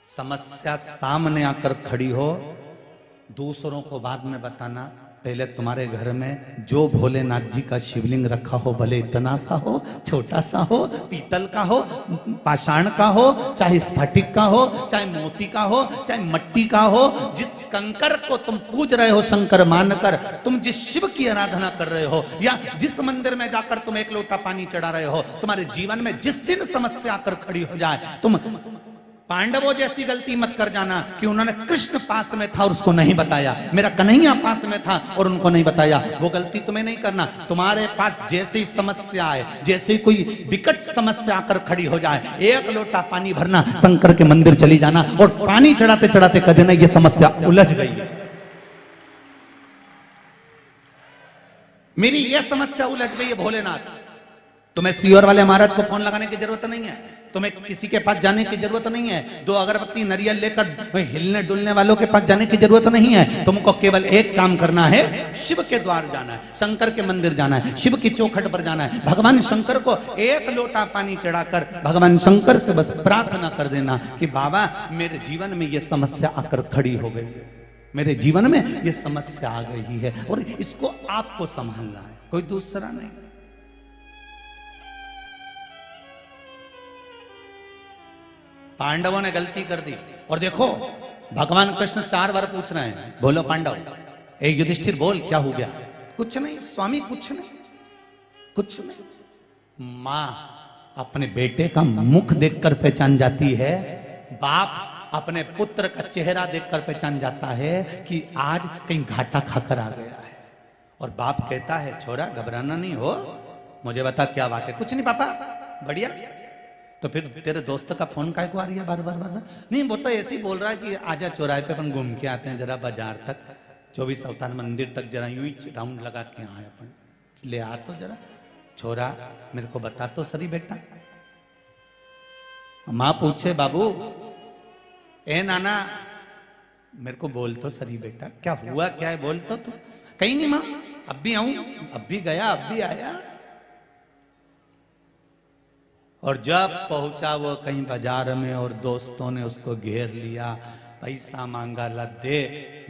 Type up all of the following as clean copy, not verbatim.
समस्या सामने आकर खड़ी हो, दूसरों को बाद में बताना। पहले तुम्हारे घर में जो भोलेनाथ जी का शिवलिंग रखा हो, भले इतना सा हो, छोटा सा हो, पीतल का हो, पाषाण का हो, चाहे स्फटिक का हो, चाहे मोती का हो, चाहे मट्टी का हो, जिस कंकर को तुम पूज रहे हो शंकर मानकर, तुम जिस शिव की आराधना कर रहे हो, या जिस मंदिर में जाकर तुम एक लोटा पानी चढ़ा रहे हो, तुम्हारे जीवन में जिस दिन समस्या आकर खड़ी हो जाए, तुम पांडवों जैसी गलती मत कर जाना कि उन्होंने कृष्ण पास में था और उसको नहीं बताया, मेरा कन्हैया पास में था और उनको नहीं बताया। वो गलती तुम्हें नहीं करना। तुम्हारे पास जैसे ही समस्या आए, जैसे ही कोई विकट समस्या आकर खड़ी हो जाए, एक लोटा पानी भरना, शंकर के मंदिर चली जाना और पानी चढ़ाते चढ़ाते कह देना ये समस्या उलझ गई है, मेरी ये समस्या उलझ गई है भोलेनाथ। तुम्हें सीवर वाले महाराज को फोन लगाने की जरूरत नहीं है, तुम्हें किसी के पास जाने की जरूरत नहीं है, दो अगरबत्ती नरियल लेकर हिलने डुलने वालों के पास जाने की जरूरत नहीं है। तुमको केवल एक काम करना है, शिव के द्वार जाना है, शंकर के मंदिर जाना है, शिव की चौखट पर जाना है, भगवान शंकर को एक लोटा पानी चढ़ाकर भगवान शंकर से बस प्रार्थना कर देना कि बाबा मेरे जीवन में ये समस्या आकर खड़ी हो गई है, मेरे जीवन में ये समस्या आ गई है और इसको आपको संभालना है, कोई दूसरा नहीं। पांडवों ने गलती कर दी और देखो भगवान कृष्ण 4 बार पूछ रहे हैं, बोलो पांडव, ए युधिष्ठिर बोल क्या हो गया? कुछ नहीं स्वामी, कुछ नहीं, कुछ नहीं। मां अपने बेटे का मुख देखकर पहचान जाती है, बाप अपने पुत्र का चेहरा देखकर पहचान जाता है कि आज कहीं घाटा खाकर आ गया है। और बाप कहता है छोरा घबराना नहीं हो, मुझे बता क्या बात है? कुछ नहीं पापा, बढ़िया। तो फिर तेरे दोस्त का फोन काय को आ रही है बार बार बार बार? नहीं वो तो ऐसे ही बोल रहा है कि आजा चौराहे पे अपन घूम के आते हैं जरा बाजार तक, 24 अवतार मंदिर तक जरा यूं ही राउंड लगा के आए अपन, ले आ तो जरा। छोरा मेरे को बता तो सही बेटा। माँ पूछे बाबू, ए नाना मेरे को बोल तो सही बेटा, क्या हुआ क्या है बोल तो तू। कहीं नहीं माँ, अब भी आऊं, अब भी गया, अब भी आया। और जब पहुंचा वो कहीं बाजार में और दोस्तों ने उसको घेर लिया, पैसा मांगा, ला दे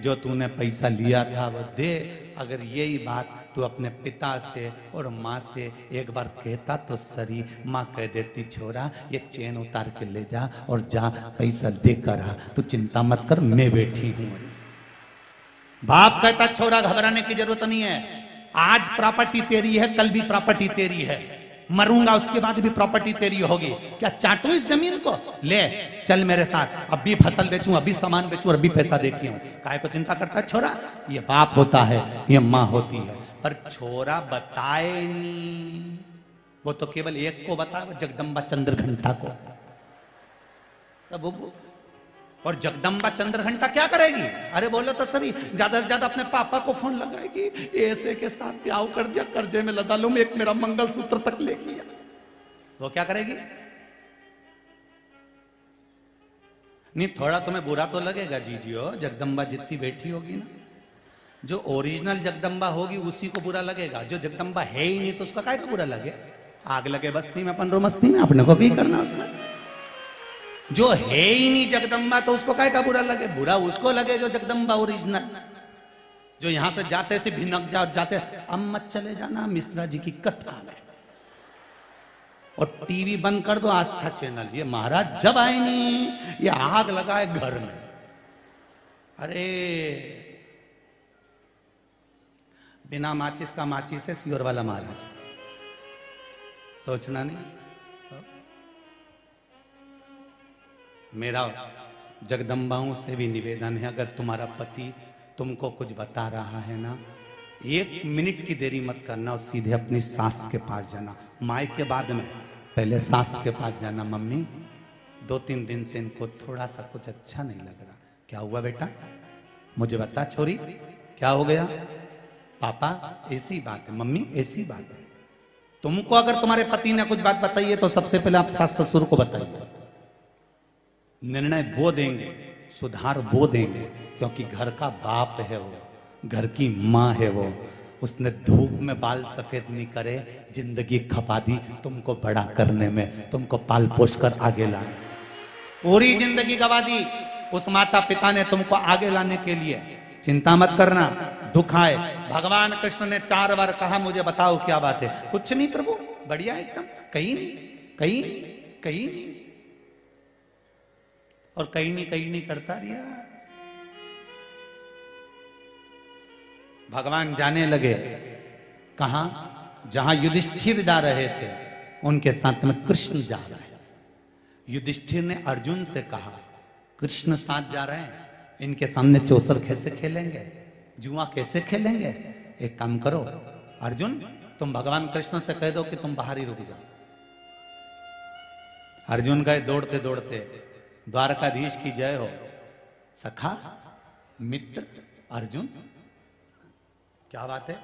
जो तूने पैसा लिया था वो दे। अगर यही बात तू अपने पिता से और माँ से एक बार कहता तो सरी, माँ कह देती छोरा ये चेन उतार के ले जा और जा पैसा दे कर आ, तू चिंता मत कर मैं बैठी हूं। बाप कहता छोरा घबराने की जरूरत नहीं है, आज प्रॉपर्टी तेरी है, कल भी प्रॉपर्टी तेरी है, मरूंगा उसके बाद भी प्रॉपर्टी तेरी होगी। क्या चाटू इस जमीन को? ले चल मेरे साथ, अब भी फसल बेचूं, अभी सामान बेचूं और अभी पैसा देती हूं। काहे को चिंता करता है छोरा? ये बाप होता है, ये माँ होती है। पर छोरा बताए नहीं, वो तो केवल एक को बताए, जगदम्बा चंद्रघंटा को। तब और जगदम्बा चंद्रघंटा क्या करेगी? अरे बोलो तो सही, ज्यादा से ज्यादा अपने पापा को फोन लगाएगी, ऐसे के साथ ब्याह कर दिया, कर्जे में लदा लूं, एक मेरा मंगलसूत्र तक ले गया। वो क्या करेगी? नहीं थोड़ा तुम्हें बुरा तो लगेगा जीजियो, जगदम्बा जितनी बैठी होगी ना, जो ओरिजिनल जगदम्बा होगी उसी को बुरा लगेगा, जो जगदम्बा है ही नहीं तो उसका काय को बुरा लगे? आग लगे बस्ती में अपन रो मस्ती में, अपने को भी करना उसमें। जो है ही नहीं जगदम्बा तो उसको काय का बुरा लगे? बुरा उसको लगे जो जगदम्बा ओरिजिनल, जो यहां से जाते से भिनक जाते, अब मत चले जाना मिश्रा जी की कथा में, और टीवी बंद कर दो आस्था चैनल, ये महाराज जब आए नहीं ये आग लगाए घर में। अरे बिना माचिस का माचिस है सीवर वाला महाराज, सोचना नहीं। मेरा जगदम्बाओं से भी निवेदन है, अगर तुम्हारा पति तुमको कुछ बता रहा है ना, 1 मिनट की देरी मत करना और सीधे अपनी सास के पास जाना। माई के बाद में पहले सास के पास जाना, मम्मी 2-3 दिन से इनको थोड़ा सा कुछ अच्छा नहीं लग रहा, क्या हुआ बेटा? मुझे बता छोरी क्या हो गया? पापा ऐसी बात है, मम्मी ऐसी बात है। तुमको अगर तुम्हारे पति ने कुछ बात बताई है तो सबसे पहले आप सास ससुर को बताइए, निर्णय वो देंगे, सुधार वो देंगे, क्योंकि घर का बाप है वो, घर की माँ है वो, उसने धूप में बाल सफेद नहीं करे, जिंदगी खपा दी तुमको बड़ा करने में, तुमको पाल पोस कर आगे लाने। पूरी जिंदगी गवा दी उस माता पिता ने तुमको आगे लाने के लिए। चिंता मत करना, दुख आए। भगवान कृष्ण ने 4 बार कहा मुझे बताओ क्या बात है। कुछ नहीं प्रभु, बढ़िया एकदम, कहीं नहीं कहीं नहीं कहीं नहीं, और कहीं नहीं करता रिया। भगवान जाने लगे कहां, जहां युधिष्ठिर जा रहे थे उनके साथ में कृष्ण जा रहे हैं। युधिष्ठिर ने अर्जुन से कहा कृष्ण साथ जा रहे हैं, इनके सामने चौसर कैसे खेलेंगे, जुआ कैसे खेलेंगे। एक काम करो अर्जुन, तुम भगवान कृष्ण से कह दो कि तुम बाहर ही रुक जाओ। अर्जुन गए दौड़ते दौड़ते, द्वारकाधीश की जय हो। सखा मित्र अर्जुन, क्या बात है।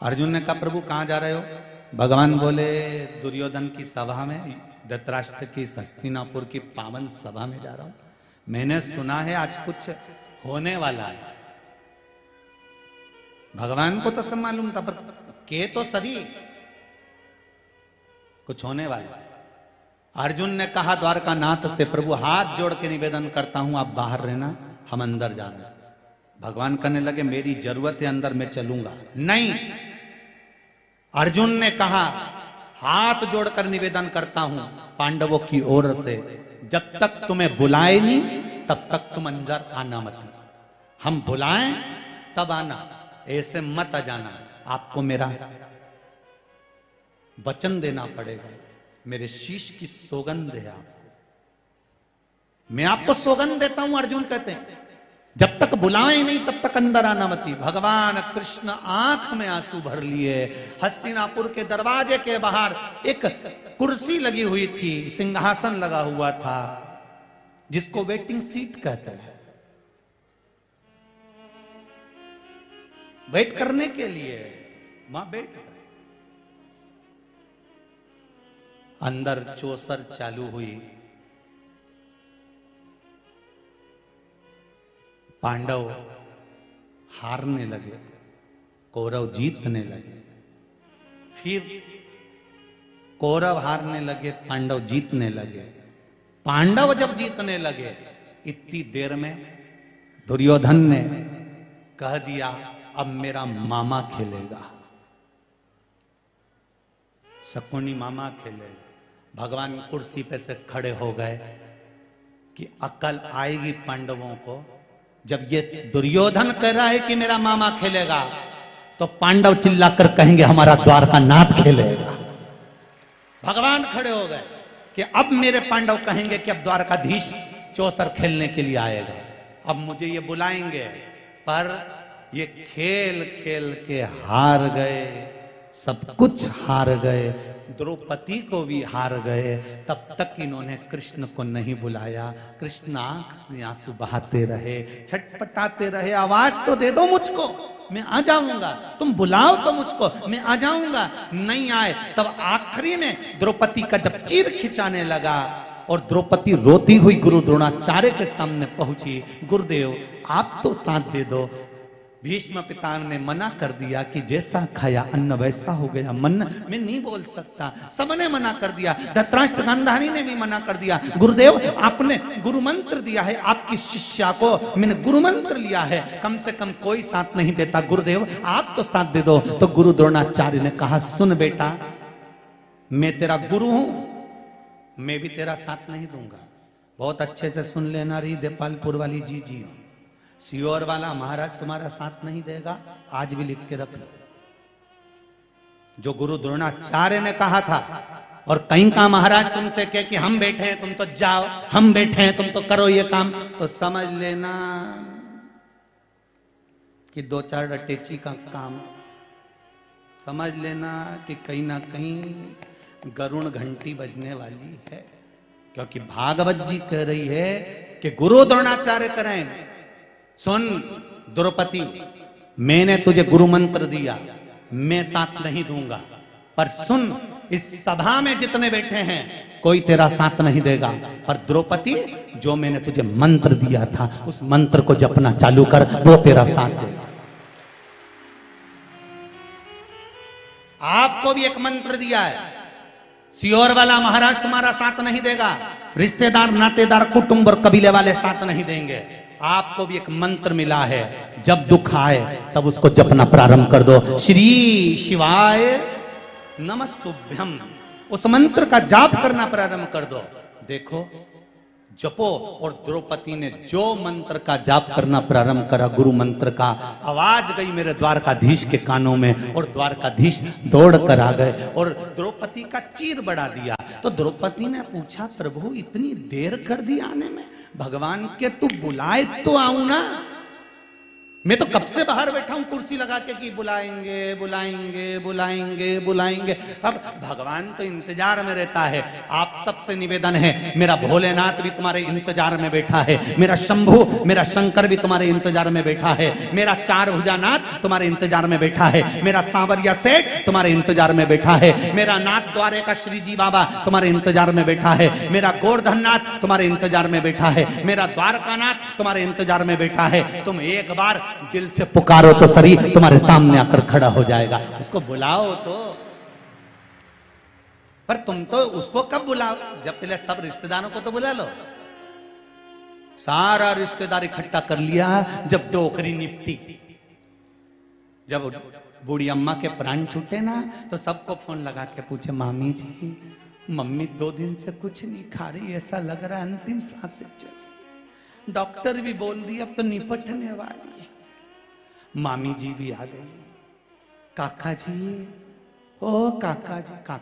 अर्जुन ने कहा प्रभु कहां जा रहे हो। भगवान बोले दुर्योधन की सभा में, धृतराष्ट्र की हस्तिनापुर की पावन सभा में जा रहा हूं। मैंने सुना है आज कुछ होने वाला है। भगवान को तो सब मालूम था, पर के तो सभी कुछ होने वाला है। अर्जुन ने कहा द्वारका नाथ से प्रभु हाथ जोड़ के निवेदन करता हूं आप बाहर रहना, हम अंदर जा रहे हैं। भगवान कहने लगे मेरी जरूरत है अंदर, मैं चलूंगा नहीं। अर्जुन ने कहा हाथ जोड़कर निवेदन करता हूं पांडवों की ओर से, जब तक तुम्हें बुलाए नहीं तब तक तुम अंदर आना मत। हम बुलाएं तब आना, ऐसे मत आ जाना। आपको मेरा वचन देना पड़ेगा, मेरे शीश की सौगंध है आपको, मैं आपको सौगंध देता हूं। अर्जुन कहते हैं जब तक बुलाए नहीं तब तक अंदर आना मती। भगवान कृष्ण आंख में आंसू भर लिए। हस्तिनापुर के दरवाजे के बाहर एक कुर्सी लगी हुई थी, सिंहासन लगा हुआ था, जिसको वेटिंग सीट कहते हैं, वेट करने के लिए। वहां बैठ गए। अंदर चौसर चालू हुई। पांडव हारने लगे, कौरव जीतने लगे। फिर कौरव हारने लगे, पांडव जीतने लगे। पांडव जब जीतने लगे इतनी देर में दुर्योधन ने कह दिया अब मेरा मामा खेलेगा, शकुनी मामा खेलेगा। भगवान कुर्सी पे से खड़े हो गए कि अकल आएगी पांडवों को। जब ये दुर्योधन कह रहा है कि मेरा मामा खेलेगा, तो पांडव चिल्लाकर कहेंगे हमारा द्वारका नाथ खेलेगा। भगवान खड़े हो गए कि अब मेरे पांडव कहेंगे कि अब द्वारकाधीश चौसर खेलने के लिए आएगा, अब मुझे ये बुलाएंगे। पर ये खेल खेल के हार गए, सब कुछ हार गए, द्रौपदी को भी हार गए। तब तक इन्होंने कृष्ण को नहीं बुलाया। कृष्ण आंख से आंसू बहाते रहे, छटपटाते रहे, आवाज तो दे दो मुझको, मैं आ जाऊंगा, तुम बुलाओ तो मुझको, मैं आ जाऊंगा। नहीं आए। तब आखिरी में द्रौपदी का जब चीर खिंचाने लगा और द्रौपदी रोती हुई गुरु द्रोणाचार्य के सामने पहुंची, गुरुदेव आप तो साथ दे दो। भीष्म पिता ने मना कर दिया कि जैसा खाया अन्न वैसा हो गया मन, मैं नहीं बोल सकता। सबने मना कर दिया, धृतराष्ट्र गांधारी ने भी मना कर दिया। गुरुदेव आपने गुरु मंत्र दिया है, आपकी शिष्या को मैंने गुरु मंत्र लिया है, कम से कम कोई साथ नहीं देता, गुरुदेव आप तो साथ दे दो। तो गुरु द्रोणाचार्य ने कहा सुन बेटा, मैं तेरा गुरु हूं, मैं भी तेरा साथ नहीं दूंगा। बहुत अच्छे से सुन लेना रही देपालपुर वाली जी जी, सियोर वाला महाराज तुम्हारा साथ नहीं देगा, आज भी लिख के रख लो। जो गुरु द्रोणाचार्य ने कहा था, और कहीं का महाराज तुमसे कहे कि हम बैठे हैं तुम तो जाओ, हम बैठे हैं तुम तो करो ये काम, तो समझ लेना कि 2-4 रटेची का काम है। समझ लेना कि कहीं ना कहीं गरुण घंटी बजने वाली है, क्योंकि भागवत जी कह रही है कि गुरु द्रोणाचार्य करें। सुन द्रौपदी, मैंने तुझे गुरु मंत्र दिया, मैं साथ नहीं दूंगा, पर सुन इस सभा में जितने बैठे हैं कोई तेरा साथ नहीं देगा, पर द्रौपदी जो मैंने तुझे मंत्र दिया था उस मंत्र को जपना चालू कर, वो तेरा साथ देगा। आपको भी एक मंत्र दिया है, सियोर वाला महाराज तुम्हारा साथ नहीं देगा, रिश्तेदार नातेदार कुटुंब और कबीले वाले साथ नहीं देंगे। आपको भी एक मंत्र मिला है, जब दुख आए तब उसको जपना प्रारंभ कर दो। श्री शिवाय नमस्तुभ्यम, उस मंत्र का जाप करना प्रारंभ कर दो। देखो जपो। और द्रौपदी ने जो मंत्र का जाप करना प्रारंभ करा, गुरु मंत्र का, आवाज गई मेरे द्वारकाधीश के कानों में और द्वारकाधीश दौड़ कर आ गए और द्रौपदी का चीर बढ़ा दिया। तो द्रौपदी ने पूछा, प्रभु इतनी देर कर दी आने में, भगवान के तू बुलाए तो आऊं ना, मैं तो कब से बाहर बैठा हूं कुर्सी लगा के कि बुलाएंगे बुलाएंगे बुलाएंगे बुलाएंगे। अब भगवान तो इंतजार में रहता है। आप सबसे निवेदन है, मेरा भोलेनाथ भी तुम्हारे इंतजार में बैठा है, मेरा शंभू मेरा शंकर भी तुम्हारे इंतजार में बैठा है, मेरा चार भुजानाथ तुम्हारे इंतजार में बैठा है, मेरा सांवरिया सेठ तुम्हारे इंतजार में बैठा है, मेरा नाथ द्वारे का श्रीजी बाबा तुम्हारे इंतजार में बैठा है, मेरा गोवर्धननाथ तुम्हारे इंतजार में बैठा है, मेरा द्वारकानाथ तुम्हारे इंतजार में बैठा है। तुम एक बार दिल से पुकारो तो सही, तुम्हारे सामने आकर खड़ा हो जाएगा। उसको बुलाओ तो, पर तुम तो उसको कब बुलाओ, जब पहले सब रिश्तेदारों को तो बुला लो। सारा रिश्तेदार इकट्ठा कर लिया जब डोकरी निपटी, जब बूढ़ी अम्मा के प्राण छूटे ना, तो सबको फोन लगा के पूछे, मामी जी मम्मी 2 दिन से कुछ नहीं खा रही, ऐसा लग रहा है अंतिम सांसें चली, डॉक्टर भी बोल दिया अब तो निपटने वाली। मामी जी भी आ गई, काका जी, ओ काका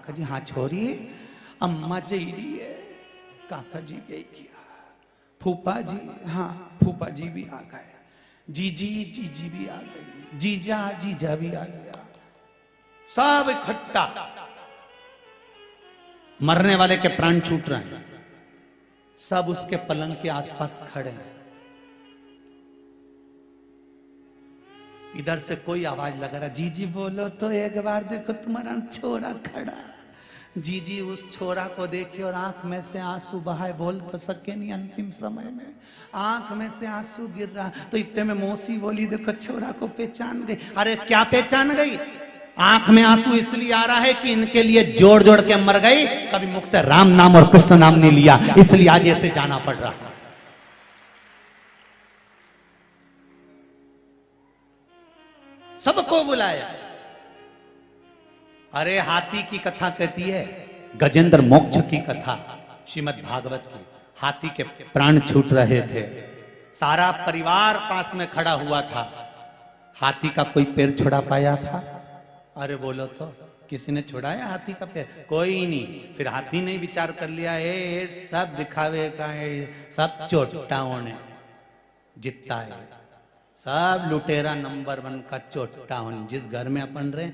जी हाँ छोड़िए, अम्मा जी रही है, काका जी यही किया, फूफा जी हाँ फूफा जी भी आ गए, जीजी भी आ गई, जीजा भी आ गया, सब इकट्ठा। मरने वाले के प्राण छूट रहे हैं, सब उसके पलंग के आसपास खड़े हैं। इधर से कोई आवाज लगा रहा, जीजी बोलो तो एक बार देखो तुम्हारा छोरा खड़ा। जीजी उस छोरा को देखे और आंख में से आंसू बहाए, बोल तो सके नहीं, अंतिम समय में आंख में से आंसू गिर रहा। तो इतने में मौसी बोली, देखो छोरा को पहचान गई। अरे क्या पहचान गई? आंख में आंसू इसलिए आ रहा है कि इनके लिए जोड़ जोड़ के मर गई, कभी मुख से राम नाम और कृष्ण नाम नहीं लिया, इसलिए आज ऐसे जाना पड़ रहा। सबको बुलाया। अरे हाथी की कथा कहती है, गजेंद्र मोक्ष की कथा श्रीमद् भागवत की। हाथी के प्राण छूट रहे थे, सारा परिवार पास में खड़ा हुआ था। हाथी का कोई पैर छुड़ा पाया था? अरे बोलो तो, किसी ने छुड़ाया हाथी का पैर? कोई नहीं। फिर हाथी ने विचार कर लिया, ए सब दिखावे का है, सब चोटाओं ने जीतता है, सब लुटेरा नंबर 1 का चोटा होने। जिस घर में अपन रहे,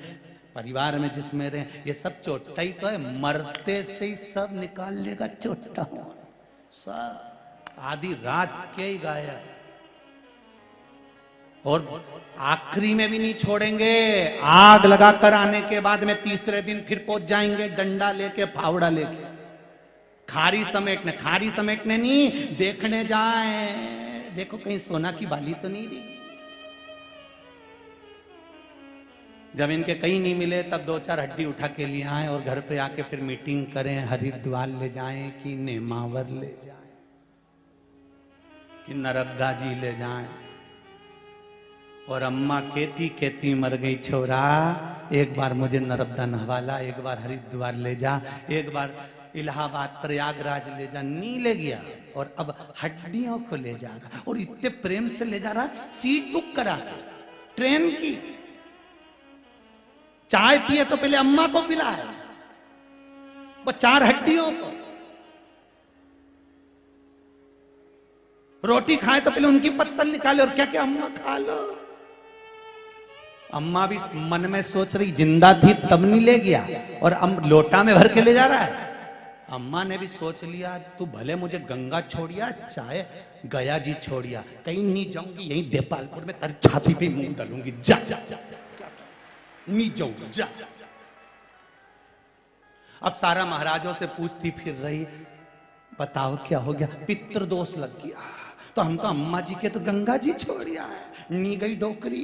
परिवार में जिसमें रहे, ये सब चोटा ही तो है, मरते से ही सब निकाल लेगा चोटा होने, सब आधी रात के ही गाया। और आखिरी में भी नहीं छोड़ेंगे, आग लगाकर आने के बाद में तीसरे दिन फिर पहुंच जाएंगे, डंडा लेके फावड़ा लेके। खारी समेटने नहीं, देखने जाए, देखो कहीं सोना की बाली तो नहीं दी। जब इनके कहीं नहीं मिले तब 2-4 हड्डी उठा के लिए आए और घर पे आके फिर मीटिंग करें, हरिद्वार ले जाएं कि नेमावर ले जाएं कि नर्मदा जी ले जाएं। और अम्मा कहती मर गई, छोरा एक बार मुझे नर्मदा नहवाला, एक बार हरिद्वार ले जा, एक बार इलाहाबाद प्रयागराज ले जा। नहीं ले गया और अब हड्डियों को ले जा रहा, और इतने प्रेम से ले जा रहा, सीट बुक करा ट्रेन की। चाय पिए तो पहले अम्मा को पिलाया, वो 4 हड्डियों को। रोटी खाए तो पहले उनकी पत्तल निकाले और क्या क्या अम्मा खा लो। अम्मा भी मन में सोच रही, जिंदा थी तब नहीं ले गया और अब लोटा में भर के ले जा रहा है। अम्मा ने भी सोच लिया, तू भले मुझे गंगा छोड़िया चाहे गया जी छोड़िया, कहीं नहीं जाऊंगी, यहीं देपालपुर में तेरी छाती पे मुंह डालूंगी, जा जा जा नहीं जाऊंगी, जा। अब सारा महाराजों से पूछती फिर रही, बताओ क्या हो गया? पितृदोष लग गया। तो हम तो अम्मा जी के तो गंगा जी छोड़िया है। नी गई डोकरी,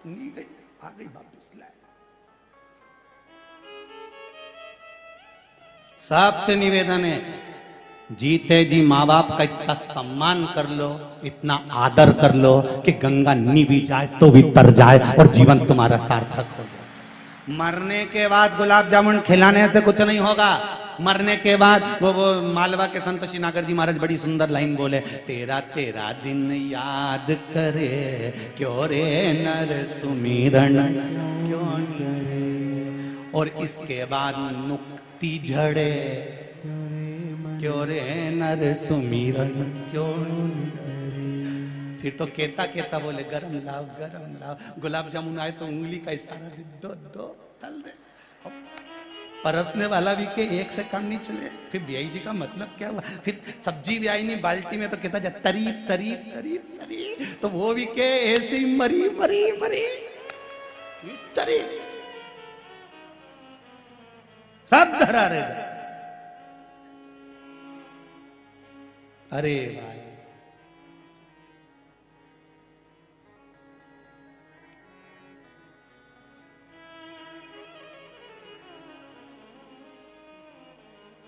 नी गई, आ गई वापिस। सबसे निवेदन है, जीते जी माँ बाप का इतना सम्मान कर लो, इतना आदर कर लो कि गंगा नी भी जाए तो भी तर जाए और जीवन तुम्हारा सार्थक हो जाए। मरने के बाद गुलाब जामुन खिलाने से कुछ नहीं होगा। मरने के बाद वो मालवा के संत श्री नागर जी महाराज बड़ी सुंदर लाइन बोले, तेरा तेरा दिन याद करे क्यों रे नर सुमिरन क्यों करे, और इसके बाद नुक्ति झड़े क्यों रे नर सुमिरन क्यों करे। फिर तो कहता कहता बोले गरम लाओ, गुलाब जामुन आए तो उंगली का इशारा दे, दो तल दे। परसने वाला भी के एक से काम नहीं चले। फिर ब्याई जी का मतलब क्या हुआ? फिर सब्जी भी आई नहीं बाल्टी में तो कहता जा तरी तरी तरी तरी, तो वो भी के ऐसे ही मरी मरी मरी तरी, सब धरा रहे। अरे भाई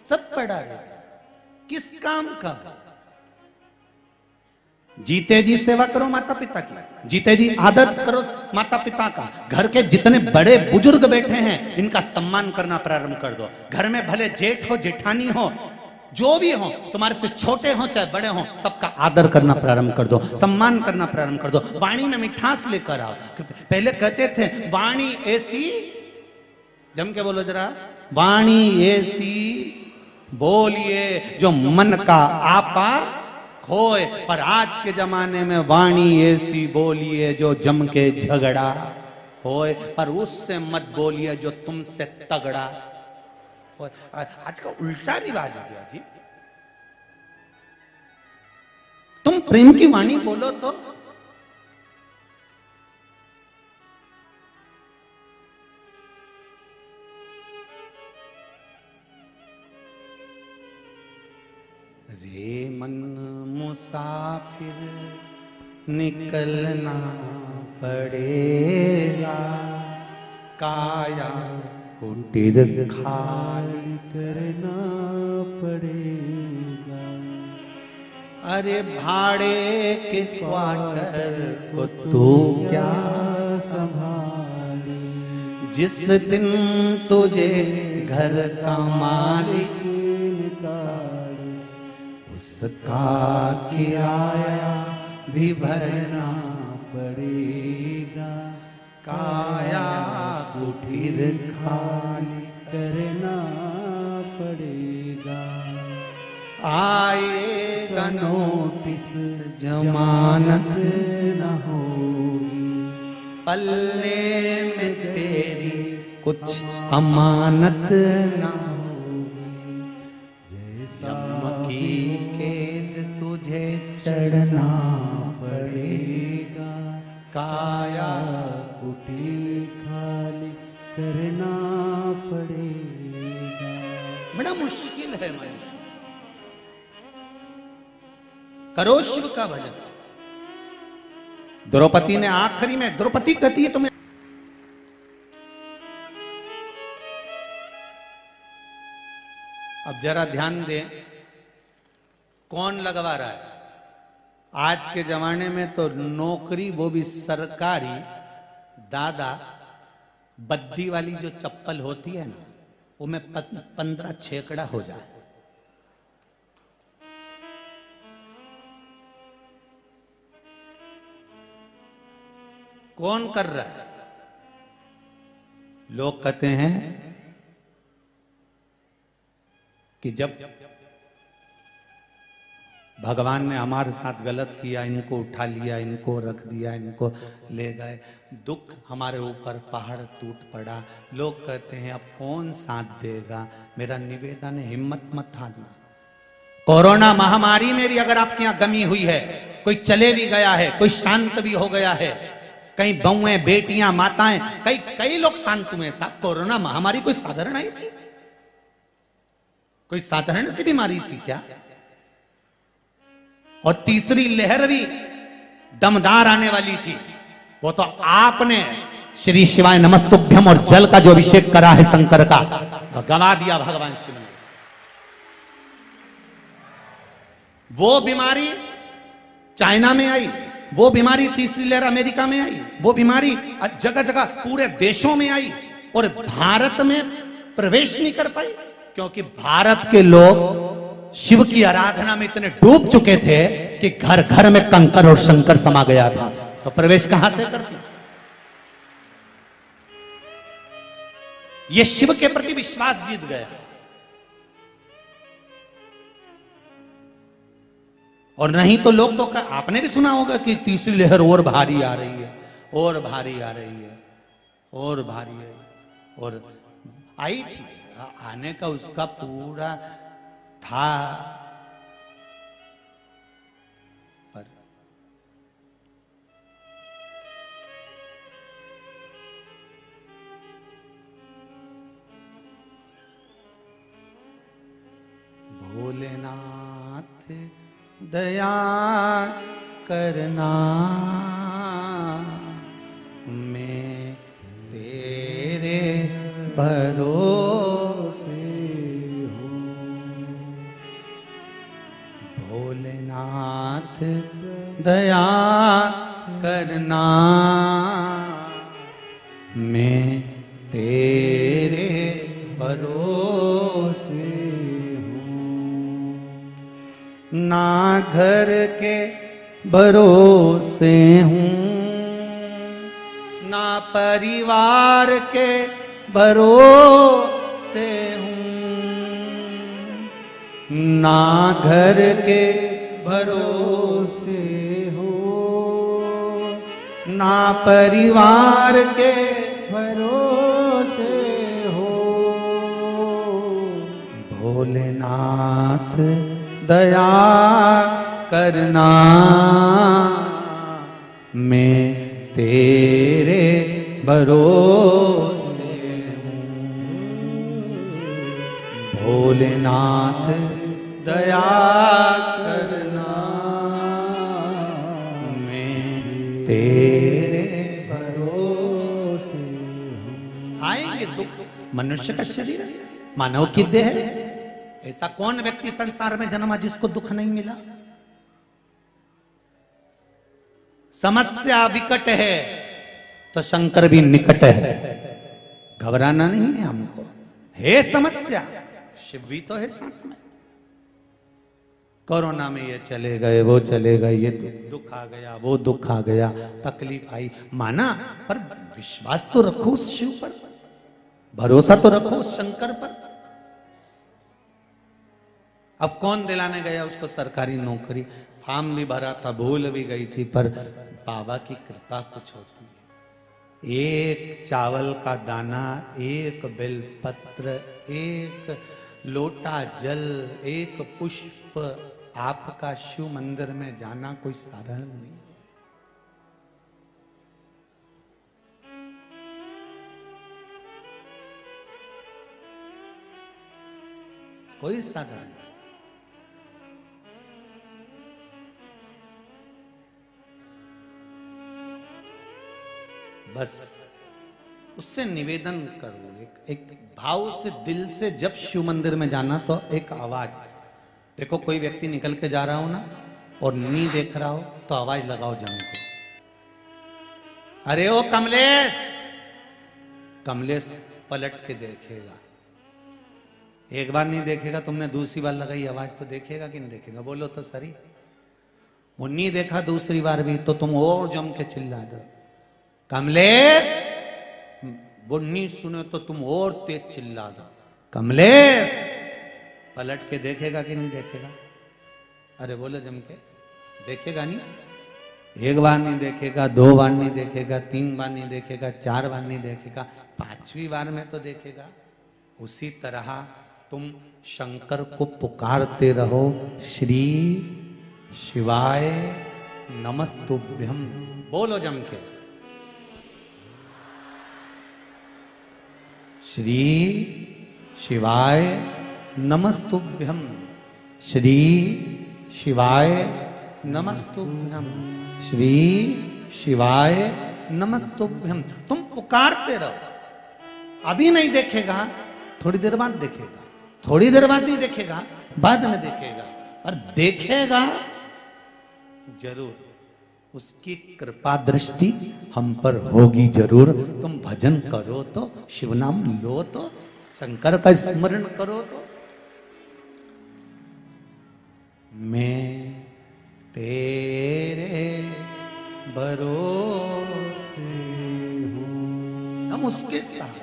सब पड़ा है, किस काम का? जीते जी सेवा करो माता पिता की, जीते जी आदत करो माता पिता का। घर के जितने बड़े बुजुर्ग बैठे हैं इनका सम्मान करना प्रारंभ कर दो। घर में भले जेठ हो जेठानी हो जो भी हो, तुम्हारे से छोटे हो चाहे बड़े हो, सबका आदर करना प्रारंभ कर दो, सम्मान करना प्रारंभ कर दो। वाणी में मिठास लेकर आओ। पहले कहते थे वाणी ऐसी, जम के बोलो जरा, वाणी ऐसी बोलिए जो मन का आपा खोए, और आज के जमाने में वाणी ऐसी बोलिए जो जम के झगड़ा होए, पर उससे मत बोलिए जो तुमसे तगड़ा होए। आज का उल्टा रिवाज हो गया जी। तुम प्रेम की वाणी बोलो तो रे मन मुसाफिर निकलना पड़ेगा, काया कुटीर खाली करना पड़ेगा। अरे भाड़े के क्वार्टर को तू क्या संभाले, जिस दिन तुझे घर का मालिक उसका किराया भी भरना पड़ेगा, काया कुटीर खाली करना पड़ेगा। आएगा नोटिस जमानत न होगी, पल्ले में तेरी कुछ अमानत न होगी, जैसा की कैद तुझे चढ़ना पड़ेगा, काया कुटीर खाली करना पड़ेगा। बड़ा मुश्किल है मनुष्य। करो शिव का भजन। द्रौपदी ने आखिरी में, द्रौपदी कहती है तुम्हें, अब जरा ध्यान दें कौन लगवा रहा है। आज के जमाने में तो नौकरी, वो भी सरकारी, दादा बद्दी वाली जो चप्पल होती है ना, वो में 15 छेकड़ा हो जाए। कौन कर रहा है? लोग कहते हैं कि जब भगवान ने हमारे साथ गलत किया, इनको उठा लिया, इनको रख दिया, इनको ले गए, दुख हमारे ऊपर पहाड़ टूट पड़ा। लोग कहते हैं अब कौन साथ देगा। मेरा निवेदन है, हिम्मत मत हारना। कोरोना महामारी में भी अगर आपके यहाँ गमी हुई है, कोई चले भी गया है, कोई शांत भी हो गया है, कई बहुएं, बेटियां, माताएं, कई लोग शांत हुए। साहब कोरोना महामारी कोई साधारण आई थी? कोई साधारण सी बीमारी थी क्या? और तीसरी लहर भी दमदार आने वाली थी। वो तो आपने श्री शिवाय नमस्तुभ्यम और जल का जो अभिषेक करा है शंकर का, गवा दिया भगवान शिव ने। वो बीमारी चाइना में आई, वो बीमारी तीसरी लहर अमेरिका में आई, वो बीमारी जगह जगह पूरे देशों में आई और भारत में प्रवेश नहीं कर पाई, क्योंकि भारत के लोग शिव की आराधना में इतने डूब चुके थे कि घर घर में कंकर और शंकर समा गया था, तो प्रवेश कहां से करती। ये शिव के प्रति विश्वास जीत गया। और नहीं तो लोग तो आपने भी सुना होगा कि तीसरी लहर और भारी आ रही है, और भारी आ रही है, और भारी है, और आई थी, आने का उसका पूरा था, पर भोलेनाथ दया करना, मैं तेरे भरोसे हूँ। भोलेनाथ दया करना, मैं तेरे भरोसे ना घर के भरोसे हूँ, ना परिवार के भरोसे हूँ, ना घर के भरोसे हो, ना परिवार के भरोसे हो। भोलेनाथ दया करना, मैं तेरे भरोसे हूँ। भोलेनाथ दया करना, मैं तेरे भरोसे हूँ। आएंगे दुख, मनुष्य का शरीर मानव की देह है। ऐसा कौन व्यक्ति संसार में जन्मा जिसको दुख नहीं मिला। समस्या विकट है तो शंकर भी निकट है, घबराना नहीं है हमको। है समस्या, शिव भी तो है साथ में। कोरोना में ये चले गए, वो चले गए, ये दुख आ गया, वो दुख आ गया, तकलीफ आई, माना, पर विश्वास तो रखो उस शिव पर, भरोसा तो रखो उस शंकर पर। अब कौन दिलाने गया उसको सरकारी नौकरी, फॉर्म भी भरा था, भूल भी गई थी, पर बाबा की कृपा कुछ होती है। एक चावल का दाना, एक बेलपत्र, एक लोटा जल, एक पुष्प, आपका शिव मंदिर में जाना कोई साधारण नहीं। कोई साधारण नहीं। बस उससे निवेदन करो, एक भाव से, दिल से। जब शिव मंदिर में जाना तो एक आवाज, देखो कोई व्यक्ति निकल के जा रहा हो ना और नहीं देख रहा हो तो आवाज लगाओ जम के, अरे ओ कमलेश। कमलेश पलट के देखेगा, एक बार नहीं देखेगा, तुमने दूसरी बार लगाई आवाज तो देखेगा कि नहीं देखेगा, बोलो तो सही। वो नहीं देखा दूसरी बार भी तो तुम और जम के चिल्ला दो, कमलेश। वो नहीं सुने तो तुम और तेज चिल्ला दो, कमलेश। पलट के देखेगा कि नहीं देखेगा, अरे बोलो जम के, देखेगा नहीं। एक बार नहीं देखेगा, दो बार नहीं देखेगा, तीन बार नहीं देखेगा, चार बार नहीं देखेगा, पांचवी बार में तो देखेगा। उसी तरह तुम शंकर को पुकारते रहो, श्री शिवाय नमस्तुभ्यम, बोलो जम के, श्री शिवाय नमस्तुभ्यम, श्री शिवाय नमस्तुभ्यम, श्री शिवाय नमस्तुभ्यम। तुम पुकारते रहो। अभी नहीं देखेगा, थोड़ी देर बाद देखेगा, थोड़ी देर बाद नहीं देखेगा, बाद में देखेगा। और देखेगा जरूर, उसकी कृपा दृष्टि हम पर होगी जरूर। तुम भजन करो तो, शिव नाम लो तो, शंकर का स्मरण करो तो। मैं तेरे भरोसे हूं, हम उसके साथ।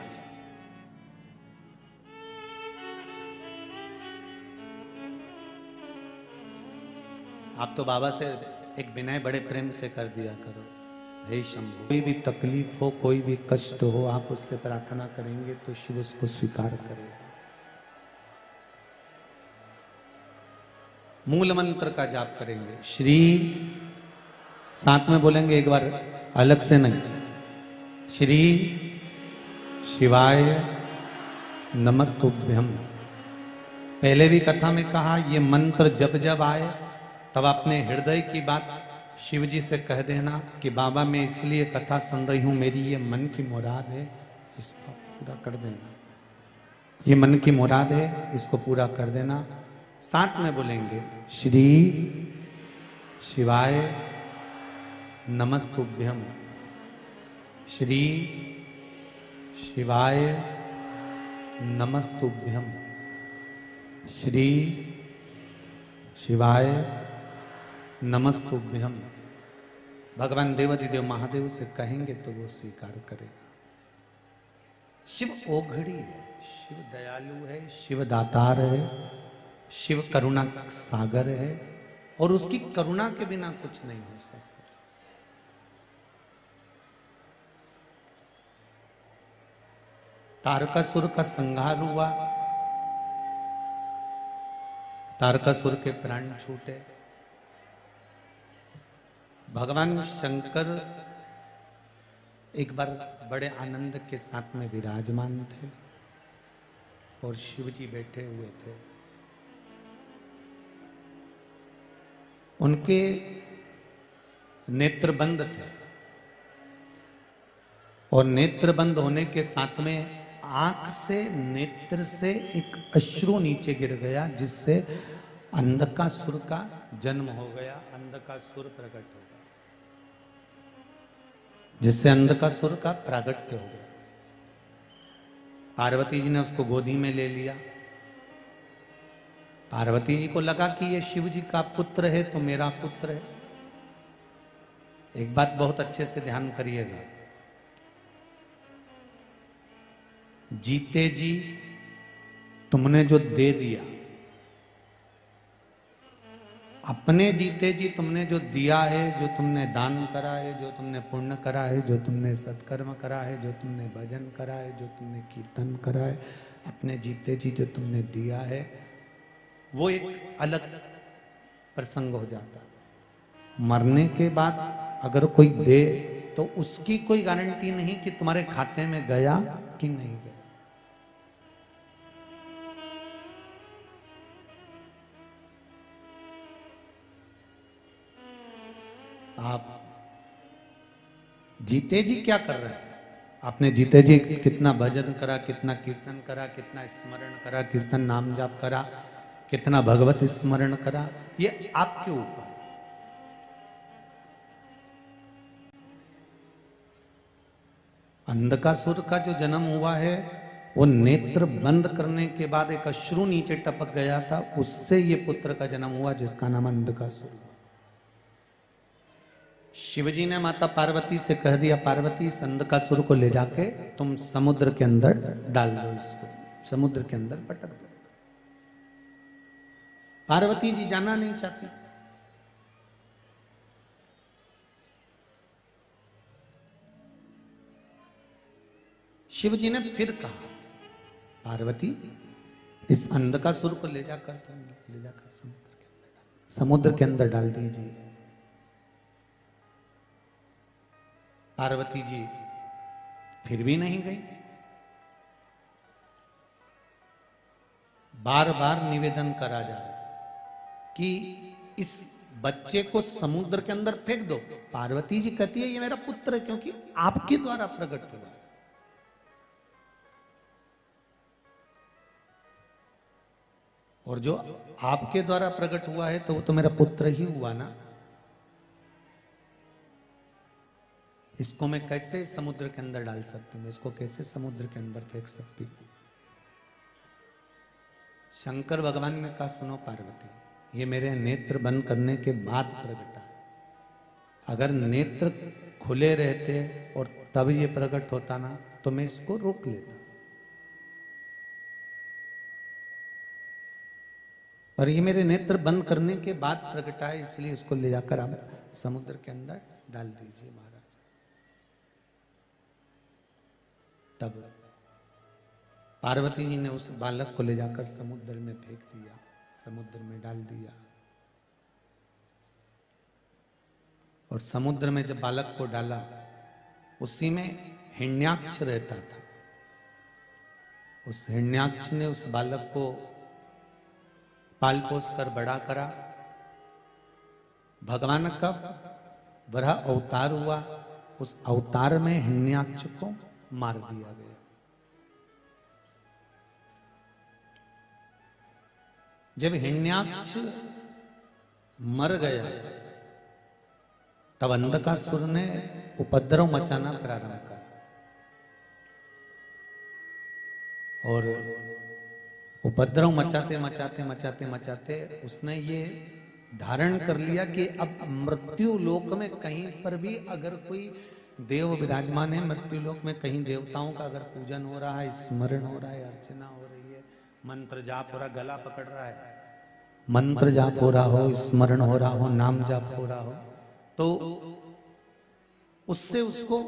आप तो बाबा से एक विनय बड़े प्रेम से कर दिया करो, हे शंभु, कोई भी तकलीफ हो, कोई भी कष्ट हो, आप उससे प्रार्थना करेंगे तो शिव उसको स्वीकार करेगा। मूल मंत्र का जाप करेंगे, श्री, साथ में बोलेंगे एक बार, अलग से नहीं, श्री शिवाय नमस्तुभ्यम। पहले भी कथा में कहा, ये मंत्र जब जब आए तब अपने हृदय की बात शिव जी से कह देना कि बाबा मैं इसलिए कथा सुन रही हूं, मेरी ये मन की मुराद है, इसको पूरा कर देना। ये मन की मुराद है, इसको पूरा कर देना। साथ में बोलेंगे, श्री शिवाय नमस्तुभ्यम, श्री शिवाय नमस्तुभ्यम, श्री शिवाय नमस्तुभ्यम। भगवान देवाधिदेव महादेव से कहेंगे तो वो स्वीकार करेगा। शिव ओघड़ी है, शिव दयालु है, शिव दातार है, शिव करुणा सागर है, और उसकी करुणा के बिना कुछ नहीं हो सकता। तारकासुर का संहार हुआ, तारकासुर के प्राण छूटे। भगवान शंकर एक बार बड़े आनंद के साथ में विराजमान थे और शिव जी बैठे हुए थे। उनके नेत्र बंद थे और नेत्र बंद होने के साथ में आंख से, नेत्र से एक अश्रु नीचे गिर गया, जिससे अंधकासुर का जन्म हो गया, अंधकासुर प्रकट हो गया, जिससे अंधकासुर का प्रागट्य हो गया। पार्वती जी ने उसको गोदी में ले लिया। पार्वती जी को लगा कि ये शिव जी का पुत्र है तो मेरा पुत्र है। एक बात बहुत अच्छे से ध्यान करिएगा, जीते जी तुमने जो दे दिया, अपने जीते जी तुमने जो दिया है, जो तुमने दान करा है, जो तुमने पुण्य करा है, जो तुमने सत्कर्म करा है, जो तुमने भजन करा है, जो तुमने कीर्तन करा है, अपने जीते जी जो तुमने दिया है, वो एक अलग प्रसंग हो जाता। मरने के बाद अगर कोई दे तो उसकी कोई गारंटी नहीं कि तुम्हारे खाते में गया कि नहीं गया। आप जीते जी क्या कर रहे हैं? आपने जीते जी कितना भजन करा, कितना कीर्तन करा, कितना स्मरण करा, कीर्तन नाम जाप करा, कितना भगवत स्मरण करा, ये आपके ऊपर। अंधकासुर का जो जन्म हुआ है वो नेत्र बंद करने के बाद एक अश्रु नीचे टपक गया था, उससे ये पुत्र का जन्म हुआ जिसका नाम अंधकासुर। शिवजी ने माता पार्वती से कह दिया, पार्वती इस अंधकासुर को ले जाके तुम समुद्र के अंदर डाल दो, इसको समुद्र के अंदर पटक दो। पार्वती जी जाना नहीं चाहती। शिवजी ने फिर कहा, पार्वती इस अंधकासुर को ले जाकर समुद्र के अंदर डाल दीजिए। पार्वती जी फिर भी नहीं गई। बार बार निवेदन करा जा रहा है कि इस बच्चे को समुद्र के अंदर फेंक दो। पार्वती जी कहती है ये मेरा पुत्र है क्योंकि आपके द्वारा प्रकट हुआ। और जो आपके द्वारा प्रकट हुआ है तो वो तो मेरा पुत्र ही हुआ ना। इसको मैं कैसे समुद्र के अंदर डाल सकती हूँ, इसको कैसे समुद्र के अंदर फेंक सकती हूँ। शंकर भगवान ने कहा सुनो पार्वती, ये मेरे नेत्र बंद करने के बाद प्रकटा। अगर नेत्र खुले रहते और तब ये प्रकट होता ना तो मैं इसको रोक लेता, पर ये मेरे नेत्र बंद करने के बाद प्रकटा है, इसलिए इसको ले जाकर आप समुद्र के अंदर डाल दीजिए महाराज। तब पार्वती जी ने उस बालक को ले जाकर समुद्र में फेंक दिया, समुद्र में डाल दिया। और समुद्र में जब बालक को डाला, उसी में हिरण्याक्ष रहता था। उस हिरण्याक्ष ने उस बालक को पाल पोस कर बड़ा करा। भगवान का वह अवतार हुआ, उस अवतार में हिरण्याक्ष को मार दिया गया। जब हिरण्याक्ष मर गया तब अंधकासुर ने उपद्रव मचाना प्रारंभ करा और उपद्रव मचाते मचाते मचाते मचाते उसने ये धारण कर लिया कि अब मृत्यु लोक में कहीं पर भी अगर कोई देव विराजमान है, मृत्यु लोक में कहीं देवताओं का अगर पूजन हो रहा है, स्मरण हो रहा है, अर्चना हो रही है, मंत्र जाप हो रहा, गला पकड़ रहा है, मंत्र जाप हो रहा हो, स्मरण हो रहा हो, नाम जाप हो रहा हो, तो उससे उसको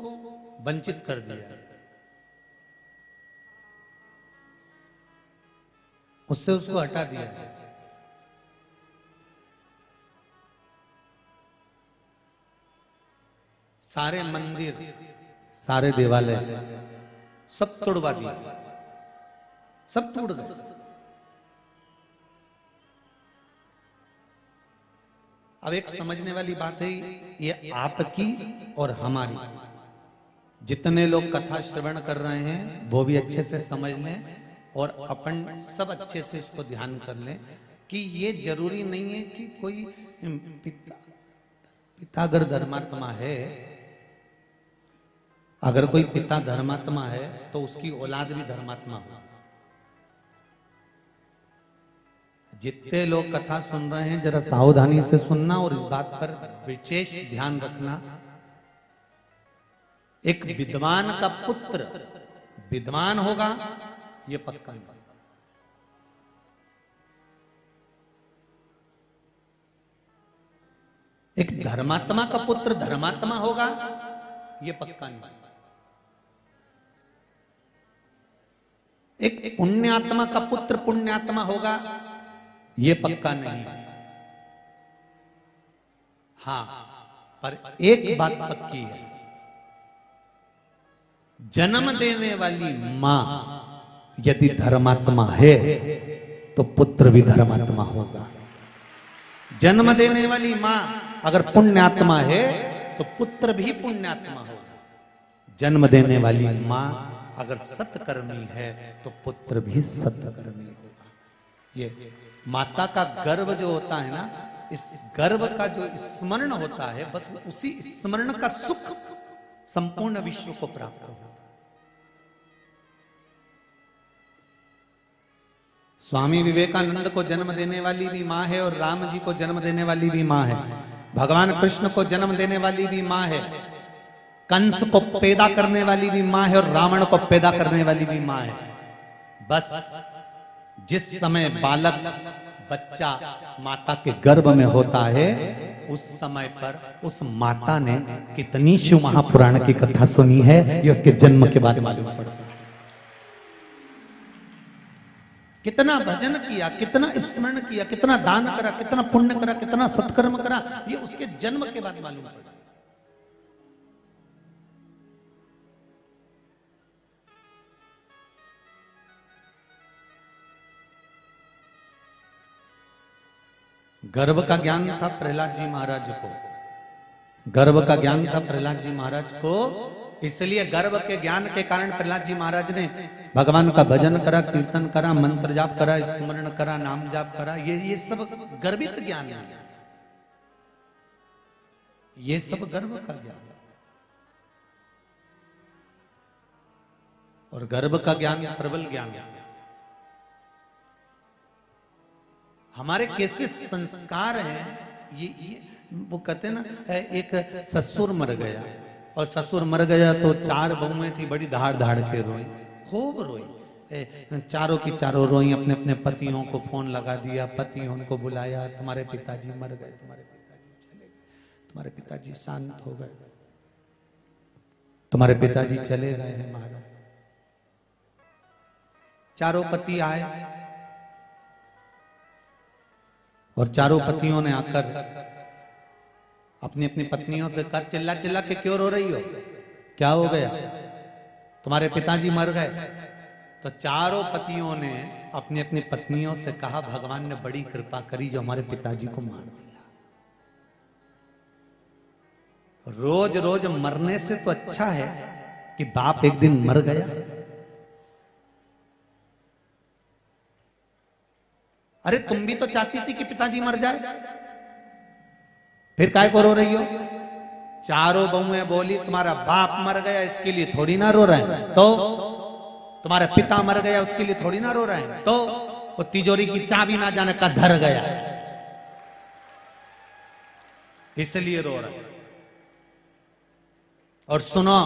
वंचित कर दिया, उससे उसको हटा दिया। सारे मंदिर, सारे देवालय सब तोड़वा दिए, सब टूट गए। अब एक समझने वाली बात है, ये आपकी और हमारी, जितने लोग कथा श्रवण कर रहे हैं वो भी अच्छे से समझ लें और अपन सब अच्छे से इसको ध्यान कर लें कि ये जरूरी नहीं है कि कोई पिता अगर धर्मात्मा है, अगर कोई पिता धर्मात्मा है तो उसकी औलाद भी धर्मात्मा हो। जितने लोग कथा सुन रहे हैं जरा सावधानी से सुनना और इस बात पर विशेष ध्यान रखना। एक विद्वान का पुत्र विद्वान होगा ये पक्का नहीं। एक धर्मात्मा का पुत्र धर्मात्मा होगा ये पक्का नहीं। एक पुण्यात्मा का पुत्र पुण्यात्मा होगा ये पक्का नहीं। हां, पर एक बात पक्की है, जन्म देने वाली मां यदि धर्मात्मा है तो पुत्र भी धर्मात्मा होगा। जन्म देने वाली मां अगर पुण्यात्मा है तो पुत्र भी पुण्यात्मा होगा। जन्म देने वाली मां अगर सत्कर्मी है तो पुत्र भी सत्कर्मी होगा। ये माता का गर्भ जो होता है ना, इस गर्भ का जो स्मरण होता है, बस उसी स्मरण का सुख संपूर्ण विश्व को प्राप्त होता है। स्वामी विवेकानंद को जन्म देने वाली भी मां है और राम जी को जन्म देने वाली भी मां है। भगवान कृष्ण को जन्म देने वाली भी मां है। कंस को पैदा करने वाली भी मां है और रावण को पैदा करने वाली भी मां है। बस जिस समय बालक बच्चा माता के गर्भ में होता है उस समय पर उस माता ने कितनी शिव महापुराण की कथा सुनी है ये उसके जन्म के बाद मालूम पड़ता है। कितना भजन किया, कितना स्मरण किया, कितना दान करा, कितना पुण्य करा, कितना सत्कर्म करा, ये उसके जन्म के बाद मालूम पड़ा। गर्भ का ज्ञान था प्रहलाद जी महाराज को, गर्भ का ज्ञान था प्रहलाद जी महाराज को, इसलिए गर्भ के ज्ञान के कारण प्रहलाद जी महाराज ने भगवान का भजन करा, कीर्तन करा, मंत्र जाप करा, स्मरण करा, नाम जाप करा। ये सब गर्भित ज्ञान है, ये सब गर्भ का ज्ञान। और गर्भ का ज्ञान प्रबल ज्ञान है। हमारे कैसे संस्कार हैं, ये वो कहते हैं ना, एक ससुर मर गया और ससुर मर गया तो 4 बहुएं थी, बड़ी धाड़ धाड़ के रोई, खूब रोई, चारों की चारों रोई, अपने अपने पतियों को फोन लगा दिया, पतियों को बुलाया, तुम्हारे पिताजी मर गए, तुम्हारे पिताजी चले गए, तुम्हारे पिताजी शांत हो गए, तुम्हारे पिताजी चले गए हैं महाराज। चारों पति आए और चारों पतियों ने आकर अपनी अपनी पत्नियों से कहा, चिल्ला चिल्ला के क्यों रो रही हो, क्या हो गया, तुम्हारे पिताजी मर गए। तो चारों पतियों ने अपनी अपनी पत्नियों से कहा, भगवान ने बड़ी कृपा करी जो हमारे पिताजी को मार दिया। रोज रोज मरने से तो अच्छा है कि बाप एक दिन मर गया। अरे तुम भी तो चाहती थी कि पिताजी मर जाए, फिर काय को रो रही हो। चारों बहुएं बोली, तुम्हारा बाप मर गया इसके लिए थोड़ी ना रो रहे हैं, तो तुम्हारा पिता मर गया उसके लिए थोड़ी ना रो रहे हैं, तो वो तिजोरी की चाबी ना जाने का धर गया इसलिए रो रहे हैं। और सुनो,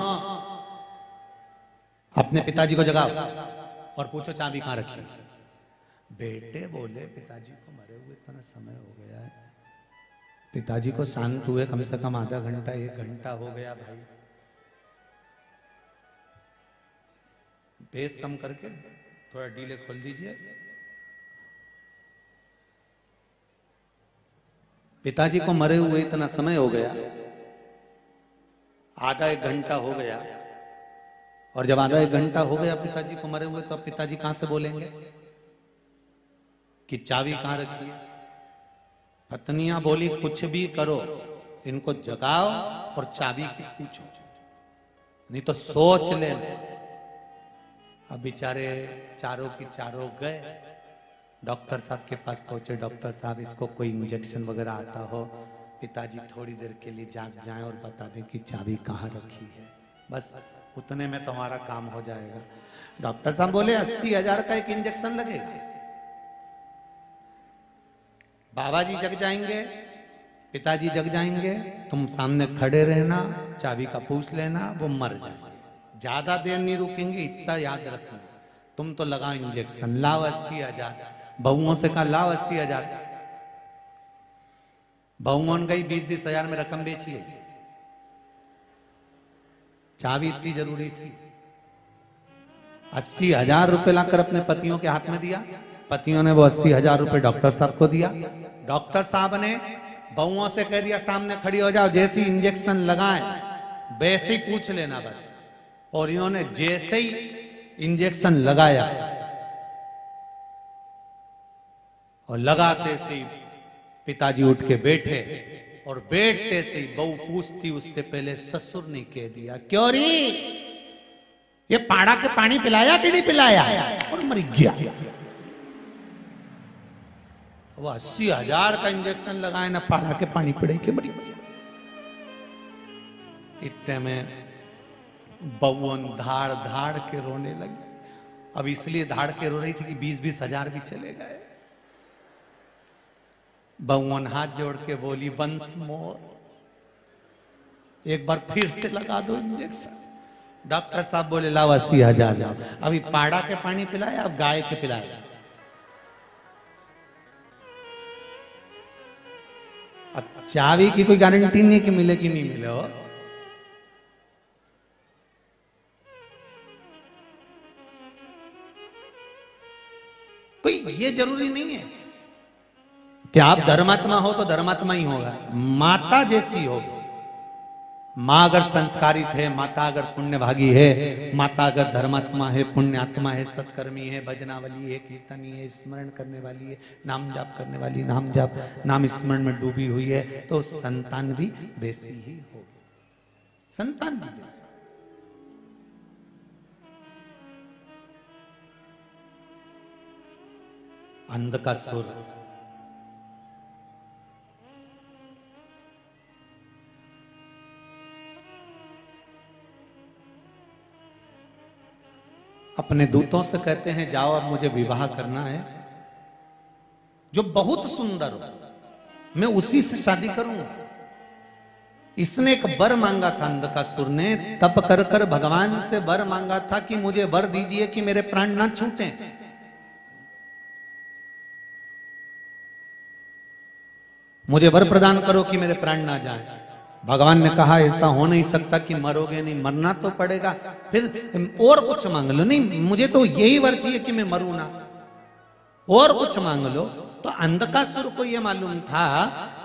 अपने पिताजी को जगाओ और पूछो चाबी कहां रखी। बेटे बोले, पिताजी को मरे हुए इतना समय हो गया है, पिताजी को शांत हुए कम से कम आधा घंटा 1 घंटा हो गया भाई, बेस कम करके थोड़ा डीले खोल दीजिए। पिताजी को मरे हुए इतना समय हो गया, आधा 1 घंटा हो गया, और जब आधा 1 घंटा हो गया पिताजी को मरे हुए, तो अब पिताजी कहां से बोलेंगे कि चाबी कहां रखी है। पत्नियां बोली, कुछ भी करो, इनको जगाओ और चाबी की पूछो, नहीं तो सोच ले। अब बेचारे चारों की चारों गए, डॉक्टर साहब के पास पहुंचे, डॉक्टर साहब इसको कोई इंजेक्शन वगैरह आता हो, पिताजी थोड़ी देर के लिए जाग जाएं और बता दें कि चाबी कहां रखी है, बस उतने में तुम्हारा काम हो जाएगा। डॉक्टर साहब बोले 80,000 का एक इंजेक्शन लगेगा। बाबा जी जग जाएंगे, पिताजी जग जाएंगे, तुम सामने खड़े रहना, चाबी का पूछ लेना, वो मर जाएंगे, ज्यादा देर नहीं रुकेंगे, इतना याद रखना। तुम तो लगाओ इंजेक्शन, लाओ 80,000। बहुओं से कहा लाओ 80,000। बहुओं ने गई 20-20 हजार में रकम बेची है। चाबी इतनी जरूरी थी। 80,000 रुपए लाकर अपने पतियों के हाथ में दिया, पतियों ने वो 80,000 रुपए डॉक्टर साहब को दिया। डॉक्टर साहब ने बहुओं से कह दिया सामने खड़ी हो जाओ, जैसे ही इंजेक्शन लगाए वैसे ही पूछ लेना बस। और इन्होंने जैसे ही इंजेक्शन लगाया और लगाते से ही पिताजी उठ के बैठे, और बैठते से ही बहू पूछती उससे पहले ससुर ने कह दिया, क्यों री ये पाड़ा के पानी पिलाया कि नहीं पिलाया, और मर गया। वो 80,000 का इंजेक्शन लगाए ना, पाड़ा के पानी पिड़े के मरी गया। इतने में बउन धाड़ धाड़ के रोने लगी। अब इसलिए धाड़ के रो रही थी कि 20-20 हजार भी चले गए। बउन हाथ जोड़ के बोली, वंस मोर, एक बार फिर से लगा दो इंजेक्शन। डॉक्टर साहब बोले लाओ 80,000 लाओ। अभी पाड़ा के पानी पिलाया, अब गाय के पिलाया। अब चाबी की कोई गारंटी नहीं कि मिले कि नहीं मिले हो। कोई ये जरूरी नहीं है कि आप धर्मात्मा हो तो धर्मात्मा ही होगा। माता जैसी होगी। माँ अगर संस्कारित है, माता अगर पुण्यभागी है, माता अगर धर्मात्मा है, पुण्यात्मा है, सत्कर्मी है, भजनावली है, कीर्तनी है, स्मरण करने वाली है, नाम जाप करने वाली, नाम जाप नाम स्मरण में डूबी हुई है, तो संतान भी वैसी ही होगी। संतान भी वैसी। अंध का सुर। अपने दूतों से कहते हैं जाओ अब मुझे विवाह करना है, जो बहुत सुंदर हो मैं उसी से शादी करूंगा। इसने एक वर मांगा था अंधकासुर ने, तप कर कर भगवान से वर मांगा था कि मुझे वर दीजिए कि मेरे प्राण ना छूटें। मुझे वर प्रदान करो कि मेरे प्राण ना जाएं। भगवान ने कहा ऐसा हो नहीं सकता कि मरोगे नहीं, मरना तो पड़ेगा, फिर और कुछ मांग लो। नहीं मुझे तो यही वर चाहिए कि मैं मरूं ना, और कुछ मांग लो। तो अंधकासुर को यह मालूम था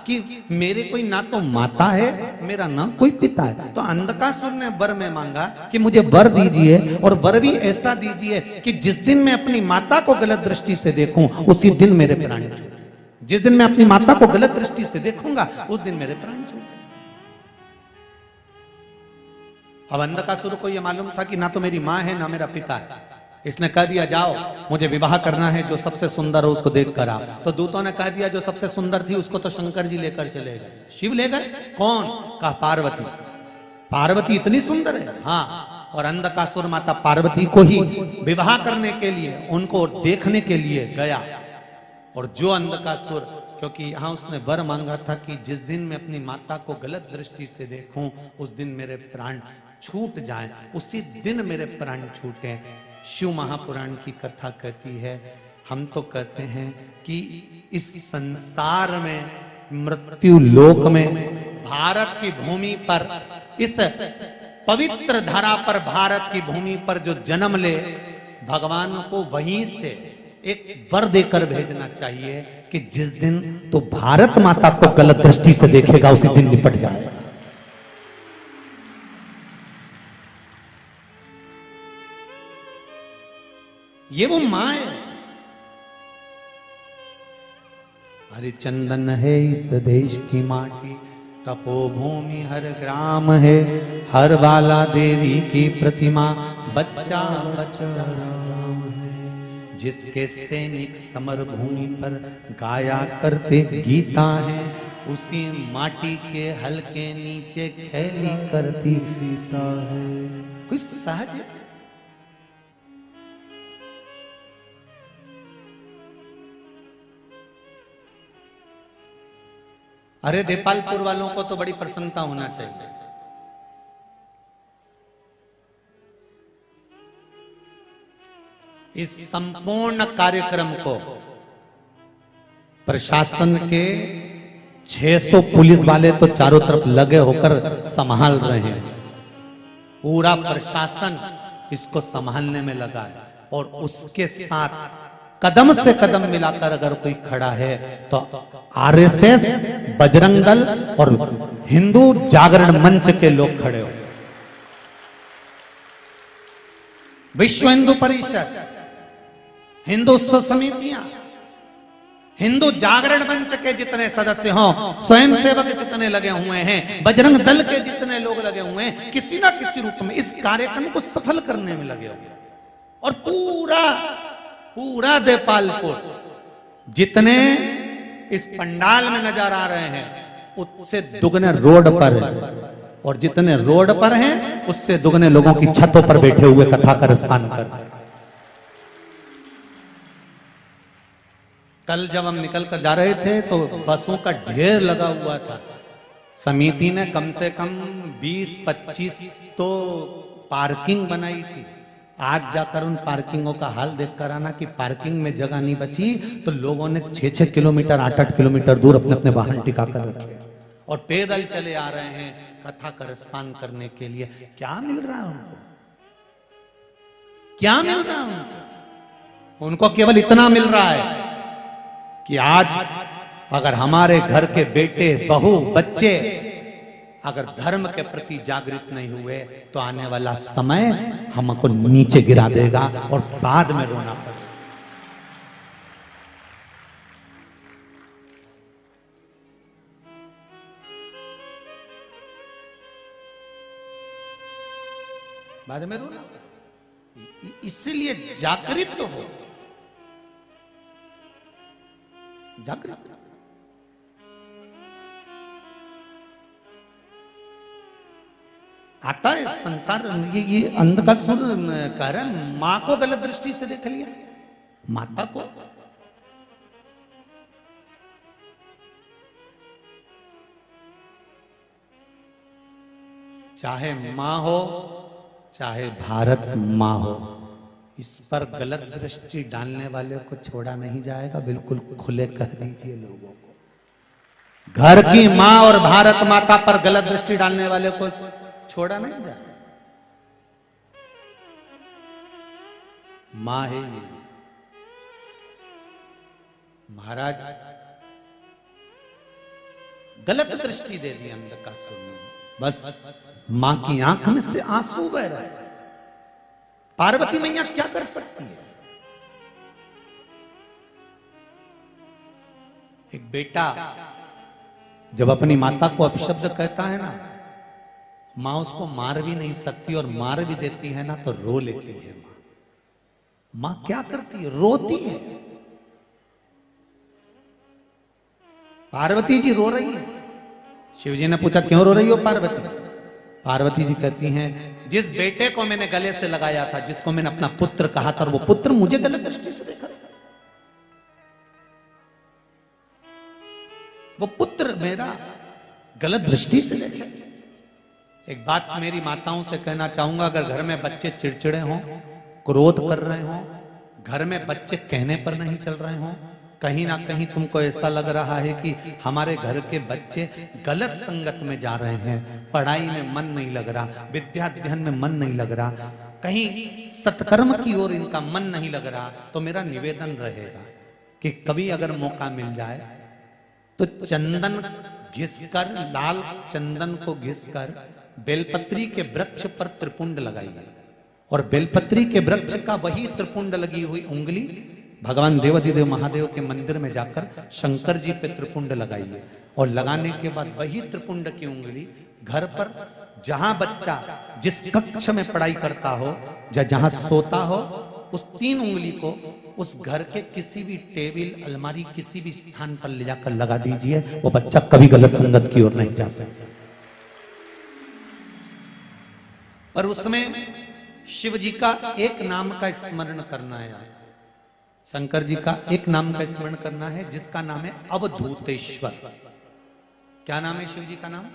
कि मेरे कोई ना तो माता है मेरा ना कोई पिता है। तो अंधकासुर ने वर में मांगा कि मुझे वर दीजिए, और वर भी ऐसा दीजिए कि जिस दिन मैं अपनी माता को गलत दृष्टि से देखूं उसी दिन मेरे प्राण छूटे। जिस दिन मैं अपनी माता को गलत दृष्टि से देखूंगा उस दिन मेरे प्राण छूटे। अब अंधकासुर को यह मालूम था कि ना तो मेरी मां है ना मेरा पिता है। इसने कह दिया जाओ मुझे विवाह करना है, जो सबसे सुंदर हो उसको देख कर आओ। तो दूतों ने कह दिया जो सबसे सुंदर थी उसको तो शंकर जी लेकर चले गए। शिव ले गए? कौन? कहा पार्वती। पार्वती इतनी सुंदर है? हाँ। और अंधकासुर माता पार्वती को ही विवाह करने के लिए, उनको देखने के लिए गया। और जो अंधकासुर, क्योंकि यहां उसने वर मांगा था कि जिस दिन मैं अपनी माता को गलत दृष्टि से देखूं उस दिन मेरे प्राण छूट जाएं, उसी दिन मेरे प्राण छूटे। शिव महापुराण की कथा कहती है, हम तो कहते हैं कि इस संसार में, मृत्यु लोक में, भारत की भूमि पर, इस पवित्र धरा पर, भारत की भूमि पर जो जन्म ले, भगवान को वहीं से एक वर देकर भेजना चाहिए कि जिस दिन तो भारत माता को गलत दृष्टि से देखेगा उसी दिन निपट जाएगा। ये वो मां है। हरिचंदन है इस देश की माटी, तपोभूमि हर ग्राम है, हर वाला देवी की प्रतिमा, बच्चा बच्चा राम है। जिसके सैनिक समर भूमि पर गाया करते गीता है, उसी माटी के हल्के नीचे खेली करती सीसा है। कोई सहज है? अरे देपालपुर वालों को तो बड़ी प्रसन्नता होना चाहिए। इस संपूर्ण कार्यक्रम को प्रशासन के 600 पुलिस वाले तो चारों तरफ लगे होकर संभाल रहे हैं। पूरा प्रशासन इसको संभालने में लगा है, और उसके साथ कदम से कदम मिलाकर अगर कोई खड़ा है तो आरएसएस, बजरंग दल और हिंदू जागरण मंच के लोग खड़े हो। विश्व हिंदू परिषद, हिंदुत्व समितियां, हिंदू जागरण मंच के जितने सदस्य हों, स्वयंसेवक जितने लगे हुए हैं, बजरंग दल के जितने लोग लगे हुए हैं, किसी ना किसी रूप में इस कार्यक्रम को सफल करने में लगे हुए। और पूरा देपालपुर जितने इस पंडाल में नजर आ रहे हैं उससे दुगने रोड पर है, और जितने रोड पर हैं उससे दुगने लोगों की छतों पर बैठे हुए कथा का रसपान कर रहे हैं। कल जब हम निकल कर जा रहे थे तो बसों का ढेर लगा हुआ था। समिति ने कम से कम 20-25 तो पार्किंग बनाई थी। आज जाकर उन पार्किंगों का हाल देखकर आना कि पार्किंग में जगह नहीं बची तो लोगों ने 6-6 किलोमीटर 8-8 किलोमीटर दूर अपने अपने वाहन टिका कर रखे और पैदल चले आ रहे हैं कथा का रसपान करने के लिए। क्या मिल रहा है उनको? क्या मिल रहा है उनको? उनको केवल इतना मिल रहा है कि आज अगर हमारे घर के बेटे, बहू, बच्चे अगर धर्म के प्रति जागृत नहीं हुए तो आने वाला समय हमको नीचे गिरा देगा और बाद में रोना पड़ेगा। बाद में रोना पड़ेगा। इसलिए जागृत हो। जागृत। आता है संसार, ये अंध का सुर कह रहा है मां को गलत दृष्टि से देख लिया, माता को। चाहे मां हो चाहे भारत मां हो, इस पर गलत दृष्टि डालने वाले को छोड़ा नहीं जाएगा। बिल्कुल खुले कह दीजिए लोगों को, घर की मां और भारत माता पर गलत दृष्टि डालने वाले को छोड़ा नहीं जाएगा। मां है ये। महाराज गलत दृष्टि दे दी अंध का सुनने, बस मां की आंख में से आंसू बह रहा है। पार्वती मैया क्या कर सकती है? एक बेटा जब अपनी माता को अपशब्द कहता है ना, मां उसको मार भी नहीं सकती, और मार भी देती है ना तो रो लेती है। मां क्या करती है? रोती है। पार्वती जी रो रही है। शिव जी ने पूछा क्यों रो रही हो पार्वती? पार्वती जी कहती हैं जिस बेटे को मैंने गले से लगाया था, जिसको मैंने अपना पुत्र कहा था, और वो पुत्र मुझे गलत दृष्टि से देख रहा है। वो पुत्र मेरा गलत दृष्टि से देखे। एक बात मेरी माताओं से कहना चाहूंगा, अगर घर में बच्चे चिड़चिड़े हों, क्रोध कर रहे हों, घर में बच्चे कहने पर नहीं चल रहे हों, कहीं ना कहीं तुमको ऐसा लग रहा है कि हमारे घर के बच्चे गलत संगत में जा रहे हैं, पढ़ाई में मन नहीं लग रहा, विद्या अध्ययन में मन नहीं लग रहा, कहीं सत्कर्म की ओर इनका मन नहीं लग रहा, तो मेरा निवेदन रहेगा कि कभी अगर मौका मिल जाए तो चंदन घिसकर, लाल चंदन को घिसकर बेलपत्री के वृक्ष पर त्रिपुंड लगाइए, और बेलपत्री के वृक्ष का वही त्रिपुंड लगी हुई उंगली भगवान देवाधिदेव महादेव के मंदिर में जाकर शंकर जी पे त्रिपुंड लगाइए, और लगाने के बाद वही त्रिपुंड की उंगली घर पर जहां बच्चा जिस कक्ष में पढ़ाई करता हो या जहां सोता हो, उस 3 उंगली को उस घर के किसी भी टेबल, अलमारी, किसी भी स्थान पर ले जाकर लगा दीजिए। वो बच्चा कभी गलत संगत की ओर नहीं जा सकता। पर उसमें शिव जी का एक नाम का स्मरण करना है, शंकर जी का एक नाम का स्मरण करना है, जिसका नाम है अवधूतेश्वर। क्या नाम है शिव जी का नाम?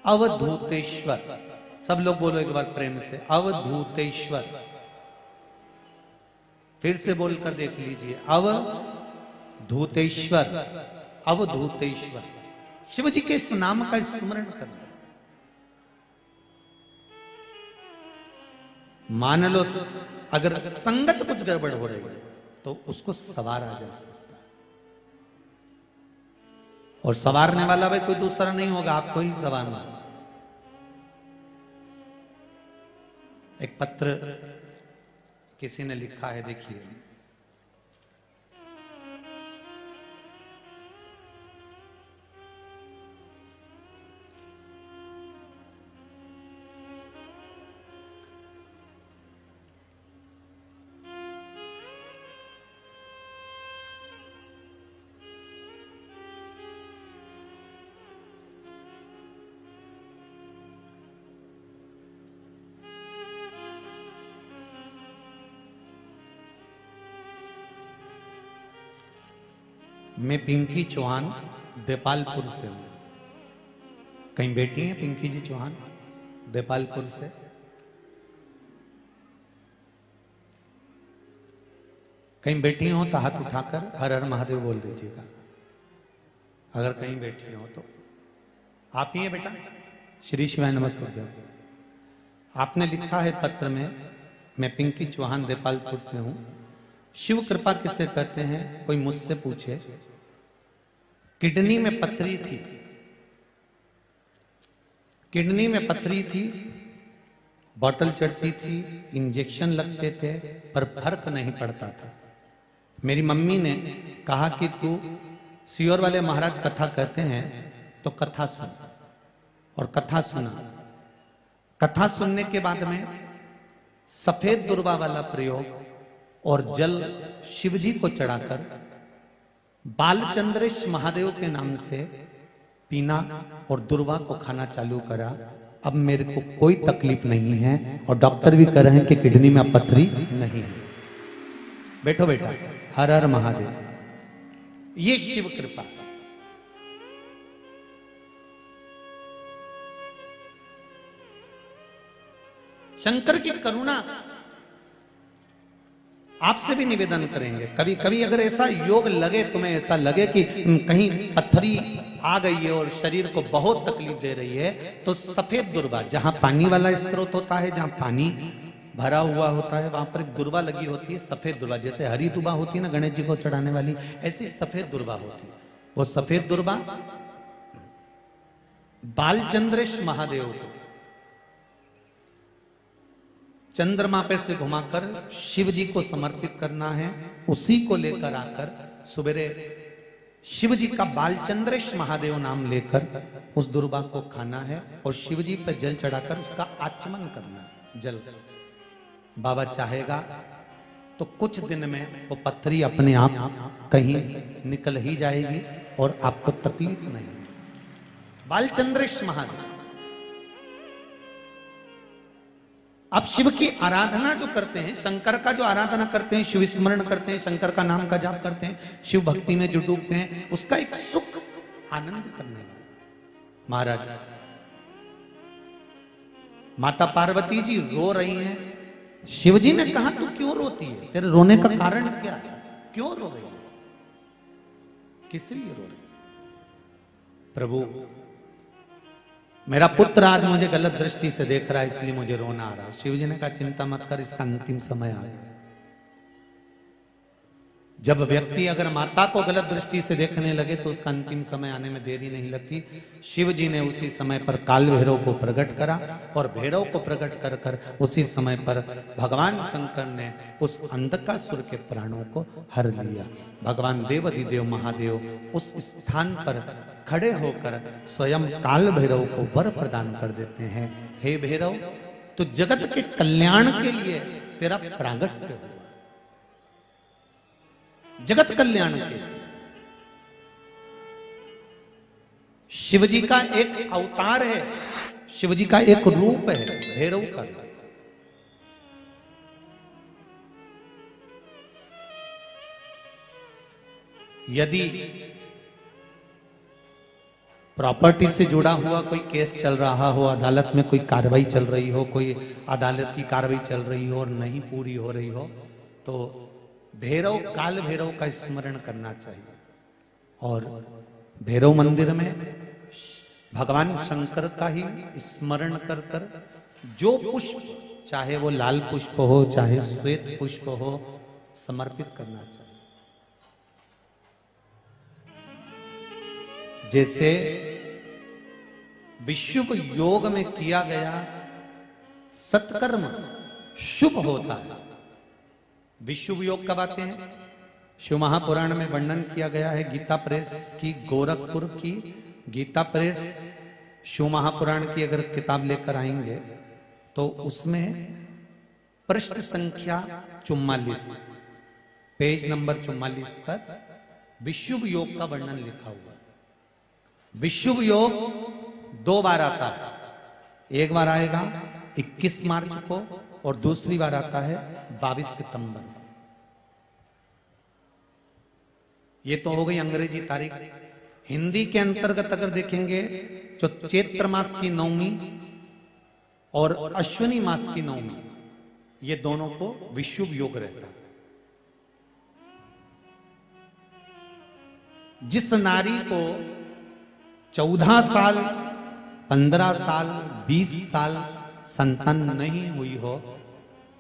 अवधूतेश्वर। सब लोग बोलो एक बार प्रेम से, अवधूतेश्वर। फिर से बोलकर देख लीजिए, अवधूतेश्वर, अवधूतेश्वर। शिव जी के इस नाम का स्मरण करना। मान लो अगर संगत कुछ गड़बड़ हो रही है तो उसको सवारा जा सकता है, और सवारने वाला भाई कोई दूसरा नहीं होगा, आपको ही सवारना। एक पत्र किसी ने लिखा है, देखिए। मैं पिंकी चौहान देपालपुर से हूं। कहीं बेटी हैं पिंकी जी चौहान देपालपुर से? कहीं बेटी हो तो हाथ उठाकर हर हर महादेव बोल दीजिएगा, अगर कहीं बैठी हो तो। आप ही हैं बेटा? श्री शिवाय नमस्ते। आपने लिखा है पत्र में, मैं पिंकी चौहान देपालपुर से हूं। शिव कृपा किसे कहते हैं? कोई मुझसे पूछे। किडनी में पथरी थी, किडनी में पथरी थी, बॉटल चढ़ती थी, इंजेक्शन लगते थे, पर फर्क नहीं पड़ता था। मेरी मम्मी ने कहा कि तू सियोर वाले महाराज कथा कहते हैं तो कथा सुन, और कथा सुना। कथा सुनने के बाद में सफेद दुर्वा वाला प्रयोग और जल शिवजी को चढ़ाकर बालचंद्रेश महादेव के नाम से पीना और दुर्वा को खाना चालू करा। अब मेरे को कोई तकलीफ नहीं है और डॉक्टर भी कह रहे हैं कि किडनी में अब पथरी नहीं है। बैठो बेटा, हर हर महादेव। ये शिव कृपा। शंकर की करुणा आपसे भी निवेदन करेंगे। कभी कभी अगर ऐसा योग लगे, तुम्हें ऐसा लगे कि कहीं पत्थरी आ गई है और शरीर को बहुत तकलीफ दे रही है, तो सफेद दुर्वा, जहां पानी वाला स्रोत होता है, जहां पानी भरा हुआ होता है, वहां पर एक दुर्वा लगी होती है, सफेद दुर्वा। जैसे हरी दुर्वा होती है ना गणेश जी को चढ़ाने वाली, ऐसी सफेद दुर्वा होती है। वो सफेद दुर्वा बालचंद्रेश महादेव को चंद्रमा पे से घुमाकर शिव जी को समर्पित करना है। उसी को लेकर आकर सुबेरे शिव जी का बालचंद्रेश महादेव नाम लेकर उस दुर्वा को खाना है और शिव जी पर जल चढ़ाकर उसका आचमन करना है। जल बाबा चाहेगा तो कुछ दिन में वो पत्थरी अपने आप कहीं निकल ही जाएगी और आपको तकलीफ नहीं। बालचंद्रेश महादेव। आप शिव की आराधना जो करते हैं, शंकर का जो आराधना करते हैं, शिव स्मरण करते हैं, शंकर का नाम का जाप करते हैं, शिव भक्ति में जो डूबते हैं, उसका एक सुख आनंद करने वाला महाराज। माता पार्वती जी रो रही हैं। शिव जी ने कहा तू क्यों रोती है, तेरे रोने का कारण क्या है, क्यों रो रही है, किस लिए रो रही? प्रभु, मेरा पुत्र आज मुझे गलत दृष्टि से देख रहा है, इसलिए मुझे रोना आ रहा है। शिव जी ने कहा चिंता मत कर, इसका अंतिम समय आ गया। जब व्यक्ति अगर माता को गलत दृष्टि से देखने लगे तो उसका अंतिम समय आने में देरी नहीं लगती। शिव जी ने उसी समय पर काल भैरव को प्रकट करा और भैरव को प्रकट कर कर उसी समय पर भगवान शंकर ने उस अंधकासुर के प्राणों को हर लिया। भगवान देवाधिदेव महादेव उस स्थान पर खड़े होकर स्वयं काल भैरव को वर प्रदान कर देते हैं। हे भैरव, तो जगत के कल्याण के लिए तेरा प्रागट्य हो, जगत कल्याण के। शिव जी का एक अवतार है, शिव जी का एक रूप है भैरव का। यदि प्रॉपर्टी से जुड़ा हुआ कोई केस चल रहा हो, अदालत में कोई कार्रवाई चल रही हो, कोई अदालत की कार्रवाई चल रही हो और नहीं पूरी हो रही हो, तो भैरव, काल भैरव का स्मरण करना चाहिए। और भैरव मंदिर में भगवान शंकर का ही स्मरण कर कर जो पुष्प, चाहे वो लाल पुष्प हो चाहे श्वेत पुष्प हो, समर्पित करना चाहिए। जैसे विश्व योग में किया गया सत्कर्म शुभ होता है। विश्व योग कब आते हैं? शिव महापुराण में वर्णन किया गया है। गीता प्रेस की, गोरखपुर की गीता प्रेस शिव महापुराण की अगर किताब लेकर आएंगे तो उसमें पृष्ठ संख्या 44, पेज नंबर 44 पर विश्व योग का वर्णन लिखा हुआ है। विश्व योग 2 बार आता है। एक बार आएगा 21 मार्च को और दूसरी बार आता है 22 सितंबर। ये तो हो गई अंग्रेजी तारीख। हिंदी के अंतर्गत अगर देखेंगे तो चैत्र मास की नवमी और अश्विनी मास की नवमी, ये दोनों को विश्व योग रहता है। जिस नारी को 14 साल, 15 साल, 20 साल संतान नहीं हुई हो,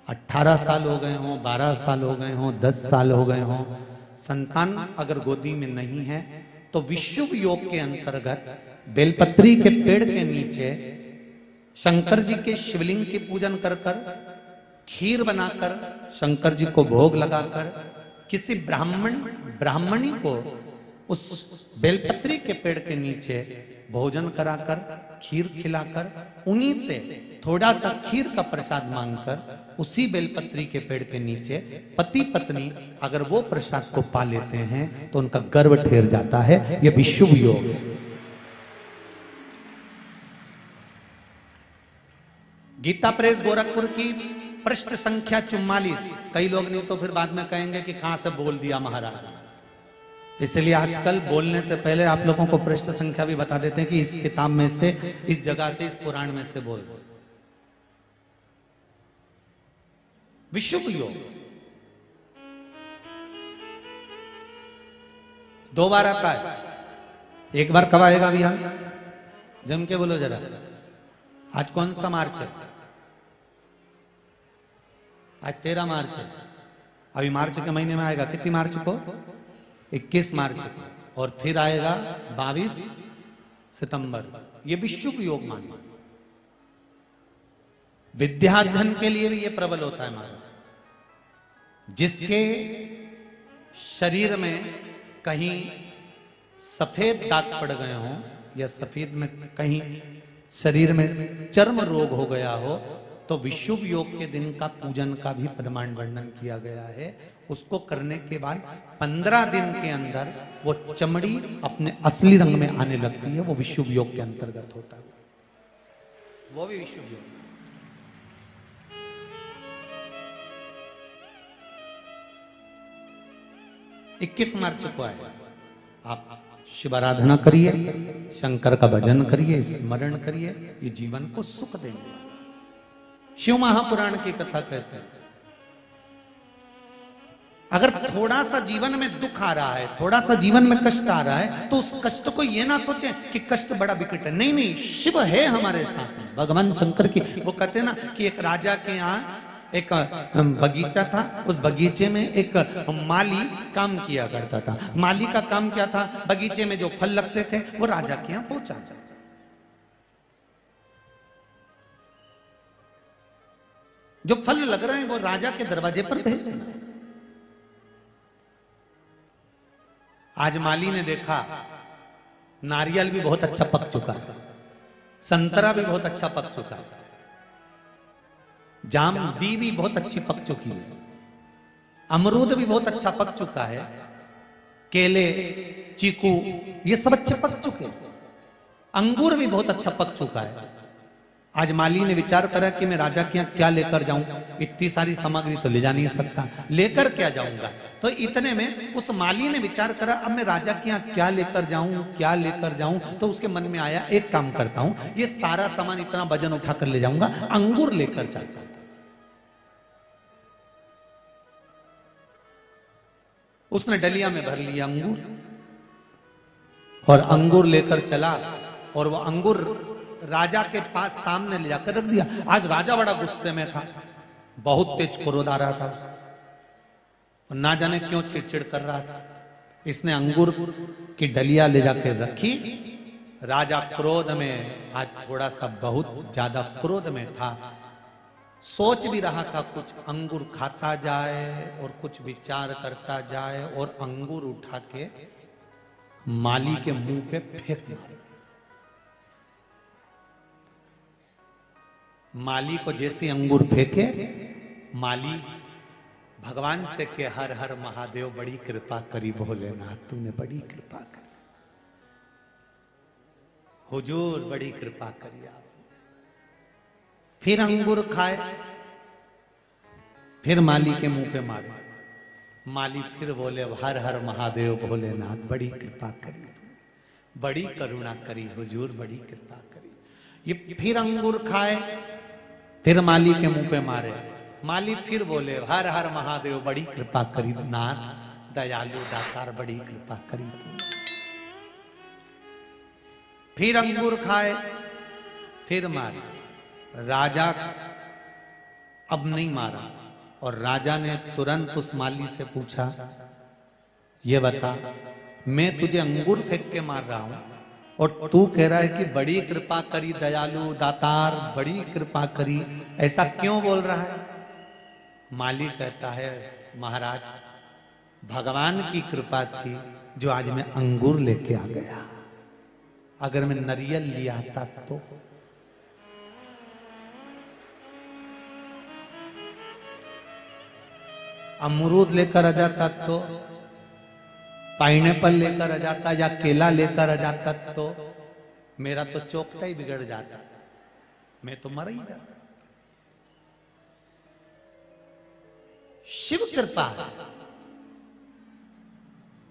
18 साल हो गए हों, 12 साल हो गए हों, 10 साल हो गए हों, संतान अगर गोदी में नहीं है तो विश्व योग के अंतर्गत बेलपत्री के पेड़ के नीचे शंकर जी के शिवलिंग की पूजन कर कर, खीर बनाकर शंकर जी को भोग लगाकर, किसी ब्राह्मणी को उस बेलपत्री के पेड़ के नीचे भोजन कराकर, खीर खिलाकर, उन्हीं से थोड़ा सा खीर का प्रसाद मांगकर, उसी बेलपत्री के पेड़ के नीचे पति पत्नी अगर वो प्रसाद को पा लेते हैं तो उनका गर्व ठहर जाता है। यह भी शुभ योग है। गीता प्रेस गोरखपुर की पृष्ठ संख्या 44। कई लोग नहीं तो फिर बाद में कहेंगे कि कहां से बोल दिया महाराज, इसलिए आजकल बोलने से पहले आप लोगों को पृष्ठ संख्या भी बता देते हैं कि इस किताब में से, इस जगह से, इस पुराण में से बोल। विशुभ योग 2 बार आता है। एक बार कब आएगा भैया? जम के बोलो जरा। आज कौन सा मार्च है? आज 13 मार्च है। अभी मार्च के महीने में आएगा। कितनी मार्च को? 21 मार्च को। और फिर आएगा 22 सितंबर। ये भी शुभ योग मानिए। विद्याध्ययन के लिए भी ये प्रबल होता है महाराज। जिसके शरीर में कहीं सफेद दाग पड़ गए हों या सफेद में कहीं शरीर में चर्म रोग हो गया हो, तो विशुभ योग के दिन का पूजन का भी प्रमाण वर्णन किया गया है। उसको करने के बाद 15 दिन के अंदर वो चमड़ी अपने असली रंग में आने लगती है। वो विशुभ योग के अंतर्गत होता है। वो भी विशुभ योग। 21 मार्च को आए। आप शिव आराधना करिए, शंकर का भजन करिए, स्मरण करिए। ये जीवन को सुख देंगे। शिव महापुराण की कथा कहते हैं, अगर थोड़ा सा जीवन में दुख आ रहा है, थोड़ा सा जीवन में कष्ट आ रहा है, तो उस कष्ट को ये ना सोचें कि कष्ट बड़ा विकट है। नहीं नहीं, शिव है हमारे साथ में। भगवान शंकर की वो कहते हैं ना कि एक राजा के यहाँ एक बगीचा था। उस बगीचे में एक माली काम किया करता था। माली का काम क्या था? बगीचे में जो फल लगते थे वो राजा के यहाँ पहुंचाता। जो फल लग रहे हैं वो राजा के दरवाजे पर भेजना। आज माली ने देखा नारियल भी बहुत अच्छा पक चुका है, संतरा भी बहुत अच्छा पक चुका है, जाम भी बहुत अच्छी पक चुकी है, अमरूद भी बहुत अच्छा पक चुका है, केले, चीकू ये सब अच्छे पक चुके हैं, अंगूर भी बहुत अच्छा पक चुका है। आज माली ने विचार करा कि मैं राजा के यहाँ क्या लेकर जाऊं? इतनी सारी सामग्री तो ले जा नहीं सकता, लेकर क्या जाऊंगा? तो इतने में उस माली ने विचार करा, अब मैं राजा के यहाँ क्या लेकर जाऊं, क्या लेकर जाऊं? तो उसके मन में आया, एक काम करता हूं, ये सारा सामान इतना वजन उठाकर ले जाऊंगा, अंगूर लेकर जाता हूं। उसने डलिया में भर लिया अंगूर और अंगूर लेकर चला और वो अंगूर राजा के पास सामने ले जाकर रख दिया। आज राजा बड़ा गुस्से में था, बहुत तेज क्रोध आ रहा था और ना जाने क्यों चिड़चिड़ कर रहा था। इसने अंगूर की डलिया ले जाकर रखी। राजा क्रोध में, आज थोड़ा सा बहुत ज्यादा क्रोध में था, सोच भी रहा था कुछ अंगूर खाता जाए और कुछ विचार करता जाए और अंगूर उठा के माली के मुंह पे फेंक मारे। माली को जैसे अंगूर फेंके, माली भगवान से के हर हर महादेव बड़ी कृपा करी भोलेनाथ, तूने बड़ी कृपा करी, हुजूर बड़ी कृपा करी आप। फिर अंगूर खाए, फिर माली के मुंह पे मारे। माली फिर बोले हर हर महादेव भोलेनाथ बड़ी कृपा करी, बड़ी करुणा करी हुजूर, बड़ी कृपा करी। ये फिर अंगूर खाए, फिर माली के मुंह पे मारे। माली फिर बोले हर हर महादेव बड़ी कृपा करी नाथ, दयालु दातार बड़ी कृपा करी तू। फिर अंगूर खाए, फिर मारे। राजा अब नहीं मारा और राजा ने तुरंत उस माली से पूछा, ये बता, मैं तुझे अंगूर फेंक के मार रहा हूं और तू कह रहा है कि बड़ी कृपा करी दयालु दातार, बड़ी कृपा करी, ऐसा क्यों बोल रहा है? माली कहता है, महाराज भगवान की कृपा थी, जो आज मैं अंगूर लेके आ गया। अगर मैं नारियल लिया आता तो अमरूद लेकर आ जाता तो, पाइनएप्पल लेकर आ जाता या केला लेकर आ जाता तो मेरा तो चौकटा ही बिगड़ जाता, मैं तो मर ही जाता। शिव कृपा है।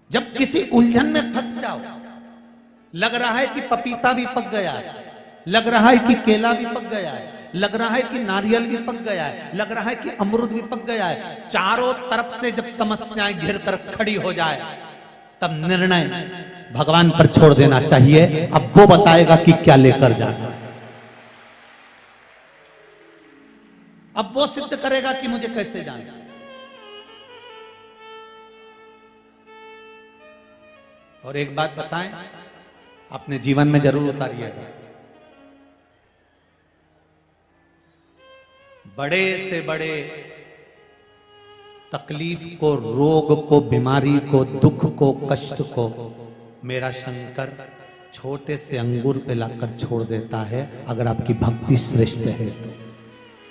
जब किसी उलझन में फंस जाओ, लग रहा है कि पपीता भी पक गया है, लग रहा है कि केला भी पक गया है, लग रहा है कि नारियल भी पक गया है, लग रहा है कि अमरूद भी पक गया है, चारों तरफ से जब समस्याएं घिर कर खड़ी हो जाए, तब निर्णय भगवान पर छोड़ देना चाहिए। अब वो बताएगा कि क्या लेकर जाना है, अब वो सिद्ध करेगा कि मुझे कैसे जाना है। और एक बात बताएं, अपने जीवन में जरूर उतारिएगा। बड़े से बड़े तकलीफ को, रोग को, बीमारी को, दुख को, कष्ट को मेरा शंकर छोटे से अंगूर पे लाकर छोड़ देता है, अगर आपकी भक्ति श्रेष्ठ है तो।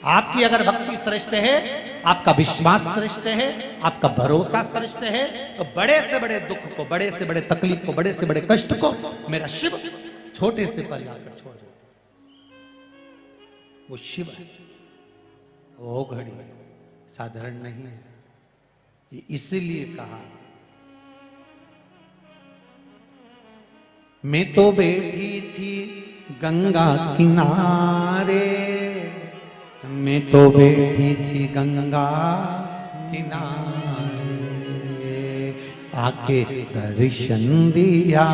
आपकी अगर भक्ति श्रेष्ठ है, आपका विश्वास श्रेष्ठ है, आपका भरोसा श्रेष्ठ है, तो बड़े से बड़े दुख को, बड़े से बड़े तकलीफ को, बड़े से बड़े कष्ट को मेरा शिव छोटे से पर लाकर छोड़ देता। वो शिव है, वो घड़ी साधारण नहीं है। ये इसीलिए कहा, मैं तो बैठी थी गंगा किनारे, मैं तो बैठी थी गंगा किनारे, आके दर्शन दिया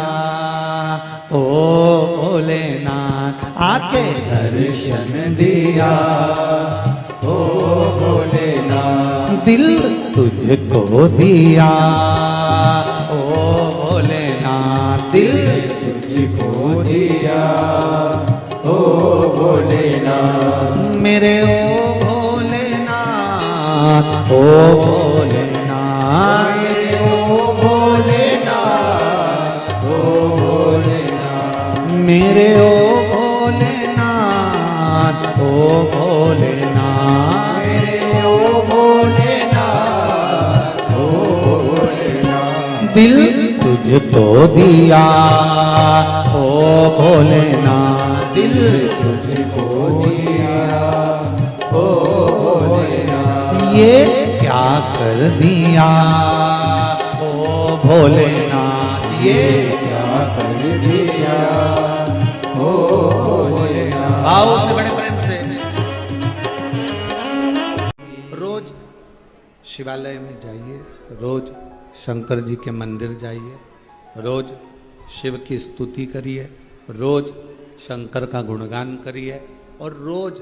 ओ भोलेनाथ, आके दर्शन दिया ओ भोलेनाथ, दिल तुझको दिया ओ भोलेनाथ, दिल तुझको दिया ओ भोलेनाथ, मेरे ओ भोलेनाथ, ओ भोलेनाथ, मेरे ओ भोलेनाथ, ओ भोलेनाथ, मेरे ओ भोलेनाथ, ओ भोलेनाथ, मेरे ओ भोलेनाथ, ओ भोलेनाथ, दिल तुझको दिया ओ भोलेनाथ, दिल तुझको दिया ओ भोलेनाथ, ये क्या कर दिया ओ भोलेनाथ, ये क्या कर दिया ओ भोलेनाथ। आओ से बड़े प्रेम से रोज शिवालय में जाइए, रोज शंकर जी के मंदिर जाइए, रोज शिव की स्तुति करिए, रोज शंकर का गुणगान करिए, और रोज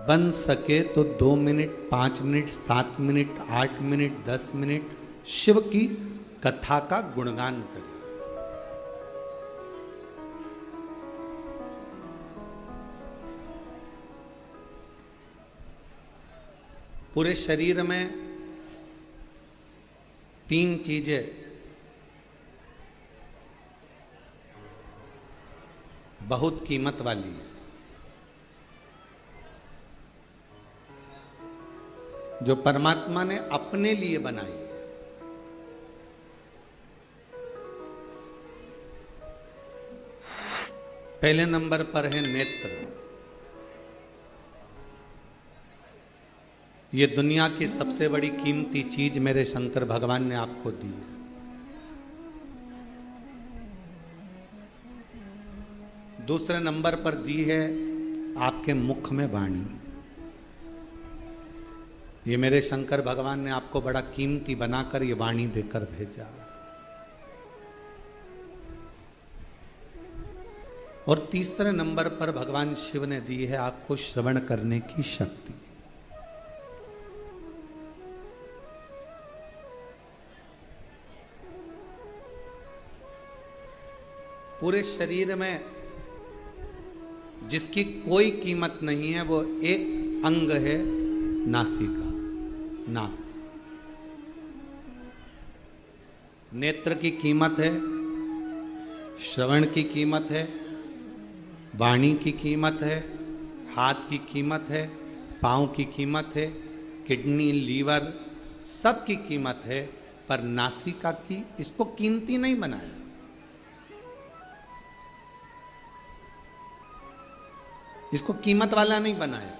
बन सके तो 2 minute, 5 minute, 7 minute, 8 minute, 10 minute Shiv की कथा का गुणगान करिए। पूरे शरीर में 3 चीजें बहुत कीमत वाली है, जो परमात्मा ने अपने लिए बनाई है। पहले नंबर पर है नेत्र। ये दुनिया की सबसे बड़ी कीमती चीज मेरे शंकर भगवान ने आपको दी है। दूसरे नंबर पर दी है आपके मुख में वाणी। ये मेरे शंकर भगवान ने आपको बड़ा कीमती बनाकर ये वाणी देकर भेजा। और तीसरे नंबर पर भगवान शिव ने दी है आपको श्रवण करने की शक्ति। पूरे शरीर में जिसकी कोई कीमत नहीं है वो एक अंग है नासिका, नाक। नेत्र की कीमत है, श्रवण की कीमत है, वाणी की कीमत है, हाथ की कीमत है, पाँव की कीमत है, किडनी, लीवर, सब की कीमत है, पर नासिका की इसको कीमती नहीं बनाया। इसको कीमत वाला नहीं बनाया।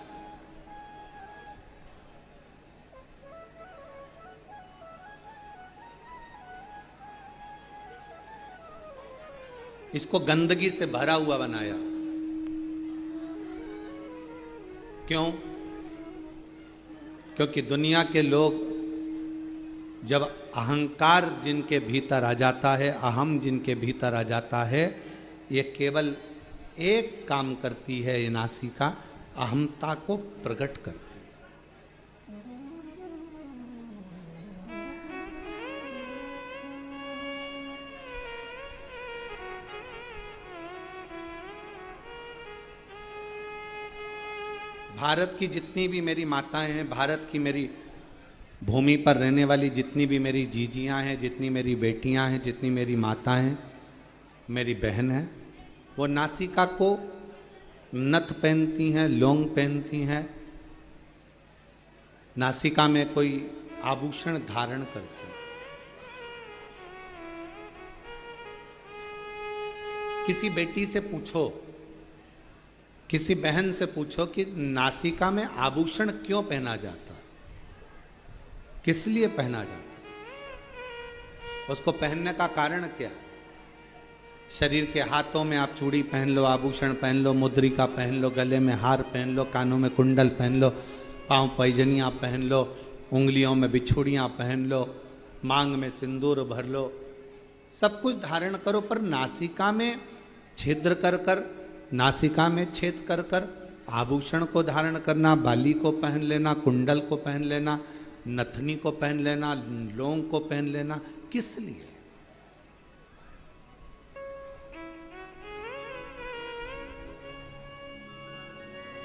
इसको गंदगी से भरा हुआ बनाया। क्यों? क्योंकि दुनिया के लोग जब अहंकार जिनके भीतर आ जाता है, अहम जिनके भीतर आ जाता है, ये केवल एक काम करती है, ये नासिका अहमता को प्रकट करती है। भारत की जितनी भी मेरी माताएं हैं, भारत की मेरी भूमि पर रहने वाली जितनी भी मेरी जीजियां हैं, जितनी मेरी बेटियां हैं, जितनी मेरी माता हैं, मेरी बहन है, वो नासिका को नथ पहनती हैं, लौंग पहनती हैं, नासिका में कोई आभूषण धारण करती हैं। किसी बेटी से पूछो, किसी बहन से पूछो कि नासिका में आभूषण क्यों पहना जाता है, किस लिए पहना जाता है, उसको पहनने का कारण क्या है? शरीर के हाथों में आप चूड़ी पहन लो, आभूषण पहन लो, मुद्रिका पहन लो, गले में हार पहन लो, कानों में कुंडल पहन लो, पांव पैजनियाँ पहन लो, उंगलियों में बिछुड़ियाँ पहन लो, मांग में सिंदूर भर लो, सब कुछ धारण करो, पर नासिका में छिद्र कर कर, नासिका में छेद कर कर आभूषण को धारण करना, बाली को पहन लेना, कुंडल को पहन लेना, नथनी को पहन लेना, लौंग को पहन लेना, किस लिए?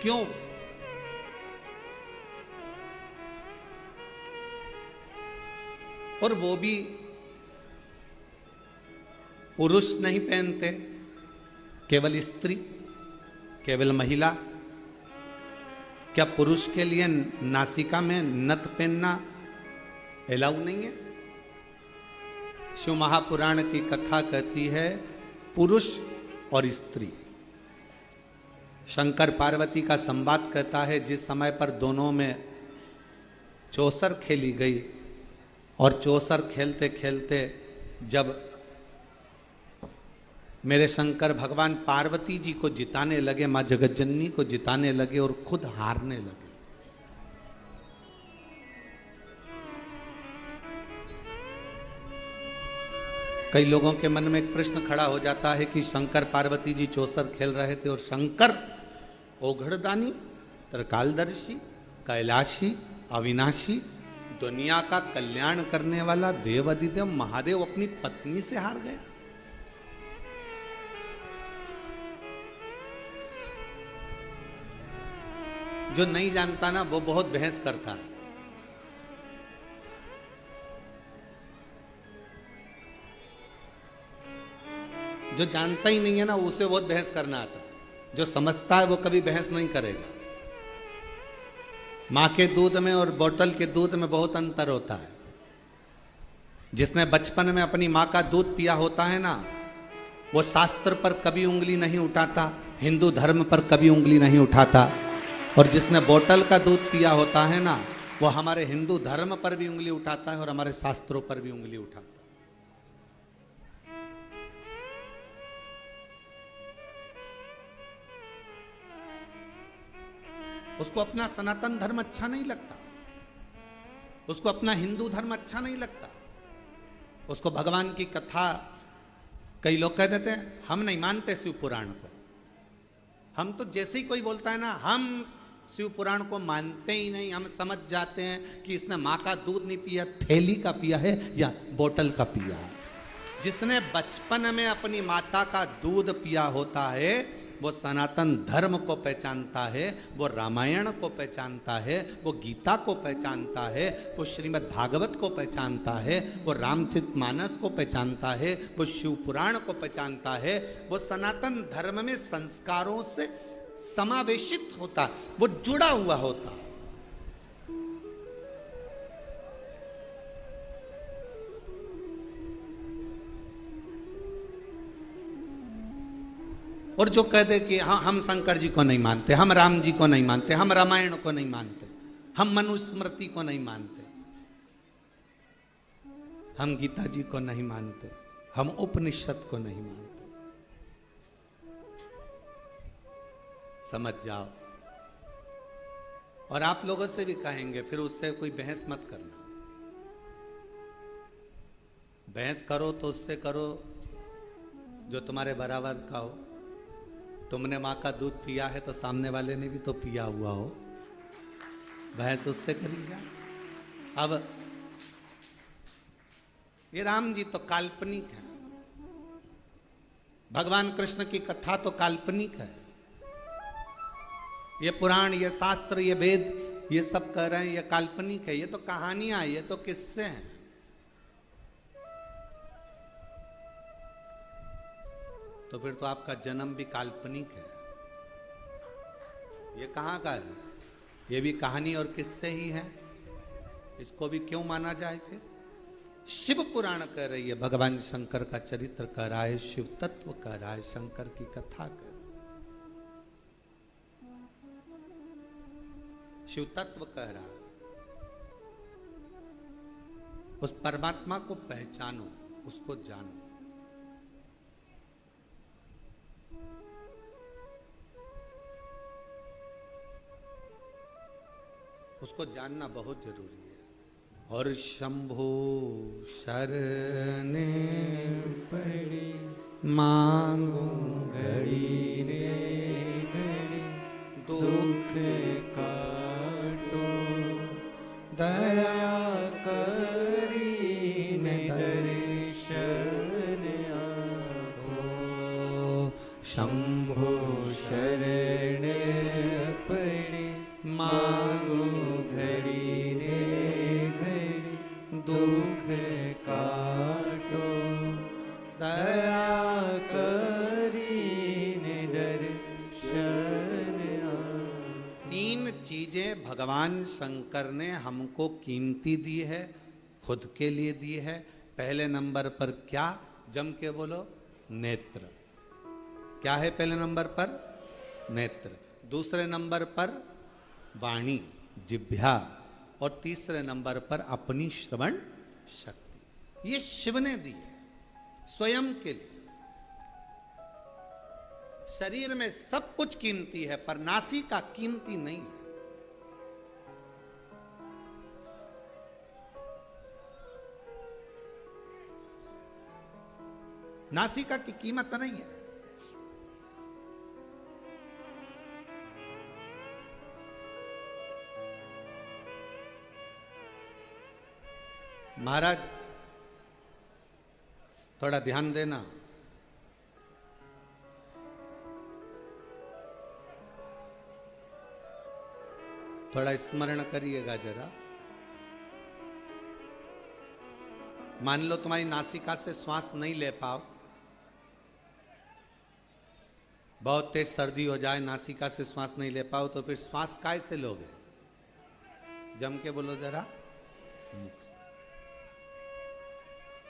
क्यों? और वो भी पुरुष नहीं पहनते, केवल स्त्री, केवल महिला। क्या पुरुष के लिए नासिका में नथ पहनना अलाउ नहीं है? शिव महापुराण की कथा कहती है पुरुष और स्त्री। शंकर पार्वती का संवाद कहता है, जिस समय पर दोनों में चौसर खेली गई और चौसर खेलते खेलते जब मेरे शंकर भगवान पार्वती जी को जिताने लगे, मां जगतजननी को जिताने लगे और खुद हारने लगे, कई लोगों के मन में एक प्रश्न खड़ा हो जाता है कि शंकर पार्वती जी चौसर खेल रहे थे और शंकर ओघड़दानी, त्रिकालदर्शी, कैलाशी, अविनाशी, दुनिया का कल्याण करने वाला देवाधिदेव महादेव अपनी पत्नी से हार गया। जो नहीं जानता ना वो बहुत बहस करता है। जो जानता ही नहीं है ना उसे बहुत बहस करना आता है। जो समझता है वो कभी बहस नहीं करेगा। मां के दूध में और बोतल के दूध में बहुत अंतर होता है। जिसने बचपन में अपनी मां का दूध पिया होता है ना, वो शास्त्र पर कभी उंगली नहीं उठाता, हिंदू धर्म पर कभी उंगली नहीं उठाता। और जिसने बोतल का दूध पिया होता है ना, वो हमारे हिंदू धर्म पर भी उंगली उठाता है और हमारे शास्त्रों पर भी उंगली उठाता है। उसको अपना सनातन धर्म अच्छा नहीं लगता, उसको अपना हिंदू धर्म अच्छा नहीं लगता, उसको भगवान की कथा, कई लोग कह देते हैं हम नहीं मानते शिव पुराण को। हम तो जैसे ही कोई बोलता है ना हम शिव पुराण को मानते ही नहीं, हम समझ जाते हैं कि इसने माँ का दूध नहीं पिया, थैली का पिया है या बोतल का पिया है। जिसने बचपन में अपनी माता का दूध पिया होता है वो सनातन धर्म को पहचानता है, वो रामायण को पहचानता है, वो गीता को पहचानता है, वो श्रीमद् भागवत को पहचानता है, वो रामचरितमानस को पहचानता है, वो शिव पुराण को पहचानता है, वो सनातन धर्म में संस्कारों से समावेशित होता, वो जुड़ा हुआ होता। और जो कहते कि हाँ हम शंकर जी को नहीं मानते, हम राम जी को नहीं मानते, हम रामायण को नहीं मानते, हम मनुस्मृति को नहीं मानते, हम गीता जी को नहीं मानते, हम उपनिषद को नहीं मानते, समझ जाओ। और आप लोगों से भी कहेंगे, फिर उससे कोई बहस मत करना। बहस करो तो उससे करो जो तुम्हारे बराबर का हो। तुमने माँ का दूध पिया है तो सामने वाले ने भी तो पिया हुआ हो, बहस उससे करिएगा। अब ये राम जी तो काल्पनिक है, भगवान कृष्ण की कथा तो काल्पनिक है, ये पुराण, ये शास्त्र, ये वेद, ये सब कह रहे हैं ये काल्पनिक है, ये तो कहानियां, ये तो किस्से हैं। तो फिर तो आपका जन्म भी काल्पनिक है। ये कहाँ का है? ये भी कहानी और किस्से ही है। इसको भी क्यों माना जाए? फिर शिव पुराण कह रही है, भगवान शंकर का चरित्र कह रहा है, शिव तत्व कह रहा है, शंकर की कथा कह रहा है, शिव तत्व कह रहा है। उस परमात्मा को पहचानो, उसको जानो। उसको जानना बहुत जरूरी है। और शंभो शरण पड़ी मांगो घड़ी रे घड़ी, दुख काटो दया करी ने दर्शन आपो। शंभो शरण पड़ी मांगो घड़ी रे घड़ी, दुख काटो दया करी ने दर्शन आपो। तीन चीजें भगवान शंकर ने हमको कीमती दी है, खुद के लिए दी है। पहले नंबर पर क्या? जम के बोलो, नेत्र। क्या है पहले नंबर पर? नेत्र। दूसरे नंबर पर वाणी, जिह्वा। और तीसरे नंबर पर अपनी श्रवण शक्ति। ये शिव ने दी है स्वयं के लिए। शरीर में सब कुछ कीमती है, पर नासिका कीमती नहीं है। नासिका की कीमत नहीं है। महाराज थोड़ा ध्यान देना। थोड़ा स्मरण करिएगा जरा। मान लो तुम्हारी नासिका से श्वास नहीं ले पाओ, बहुत तेज सर्दी हो जाए, नासिका से श्वास नहीं ले पाओ, तो फिर श्वास काय से लोगे? जम के बोलो जरा, मुख से।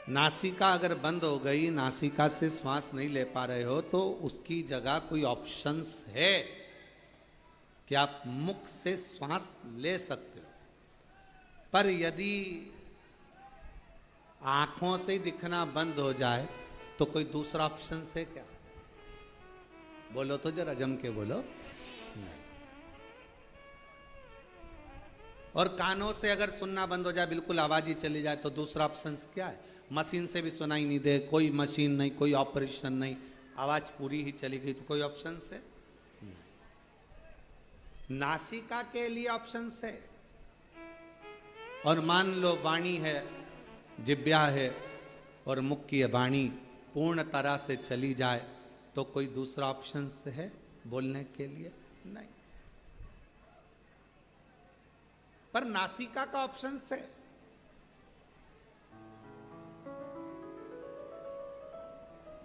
नासिका अगर बंद हो गई, नासिका से श्वास नहीं ले पा रहे हो, तो उसकी जगह कोई ऑप्शंस है कि आप मुख से श्वास ले सकते हो। पर यदि आंखों से दिखना बंद हो जाए तो कोई दूसरा ऑप्शन है क्या? बोलो तो जरा, जम के बोलो। नहीं। और कानों से अगर सुनना बंद हो जाए, बिल्कुल आवाज ही चली जाए, तो दूसरा ऑप्शन क्या है? मशीन से भी सुनाई नहीं दे, कोई मशीन नहीं, कोई ऑपरेशन नहीं, आवाज पूरी ही चली गई, तो कोई ऑप्शन है? नासिका के लिए ऑप्शन है। और मान लो वाणी है, जिह्वा है और मुख की वाणी पूर्ण तरह से चली जाए, तो कोई दूसरा ऑप्शन है बोलने के लिए? नहीं। पर नासिका का ऑप्शन है।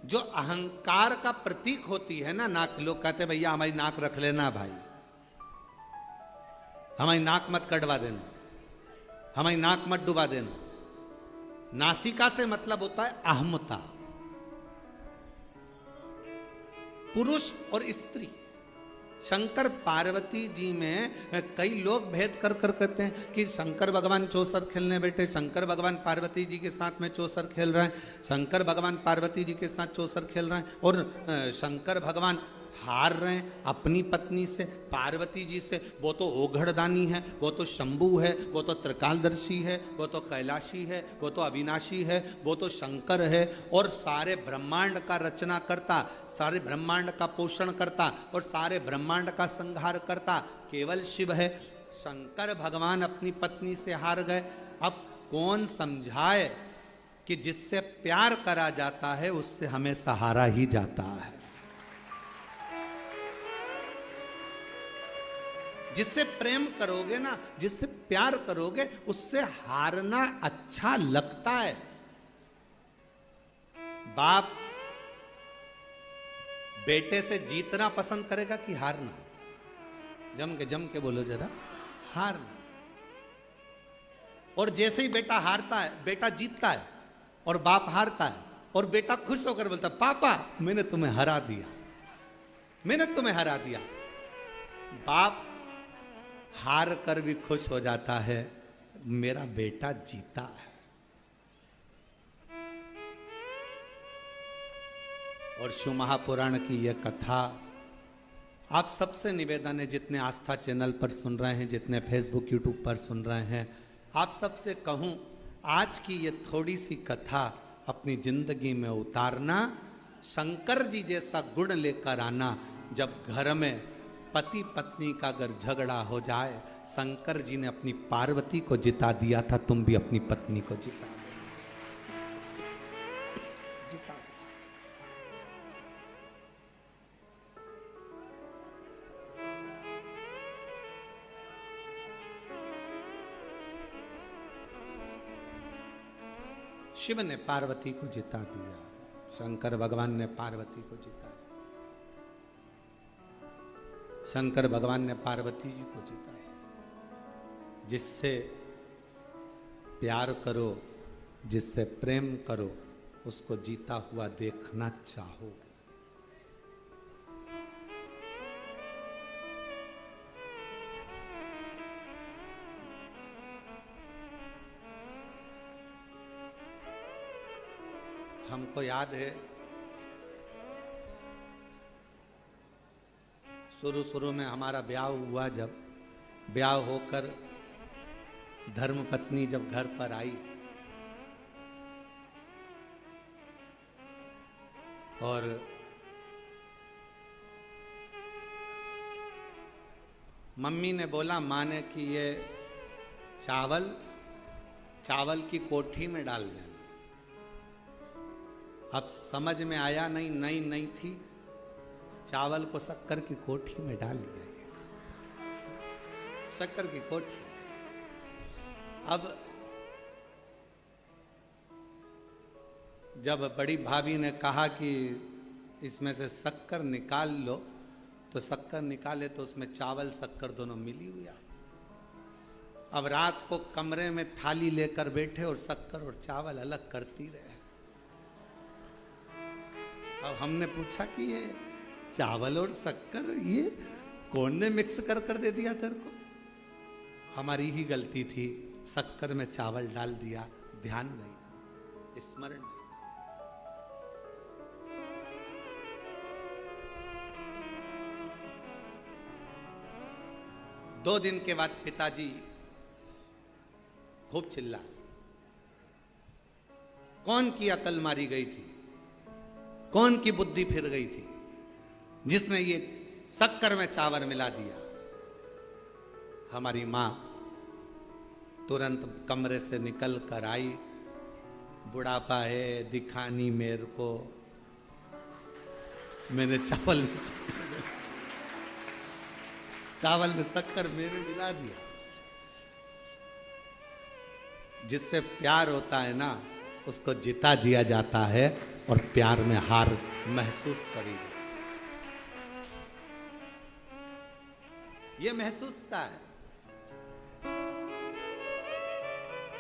जो अहंकार का प्रतीक होती है ना नाक, लोग कहते हैं भैया हमारी नाक रख लेना भाई, हमारी नाक मत कटवा देना, हमारी नाक मत डुबा देना। नासिका से मतलब होता है अहमता। पुरुष और स्त्री, शंकर पार्वती जी में कई लोग भेद कर कहते हैं कि शंकर भगवान चौसर खेलने बैठे, शंकर भगवान पार्वती जी के साथ में चौसर खेल रहे हैं, शंकर भगवान पार्वती जी के साथ चौसर खेल रहे हैं, और शंकर भगवान हार रहे हैं अपनी पत्नी से, पार्वती जी से। वो तो ओघड़दानी है, वो तो शंभू है, वो तो त्रिकालदर्शी है, वो तो कैलाशी है, वो तो अविनाशी है, वो तो शंकर है, और सारे ब्रह्मांड का रचना करता, सारे ब्रह्मांड का पोषण करता और सारे ब्रह्मांड का संहार करता केवल शिव है। शंकर भगवान अपनी पत्नी से हार गए। अब कौन समझाए कि जिससे प्यार करा जाता है उससे हमेशा हारा ही जाता है। जिससे प्रेम करोगे ना, जिससे प्यार करोगे, उससे हारना अच्छा लगता है। बाप बेटे से जीतना पसंद करेगा कि हारना? जम के बोलो जरा, हारना। और जैसे ही बेटा हारता है, बेटा जीतता है और बाप हारता है, और बेटा खुश होकर बोलता पापा मैंने तुम्हें हरा दिया, मैंने तुम्हें हरा दिया। बाप हार कर भी खुश हो जाता है, मेरा बेटा जीता है। और शिव महापुराण की यह कथा आप सबसे निवेदन है, जितने आस्था चैनल पर सुन रहे हैं, जितने फेसबुक यूट्यूब पर सुन रहे हैं, आप सबसे कहूं आज की ये थोड़ी सी कथा अपनी जिंदगी में उतारना, शंकर जी जैसा गुण लेकर आना। जब घर में पति पत्नी का अगर झगड़ा हो जाए, शंकर जी ने अपनी पार्वती को जिता दिया था, तुम भी अपनी पत्नी को जिता दो। शिव ने पार्वती को जिता दिया, शंकर भगवान ने पार्वती को जिता दिया, शंकर भगवान ने पार्वती जी को जिताया। जिससे प्यार करो, जिससे प्रेम करो, उसको जीता हुआ देखना चाहोगे। हमको याद है शुरू में हमारा ब्याह हुआ, जब ब्याह होकर धर्म पत्नी जब घर पर आई और मम्मी ने बोला, माँ ने कि ये चावल की कोठी में डाल देना। अब समझ में आया नहीं, नई थी, चावल को शक्कर की कोठी में डाल दिया, शक्कर की कोठी। अब जब बड़ी भाभी ने कहा कि इसमें से शक्कर निकाल लो, तो शक्कर निकाले तो उसमें चावल शक्कर दोनों मिली हुई आई। अब रात को कमरे में थाली लेकर बैठे और शक्कर और चावल अलग करती रहे। अब हमने पूछा कि ये चावल और शक्कर ये कौन ने मिक्स कर दे दिया तेरे को? हमारी ही गलती थी, शक्कर में चावल डाल दिया, ध्यान नहीं, स्मरण नहीं। दो दिन के बाद पिताजी खूब चिल्ला, कौन की अकल मारी गई थी, कौन की बुद्धि फिर गई थी जिसने ये शक्कर में चावल मिला दिया? हमारी माँ तुरंत कमरे से निकल कर आई, बुढ़ापा है दिखानी मेरे को, मैंने चावल में शक्कर मेरे मिला दिया। जिससे प्यार होता है ना, उसको जिता दिया जाता है और प्यार में हार महसूस करेगी। ये महसूस होता है।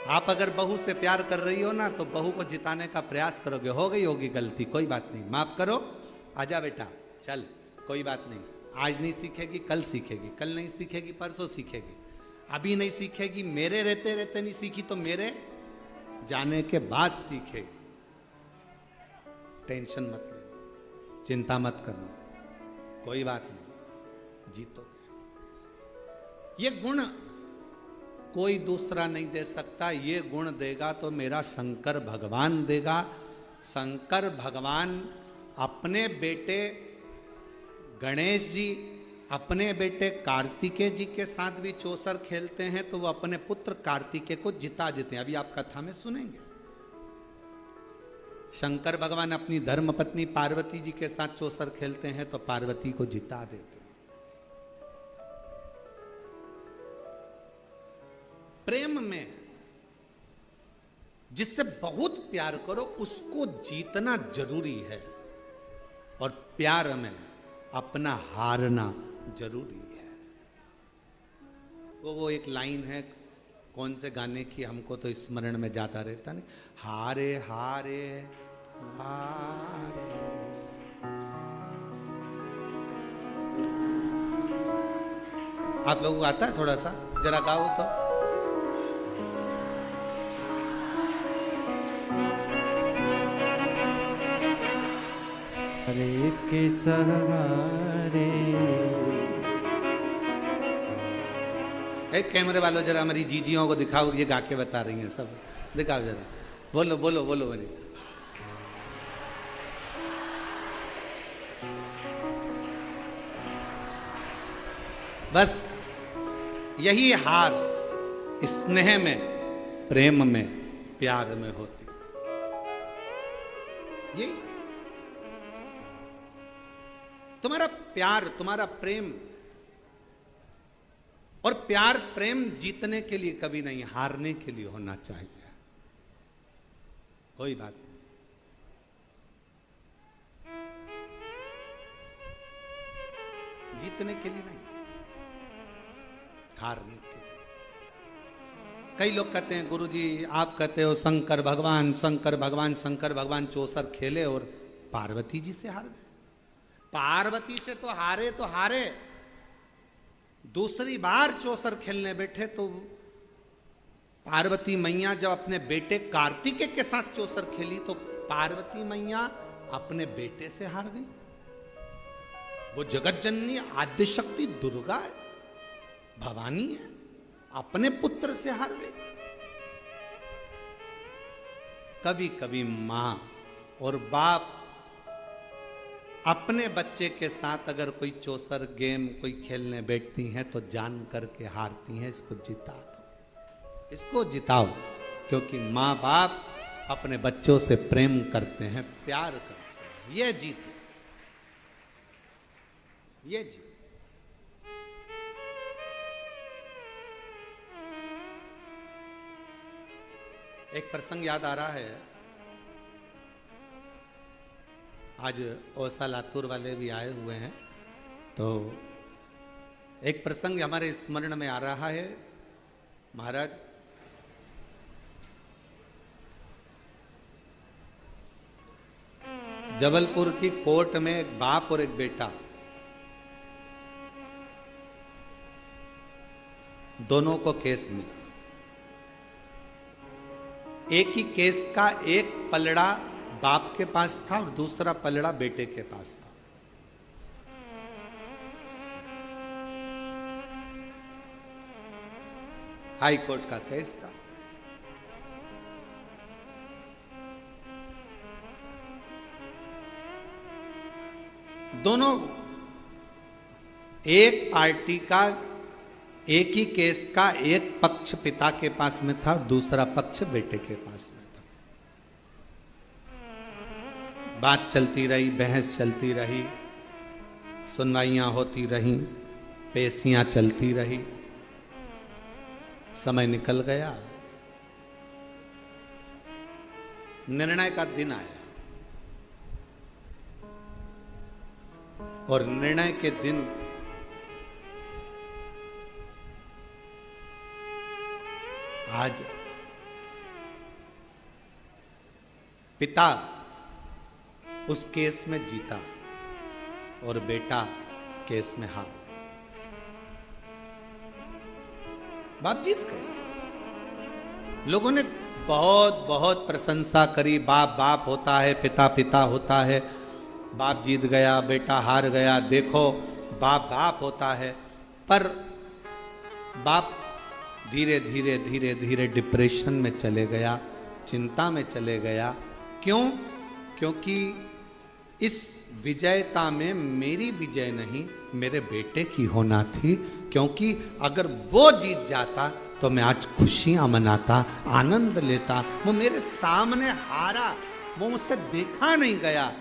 आप अगर बहू से प्यार कर रही हो ना, तो बहू को जिताने का प्रयास करोगे। हो गई होगी गलती, कोई बात नहीं, माफ करो, आजा बेटा, चल, कोई बात नहीं। आज नहीं सीखेगी, कल सीखेगी, कल नहीं सीखेगी, परसों सीखेगी। अभी नहीं सीखेगी, मेरे रहते रहते नहीं सीखी तो मेरे जाने के बाद सीखेगी। टेंशन मत ले, चिंता मत करना, कोई बात नहीं, जीतो। ये गुण कोई दूसरा नहीं दे सकता। ये गुण देगा तो मेरा शंकर भगवान देगा। शंकर भगवान अपने बेटे गणेश जी, अपने बेटे कार्तिकेय जी के साथ भी चौसर खेलते हैं, तो वो अपने पुत्र कार्तिकेय को जिता देते हैं। अभी आप कथा में सुनेंगे। शंकर भगवान अपनी धर्म पत्नी पार्वती जी के साथ चौसर खेलते हैं तो पार्वती को जिता देते हैं। प्रेम में जिससे बहुत प्यार करो उसको जीतना जरूरी है, और प्यार में अपना हारना जरूरी है। वो एक लाइन है, कौन से गाने की, हमको तो स्मरण में ज्यादा रहता नहीं, हारे हारे हारे। आप लोगों को आता है? थोड़ा सा जरा गाओ तो। हरे के सहारे। एक कैमरे वालों जरा हमारी जीजियों को दिखाओ, ये गा के बता रही हैं सब, दिखाओ जरा, बोलो बोलो बोलो मेरी। बस यही हार स्नेह में, प्रेम में, प्यार में होती। यही तुम्हारा प्यार, तुम्हारा प्रेम, और प्यार प्रेम जीतने के लिए कभी नहीं, हारने के लिए होना चाहिए। कोई बात नहीं, जीतने के लिए नहीं, हारने के लिए। कई लोग कहते हैं गुरुजी आप कहते हो शंकर भगवान, शंकर भगवान, शंकर भगवान चौसर खेले और पार्वती जी से हार गए। पार्वती से तो हारे, दूसरी बार चौसर खेलने बैठे तो पार्वती मैया जब अपने बेटे कार्तिकेय के साथ चौसर खेली तो पार्वती मैया अपने बेटे से हार गई। वो जगत जननी आद्य शक्ति दुर्गा है, भवानी है, अपने पुत्र से हार गई। कभी कभी मां और बाप अपने बच्चे के साथ अगर कोई चौसर गेम कोई खेलने बैठती हैं तो जान करके हारती हैं। इसको जिता दो, इसको जिताओ, क्योंकि माँ बाप अपने बच्चों से प्रेम करते हैं, प्यार करते हैं। ये जीते, ये जीते। एक प्रसंग याद आ रहा है, आज ओसा लातूर वाले भी आए हुए हैं, तो एक प्रसंग हमारे स्मरण में आ रहा है। महाराज जबलपुर की कोर्ट में एक बाप और एक बेटा, दोनों को केस मिला। एक ही केस का एक पलड़ा बाप के पास था और दूसरा पलड़ा बेटे के पास था। हाई कोर्ट का केस था। दोनों एक पार्टी का, एक ही केस का एक पक्ष पिता के पास में था और दूसरा पक्ष बेटे के पास में था। बात चलती रही, बहस चलती रही, सुनवाइयां होती रहीं, पेशियां चलती रही। समय निकल गया, निर्णय का दिन आया और निर्णय के दिन आज पिता उस केस में जीता और बेटा केस में हार। बाप जीत गए। लोगों ने बहुत बहुत प्रशंसा करी, बाप बाप होता है, पिता पिता होता है, बाप जीत गया बेटा हार गया, देखो बाप बाप होता है। पर बाप धीरे धीरे धीरे धीरे डिप्रेशन में चले गया, चिंता में चले गया। क्यों? क्योंकि इस विजयता में मेरी विजय नहीं, मेरे बेटे की होना थी। क्योंकि अगर वो जीत जाता तो मैं आज खुशियां मनाता, आनंद लेता। वो मेरे सामने हारा, वो मुझसे देखा नहीं गया।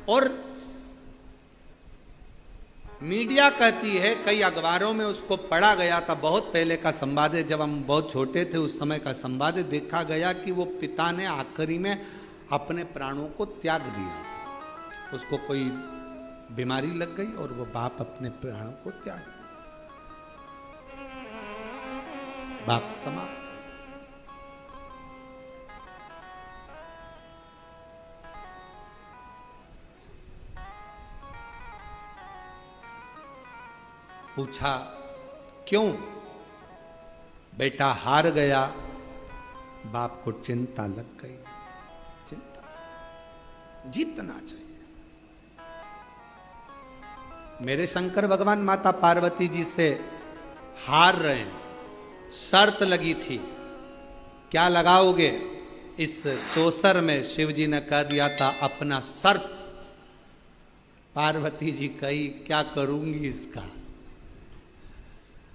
और मीडिया कहती है, कई अखबारों में उसको पढ़ा गया था, बहुत पहले का संवाद है, जब हम बहुत छोटे थे उस समय का संवाद है, देखा गया कि वो पिता ने आखिरी में अपने प्राणों को त्याग दिया। उसको कोई बीमारी लग गई और वो बाप अपने प्राणों को त्याग दिया। बाप समाप्त। पूछा क्यों? बेटा हार गया, बाप को चिंता लग गई। चिंता, जीतना चाहिए। मेरे शंकर भगवान माता पार्वती जी से हार रहे हैं, शर्त लगी थी, क्या लगाओगे? इस चौसर में शिव जी ने कह दिया था अपना सर्प। पार्वती जी कही क्या करूंगी इसका,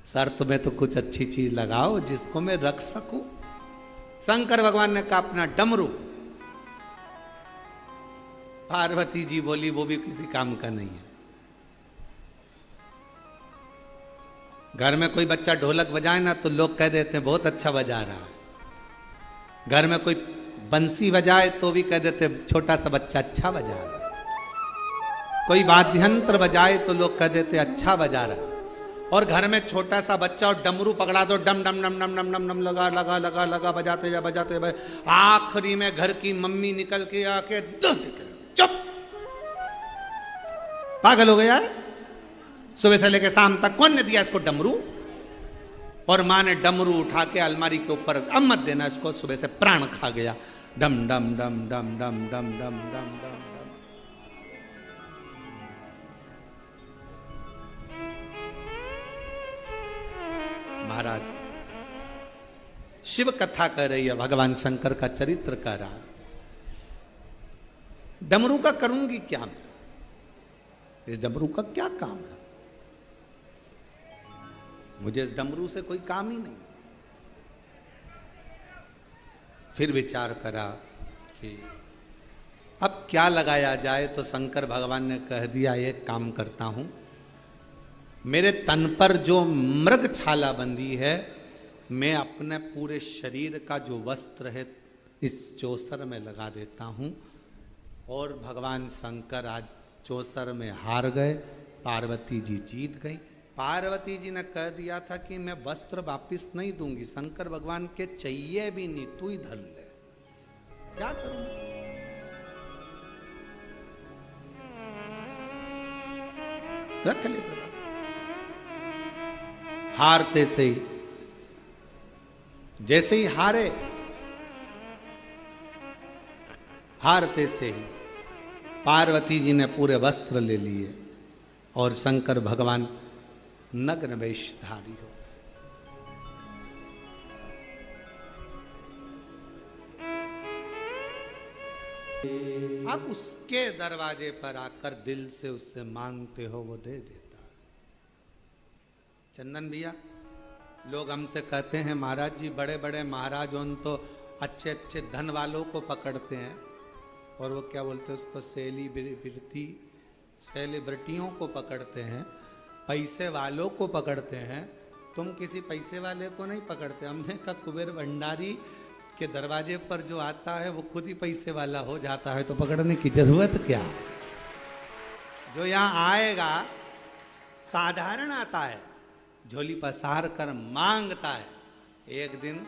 शर्त में तो कुछ अच्छी चीज लगाओ जिसको मैं रख सकूं। शंकर भगवान ने कहा अपना डमरू। पार्वती जी बोली वो भी किसी काम का नहीं है। घर में कोई बच्चा ढोलक बजाए ना तो लोग कह देते हैं बहुत अच्छा बजा रहा है। घर में कोई बंसी बजाए तो भी कह देते हैं छोटा सा बच्चा अच्छा बजा रहा है। कोई वाद्ययंत्र बजाए तो लोग कह देते हैं अच्छा बजा रहा है। और घर में छोटा सा बच्चा और डमरू पकड़ा दो, डम डम डम डम डम डम डम लगा लगा लगा लगा बजाते जा बजाते जा। आखिरी में घर की मम्मी निकल के आके चुप, पागल हो गया है? सुबह से लेकर शाम तक कौन ने दिया इसको डमरू? और माँ ने डमरू उठा के अलमारी के ऊपर, अब मत देना इसको, सुबह से प्राण खा गया। डम डम डम डम डम डम डम डम डम। महाराज शिव कथा कह रही है, भगवान शंकर का चरित्र कह रहा। डमरू का करूंगी क्या मैं? इस डमरू का क्या काम है? मुझे इस डमरू से कोई काम ही नहीं। फिर विचार करा कि अब क्या लगाया जाए, तो शंकर भगवान ने कह दिया एक काम करता हूं, मेरे तन पर जो मृग छाला बंधी है, मैं अपने पूरे शरीर का जो वस्त्र है इस चौसर में लगा देता हूं। और भगवान शंकर आज चौसर में हार गए, पार्वती जी जीत गई। पार्वती जी ने कह दिया था कि मैं वस्त्र वापिस नहीं दूंगी, शंकर भगवान के चाहिए भी नहीं, तू ही धर ले। क्या करूं? रख ले प्रभा। हारते से ही, जैसे ही हारते से ही पार्वती जी ने पूरे वस्त्र ले लिए और शंकर भगवान नग्न वेशधारी हो। अब उसके दरवाजे पर आकर दिल से उससे मांगते हो वो दे देता। चंदन भैया, लोग हमसे कहते हैं महाराज जी बड़े बड़े महाराज उन तो अच्छे अच्छे धन वालों को पकड़ते हैं। और वो क्या बोलते हैं उसको, सेलिब्रिटियों को पकड़ते हैं, पैसे वालों को पकड़ते हैं। तुम किसी पैसे वाले को नहीं पकड़ते। हमने कहा कुबेर भंडारी के दरवाजे पर जो आता है वो खुद ही पैसे वाला हो जाता है, तो पकड़ने की जरूरत क्या। जो यहाँ आएगा साधारण आता है, झोली पसार कर मांगता है। एक दिन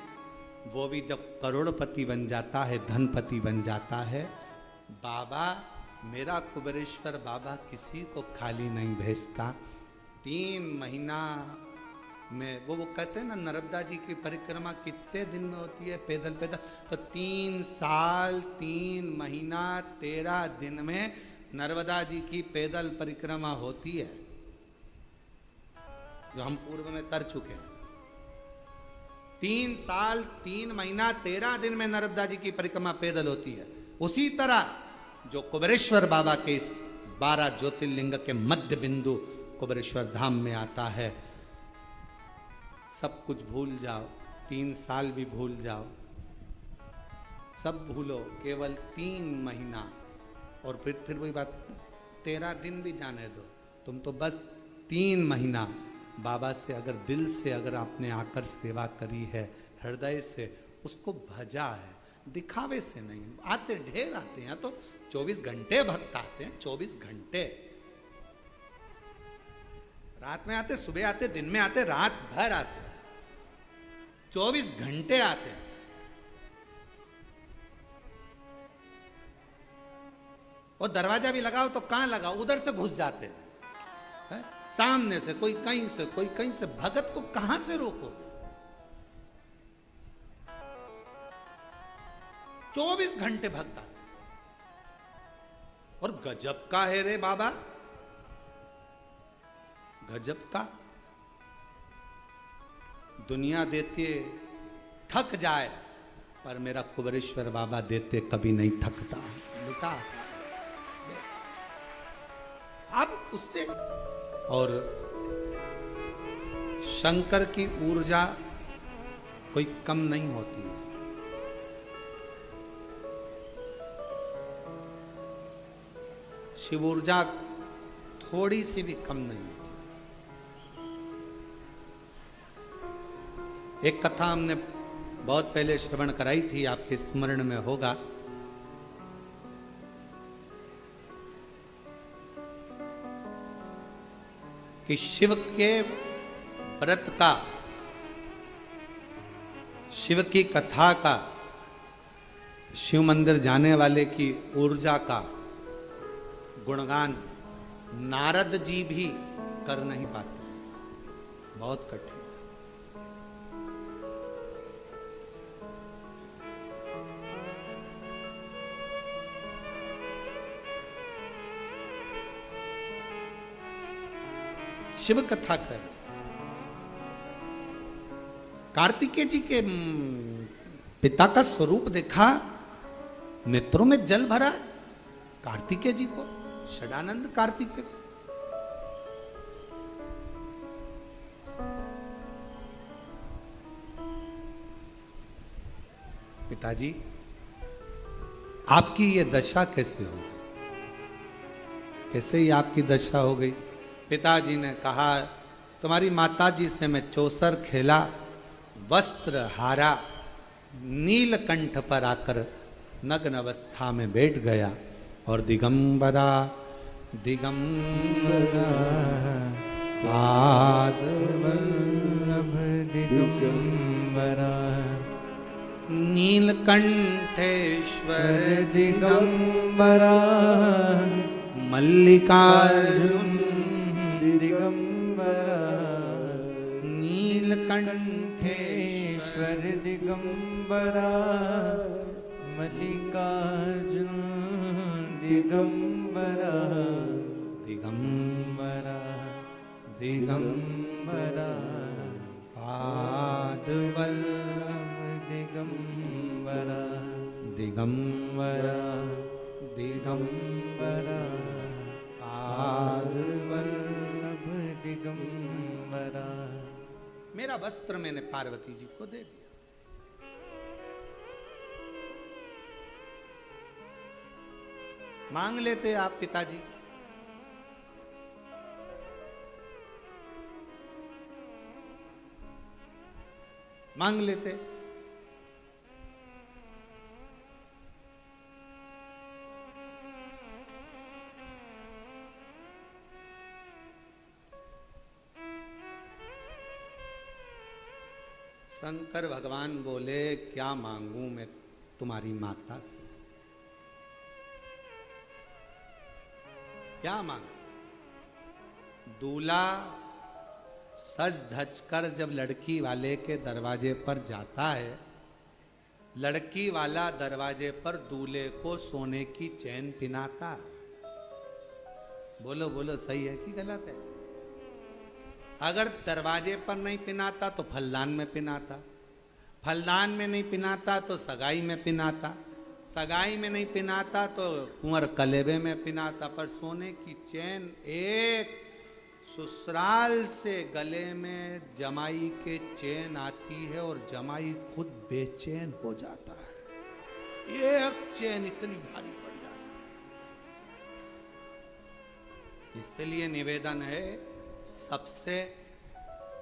वो भी जब करोड़पति बन जाता है, धनपति बन जाता है, बाबा मेरा कुबेरेश्वर बाबा किसी को खाली नहीं भेजता। 3 महीना में वो कहते हैं ना, नर्मदा जी की परिक्रमा कितने दिन में होती है पैदल पैदल, तो 3 साल 3 महीना 13 दिन में नर्मदा जी की पैदल परिक्रमा होती है, जो हम पूर्व में कर चुके हैं। 3 साल 3 महीना 13 दिन में नर्मदा जी की परिक्रमा पैदल होती है। उसी तरह जो कुबेरेश्वर बाबा के इस 12 ज्योतिर्लिंग के मध्य बिंदु कुबेरेश्वर धाम में आता है, सब कुछ भूल जाओ, 3 साल भी भूल जाओ, सब भूलो, केवल 3 महीना। और फिर वही बात, 13 दिन भी जाने दो, तुम तो बस 3 महीना बाबा से अगर दिल से अगर आपने आकर सेवा करी है, हृदय से उसको भजा है, दिखावे से नहीं। आते ढेर आते हैं, तो 24 घंटे भक्त आते हैं, 24 घंटे। रात में आते, सुबह आते, दिन में आते, रात भर आते, 24 घंटे आते हैं। और दरवाजा भी लगाओ तो कहां लगाओ, उधर से घुस जाते हैं, है? सामने से कोई कहीं से, कोई कहीं से। भगत को कहां से रोको। 24 घंटे भक्त आते। और गजब का है रे बाबा, गजब का। दुनिया देते थक जाए, पर मेरा कुबेरेश्वर बाबा देते कभी नहीं थकता बेटा। अब उससे और शंकर की ऊर्जा कोई कम नहीं होती है। शिव ऊर्जा थोड़ी सी भी कम नहीं होती। एक कथा हमने बहुत पहले श्रवण कराई थी, आपके स्मरण में होगा। कि शिव के व्रत का, शिव की कथा का, शिव मंदिर जाने वाले की ऊर्जा का गुणगान नारद जी भी कर नहीं पाते, बहुत कठिन। शिव कथा कर, कार्तिकेय जी के पिता का स्वरूप देखा, नेत्रों में जल भरा कार्तिकेय जी को, षडानंद कार्तिकेय को। पिताजी आपकी ये दशा कैसे हो गई, कैसे ही आपकी दशा हो गई। पिताजी ने कहा, तुम्हारी माताजी से मैं चौसर खेला, वस्त्र हारा, नीलकंठ पर आकर नग्न अवस्था में बैठ गया और दिगंबरा दिगंबरा पाद वल्लभ दिगंबरा नीलकंठेश्वर दिगंबरा मल्लिकार्जुन दिगंबरा नीलकंठेश्वर दिगंबरा मल्लिकार्जुन दिगंबरा दिगंबरा दिगंबरा पादवल्लभ दिगंबरा दिगंबरा दिगंबरा पादवल्लभ दिगंबरा। मेरा वस्त्र मैंने पार्वती जी को दे दिया। मांग लेते आप पिताजी। मांग लेते। शंकर भगवान बोले क्या मांगू मैं तुम्हारी माता से, क्या मांगू? दूल्हा सज धज कर जब लड़की वाले के दरवाजे पर जाता है, लड़की वाला दरवाजे पर दूल्हे को सोने की चैन पिनाता है। बोलो बोलो, सही है कि गलत है? अगर दरवाजे पर नहीं पिनाता तो फलदान में पिनाता, फलदान में नहीं पिनाता तो सगाई में पिनाता, सगाई में नहीं पिनाता तो कुंवर कलेबे में पिनाता। पर सोने की चैन एक ससुराल से गले में जमाई के चैन आती है और जमाई खुद बेचैन हो जाता है। एक चैन इतनी भारी पड़ जाती है। इसलिए निवेदन है सबसे,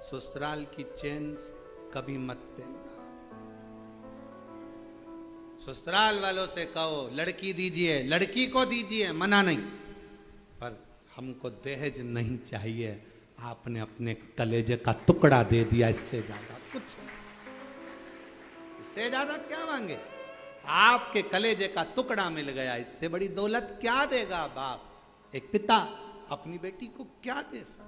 ससुराल की चैन कभी मत पहनना। ससुराल वालों से कहो लड़की दीजिए, लड़की को दीजिए, मना नहीं, पर हमको दहेज नहीं चाहिए। आपने अपने कलेजे का टुकड़ा दे दिया, इससे ज्यादा कुछ नहीं, इससे ज्यादा क्या मांगे? आपके कलेजे का टुकड़ा मिल गया, इससे बड़ी दौलत क्या देगा बाप? एक पिता अपनी बेटी को क्या दे सकता?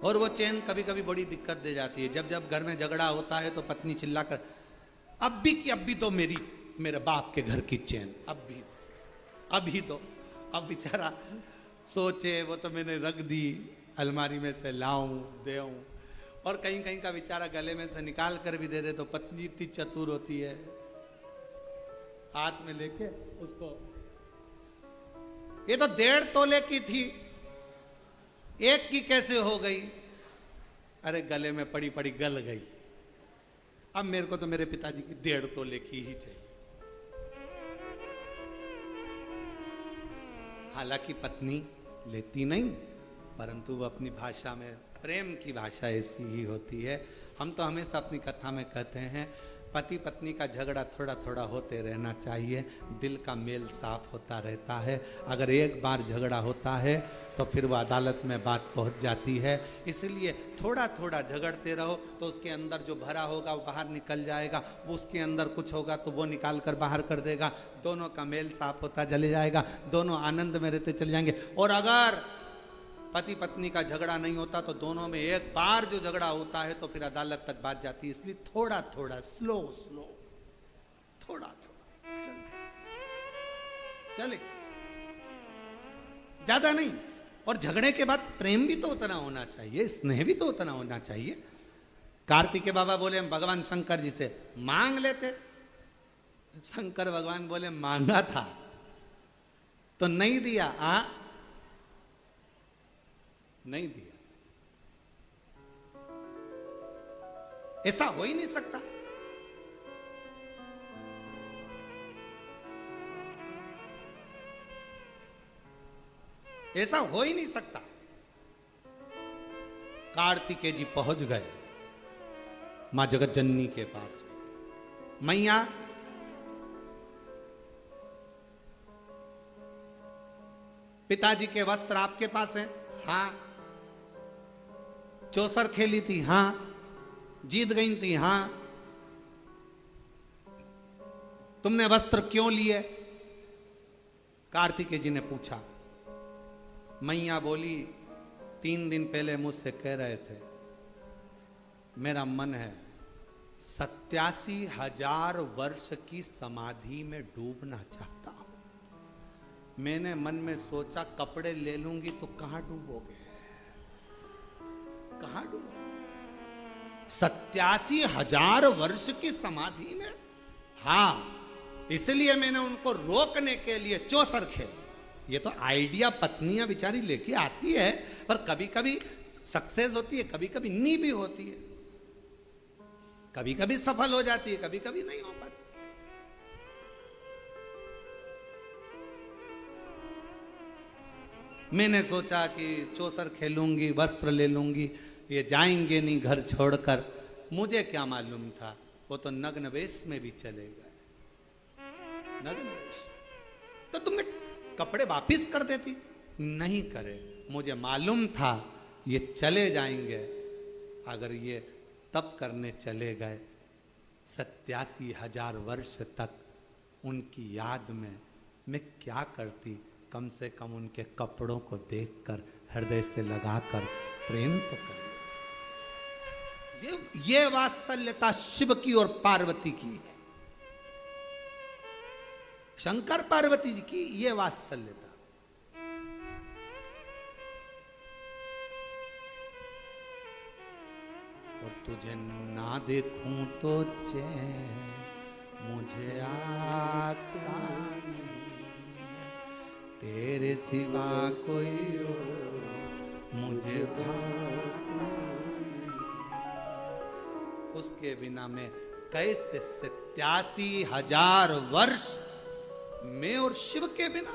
और वो चैन कभी कभी बड़ी दिक्कत दे जाती है। जब जब घर में झगड़ा होता है तो पत्नी चिल्लाकर, अब भी की अब भी तो मेरे बाप के घर की चैन, अभी तो। अब बेचारा सोचे, वो तो मैंने रख दी अलमारी में से, लाऊं देऊं, और कहीं कहीं का बेचारा गले में से निकाल कर भी दे दे तो पत्नी इतनी चतुर होती है, हाथ में लेके उसको, ये तो 1.5 तोले की थी, एक की कैसे हो गई? अरे गले में पड़ी पड़ी गल गई, अब मेरे को तो मेरे पिताजी की 1.5 तोले की ही चाहिए। हालांकि पत्नी लेती नहीं, परंतु वो अपनी भाषा में, प्रेम की भाषा ऐसी ही होती है। हम तो हमेशा अपनी कथा में कहते हैं पति पत्नी का झगड़ा थोड़ा थोड़ा होते रहना चाहिए, दिल का मेल साफ होता रहता है। अगर एक बार झगड़ा होता है तो फिर वो अदालत में बात पहुंच जाती है। इसलिए थोड़ा थोड़ा झगड़ते रहो तो उसके अंदर जो भरा होगा वो बाहर निकल जाएगा, वो उसके अंदर कुछ होगा तो वो निकाल कर बाहर कर देगा, दोनों का मेल साफ होता चले जाएगा, दोनों आनंद में रहते चले जाएंगे। और अगर पति पत्नी का झगड़ा नहीं होता तो दोनों में एक बार जो झगड़ा होता है तो फिर अदालत तक बात जाती है। इसलिए थोड़ा थोड़ा, स्लो स्लो, थोड़ा थोड़ा चले, ज्यादा नहीं। और झगड़े के बाद प्रेम भी तो उतना होना चाहिए, स्नेह भी तो उतना होना चाहिए। कार्तिक के बाबा बोले हम भगवान शंकर जी से मांग लेते, शंकर भगवान बोले मांगा था तो नहीं दिया, नहीं दिया, ऐसा हो ही नहीं सकता। ऐसा हो ही नहीं सकता। कार्तिकेय जी पहुंच गए मां जगत जननी के पास। मैया पिताजी के वस्त्र आपके पास हैं? हाँ। चौसर खेली थी? हाँ। जीत गई थी? हाँ। तुमने वस्त्र क्यों लिए? कार्तिकेय जी ने पूछा। मैया बोली 3 दिन पहले मुझसे कह रहे थे मेरा मन है 87,000 वर्ष की समाधि में डूबना चाहता हूं। मैंने मन में सोचा कपड़े ले लूंगी तो कहां डूबोगे, कहां डूबोगे? 87,000 वर्ष की समाधि में? हाँ, इसलिए मैंने उनको रोकने के लिए चौसर खेली। ये तो आइडिया पत्नियां बेचारी लेके आती है, पर कभी कभी सक्सेस होती है, कभी कभी नहीं भी होती है, कभी कभी सफल हो जाती है, कभी कभी नहीं हो पाती। मैंने सोचा कि चौसर खेलूंगी, वस्त्र ले लूंगी, ये जाएंगे नहीं घर छोड़कर। मुझे क्या मालूम था वो तो नग्न वेश में भी चले गए। नग्न वेश तो तुमने कपड़े वापिस कर देती, नहीं करे। मुझे मालूम था ये चले जाएंगे। अगर ये तप करने चले गए 87,000 वर्ष तक, उनकी याद में मैं क्या करती? कम से कम उनके कपड़ों को देखकर, हृदय से लगाकर प्रेम तो कर। ये वात्सल्यता शिव की और पार्वती की है, शंकर पार्वती जी की ये वात्सल्यता। और तुझे ना देखूं तो चैन मुझे आता नहीं, तेरे सिवा कोई और मुझे भाता नहीं। उसके बिना मैं कैसे 87,000 वर्ष मैं और शिव के बिना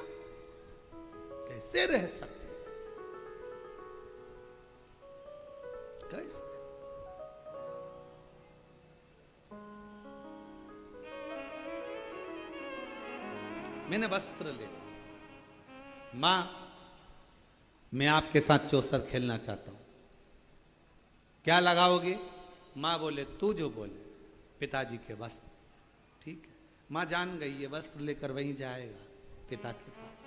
कैसे रह सकते? कैसे? मैंने वस्त्र ले लिया। मां, मैं आपके साथ चौसर खेलना चाहता हूं, क्या लगाओगे? मां बोले तू जो बोले। पिताजी के वस्त्र, ठीक है। मां जान गई ये वस्त्र लेकर वहीं जाएगा पिता के पास,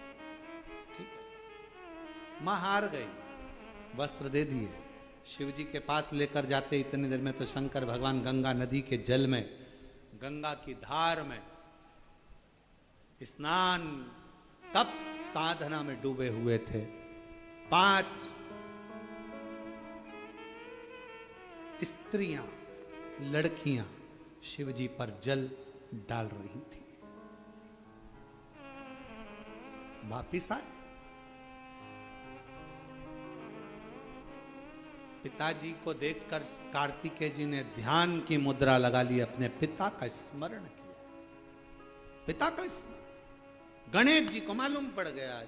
ठीक है। मां हार गई, वस्त्र दे दिए। शिव जी के पास लेकर जाते इतनी देर में तो शंकर भगवान गंगा नदी के जल में, गंगा की धार में स्नान तप साधना में डूबे हुए थे। 5 स्त्रियां, लड़कियां शिव जी पर जल डाल रही थी। वापिस आए, पिताजी को देखकर कार्तिकेय जी ने ध्यान की मुद्रा लगा ली, अपने पिता का स्मरण किया। पिता का स्मरण गणेश जी को मालूम पड़ गया,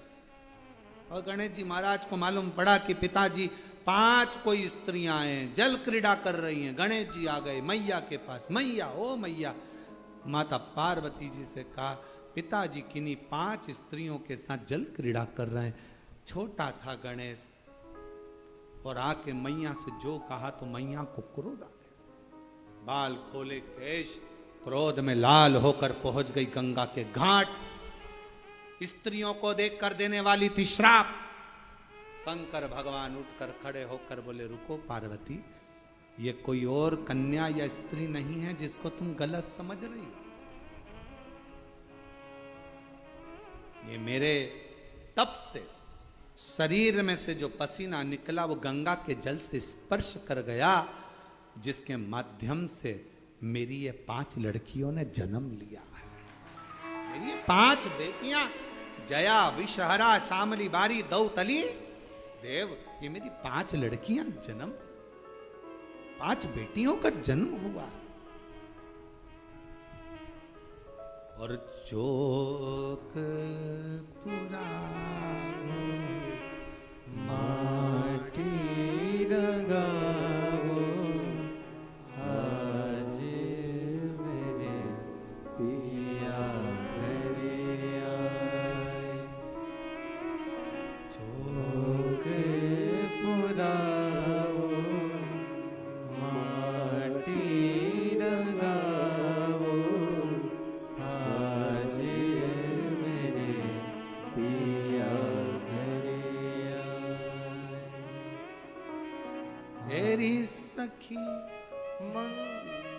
और गणेश जी महाराज को मालूम पड़ा कि पिताजी 5 कोई स्त्रियां हैं, जल क्रीड़ा कर रही हैं। गणेश जी आ गए मैया के पास। मैया, ओ मैया। माता पार्वती जी से कहा पिताजी किन्हीं 5 स्त्रियों के साथ जल क्रीड़ा कर रहे हैं। छोटा था गणेश, और आके मैया से जो कहा तो मैया को क्रोध आ गया। बाल खोले केश, क्रोध में लाल होकर पहुंच गई गंगा के घाट। स्त्रियों को देखकर देने वाली थी श्राप। शंकर भगवान उठकर खड़े होकर बोले रुको पार्वती, ये कोई और कन्या या स्त्री नहीं है जिसको तुम गलत समझ रही हो। ये मेरे तप से शरीर में से जो पसीना निकला वो गंगा के जल से स्पर्श कर गया, जिसके माध्यम से मेरी ये 5 लड़कियों ने जन्म लिया है। मेरी ये 5 बेटियां, जया, विषहरा, शामली, बारी, दौतली, देव, ये मेरी 5 लड़कियां जन्म, 5 बेटियों का जन्म हुआ। और चोक पुरा माटी रंगावो, आज मेरे पिया घरे आए। चोक पुरावो, माटी रंगावो, आज मेरे पिया घरे आए। तेरी सखी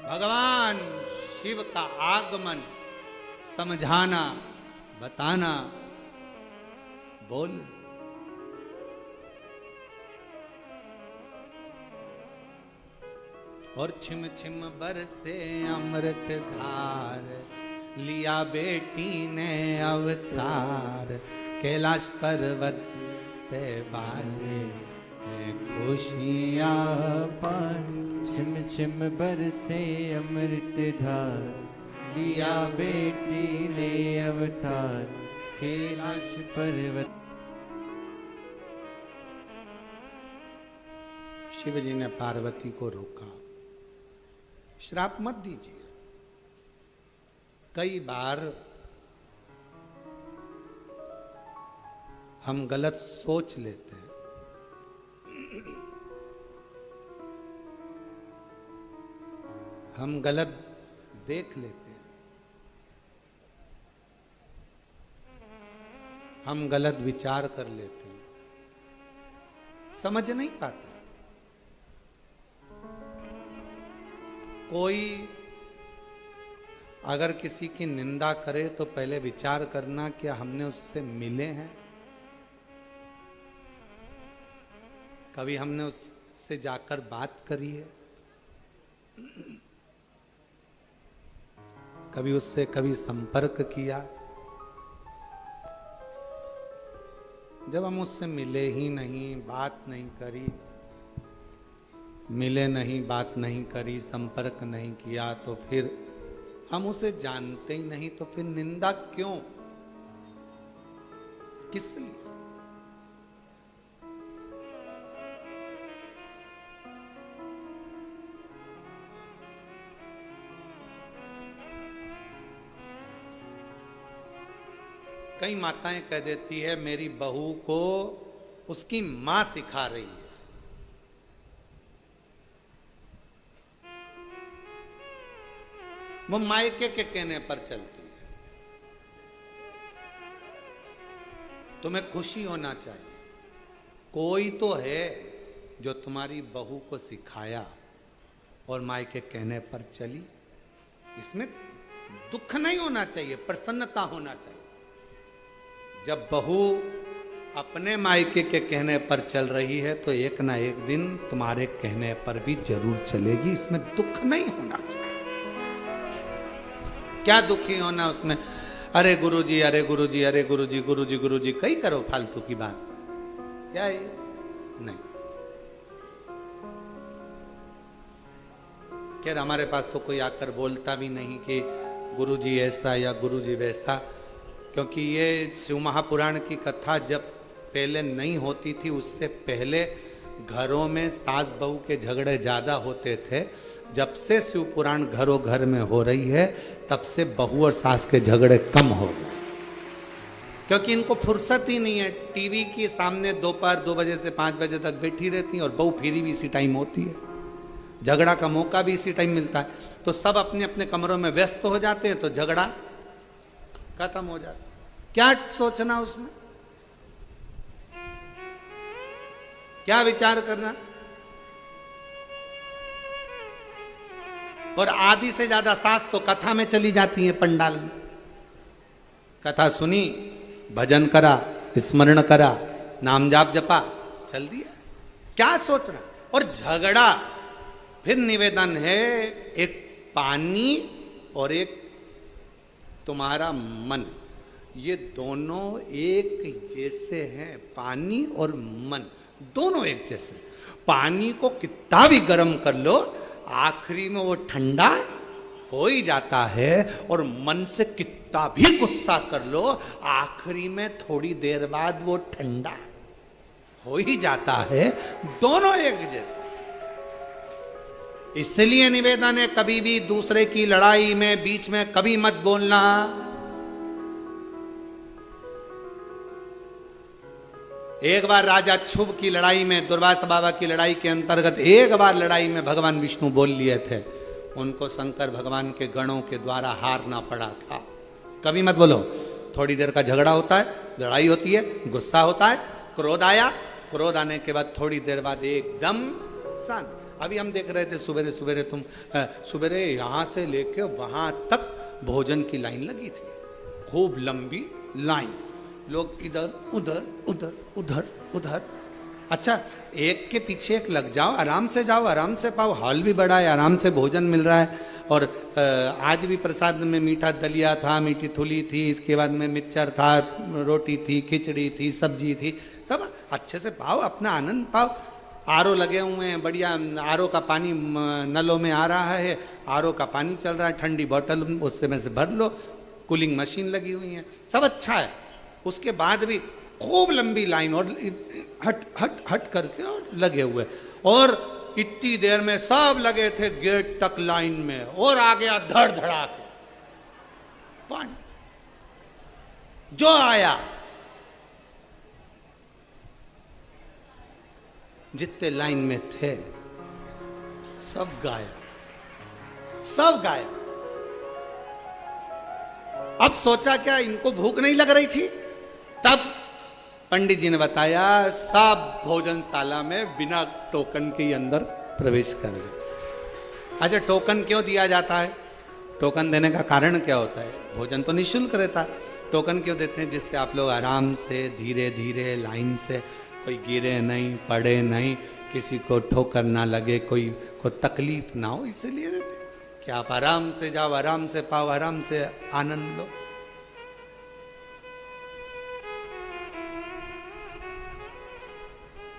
भगवान शिव का आगमन समझाना, बताना, बोल। और छिम छिम बरसे अमृत धार, लिया बेटी ने अवतार, कैलाश पर्वत ते बाजे खुशियाँ पानी छिम छिम बरसे अमृत धार, लिया बेटी ने अवतार कैलाश पर्वत। शिव जी ने पार्वती को रोका, श्राप मत दीजिए। कई बार हम गलत सोच लेते हैं, हम गलत देख लेते हैं, हम गलत विचार कर लेते हैं, समझ नहीं पाते। कोई अगर किसी की निंदा करे तो पहले विचार करना क्या हमने उससे मिले हैं, कभी हमने उससे जाकर बात करी है, कभी संपर्क किया। जब हम उससे मिले ही नहीं, बात नहीं करी, मिले नहीं, बात नहीं करी, संपर्क नहीं किया, तो फिर हम उसे जानते ही नहीं, तो फिर निंदा क्यों, किस लिए? कई माताएं कह देती है मेरी बहू को उसकी मां सिखा रही है। वो मायके के कहने पर चलती है। तुम्हें खुशी होना चाहिए, कोई तो है जो तुम्हारी बहू को सिखाया और मायके कहने पर चली। इसमें दुख नहीं होना चाहिए, प्रसन्नता होना चाहिए। जब बहू अपने मायके के कहने पर चल रही है तो एक ना एक दिन तुम्हारे कहने पर भी जरूर चलेगी, इसमें दुख नहीं होना चाहिए। क्या दुखी होना उसमें, अरे गुरुजी, अरे गुरुजी, अरे गुरुजी, गुरुजी, गुरुजी, कई करो फालतू की बात, क्या है? नहीं। खैर हमारे पास तो कोई आकर बोलता भी नहीं कि गुरुजी ऐसा या गुरुजी वैसा, क्योंकि ये शिव महापुराण की कथा जब पहले नहीं होती थी, उससे पहले घरों में सास बहू के झगड़े ज्यादा होते थे। जब से शिव पुराण घरों घर में हो रही है तब से बहू और सास के झगड़े कम हो गए, क्योंकि इनको फुर्सत ही नहीं है। टीवी के सामने दोपहर 2 बजे से 5 बजे तक बैठी रहती हैं और बहू फिरी भी इसी टाइम होती है, झगड़ा का मौका भी इसी टाइम मिलता है, तो सब अपने अपने कमरों में व्यस्त हो जाते हैं, तो झगड़ा खत्म हो जाता। क्या सोचना उसमें, क्या विचार करना? और आधी से ज्यादा सास तो कथा में चली जाती है, पंडाल में कथा सुनी, भजन करा, स्मरण करा, नाम जाप जपा, चल दिया। क्या सोचना? और झगड़ा, फिर निवेदन है, एक पानी और एक तुम्हारा मन, ये दोनों एक जैसे हैं। पानी और मन दोनों एक जैसे। पानी को कितना भी गर्म कर लो, आखिरी में वो ठंडा हो ही जाता है, और मन से कितना भी गुस्सा कर लो, आखिरी में थोड़ी देर बाद वो ठंडा हो ही जाता है। दोनों एक जैसे। इसलिए निवेदन है, कभी भी दूसरे की लड़ाई में बीच में कभी मत बोलना। एक बार राजा क्षुभ की लड़ाई में, दुर्वासा बाबा की लड़ाई के अंतर्गत एक बार लड़ाई में भगवान विष्णु बोल लिए थे, उनको शंकर भगवान के गणों के द्वारा हारना पड़ा था। कभी मत बोलो। थोड़ी देर का झगड़ा होता है, लड़ाई होती है, गुस्सा होता है, क्रोध आया, क्रोध आने के बाद थोड़ी देर बाद एकदम शांत। अभी हम देख रहे थे सुबेरे सुबेरे यहाँ से लेके वहां तक भोजन की लाइन लगी थी, खूब लंबी लाइन, लोग इधर उधर उधर उधर उधर। अच्छा, एक के पीछे एक लग जाओ, आराम से जाओ, आराम से पाओ, हॉल भी बड़ा है, आराम से भोजन मिल रहा है। और आज भी प्रसाद में मीठा दलिया था, मीठी थुली थी, इसके बाद में मिक्सचर था, रोटी थी, खिचड़ी थी, सब्जी थी, सब अच्छे से पाओ, अपना आनंद पाओ। आरओ लगे हुए हैं, बढ़िया आरओ का पानी नलों में आ रहा है, आरओ का पानी चल रहा है, ठंडी बोतल उससे में से भर लो, कूलिंग मशीन लगी हुई है, सब अच्छा है। उसके बाद भी खूब लंबी लाइन और हट हट हट करके और लगे हुए, और इतनी देर में सब लगे थे गेट तक लाइन में, और आ गया धड़ धड़ा के पानी, जो आया जितने लाइन में थे सब गायब, सब गायब। अब सोचा क्या इनको भूख नहीं लग रही थी? तब पंडित जी ने बताया सब भोजनशाला में बिना टोकन के अंदर प्रवेश कर गए। अच्छा, टोकन क्यों दिया जाता है? टोकन देने का कारण क्या होता है? भोजन तो निःशुल्क रहता है, टोकन क्यों देते हैं? जिससे आप लोग आराम से धीरे धीरे लाइन से, कोई गिरे नहीं, पड़े नहीं, किसी को ठोकर ना लगे, कोई को तकलीफ ना हो, इसलिए देते कि आप आराम से जाओ, आराम से पाओ, आराम से आनंद लो।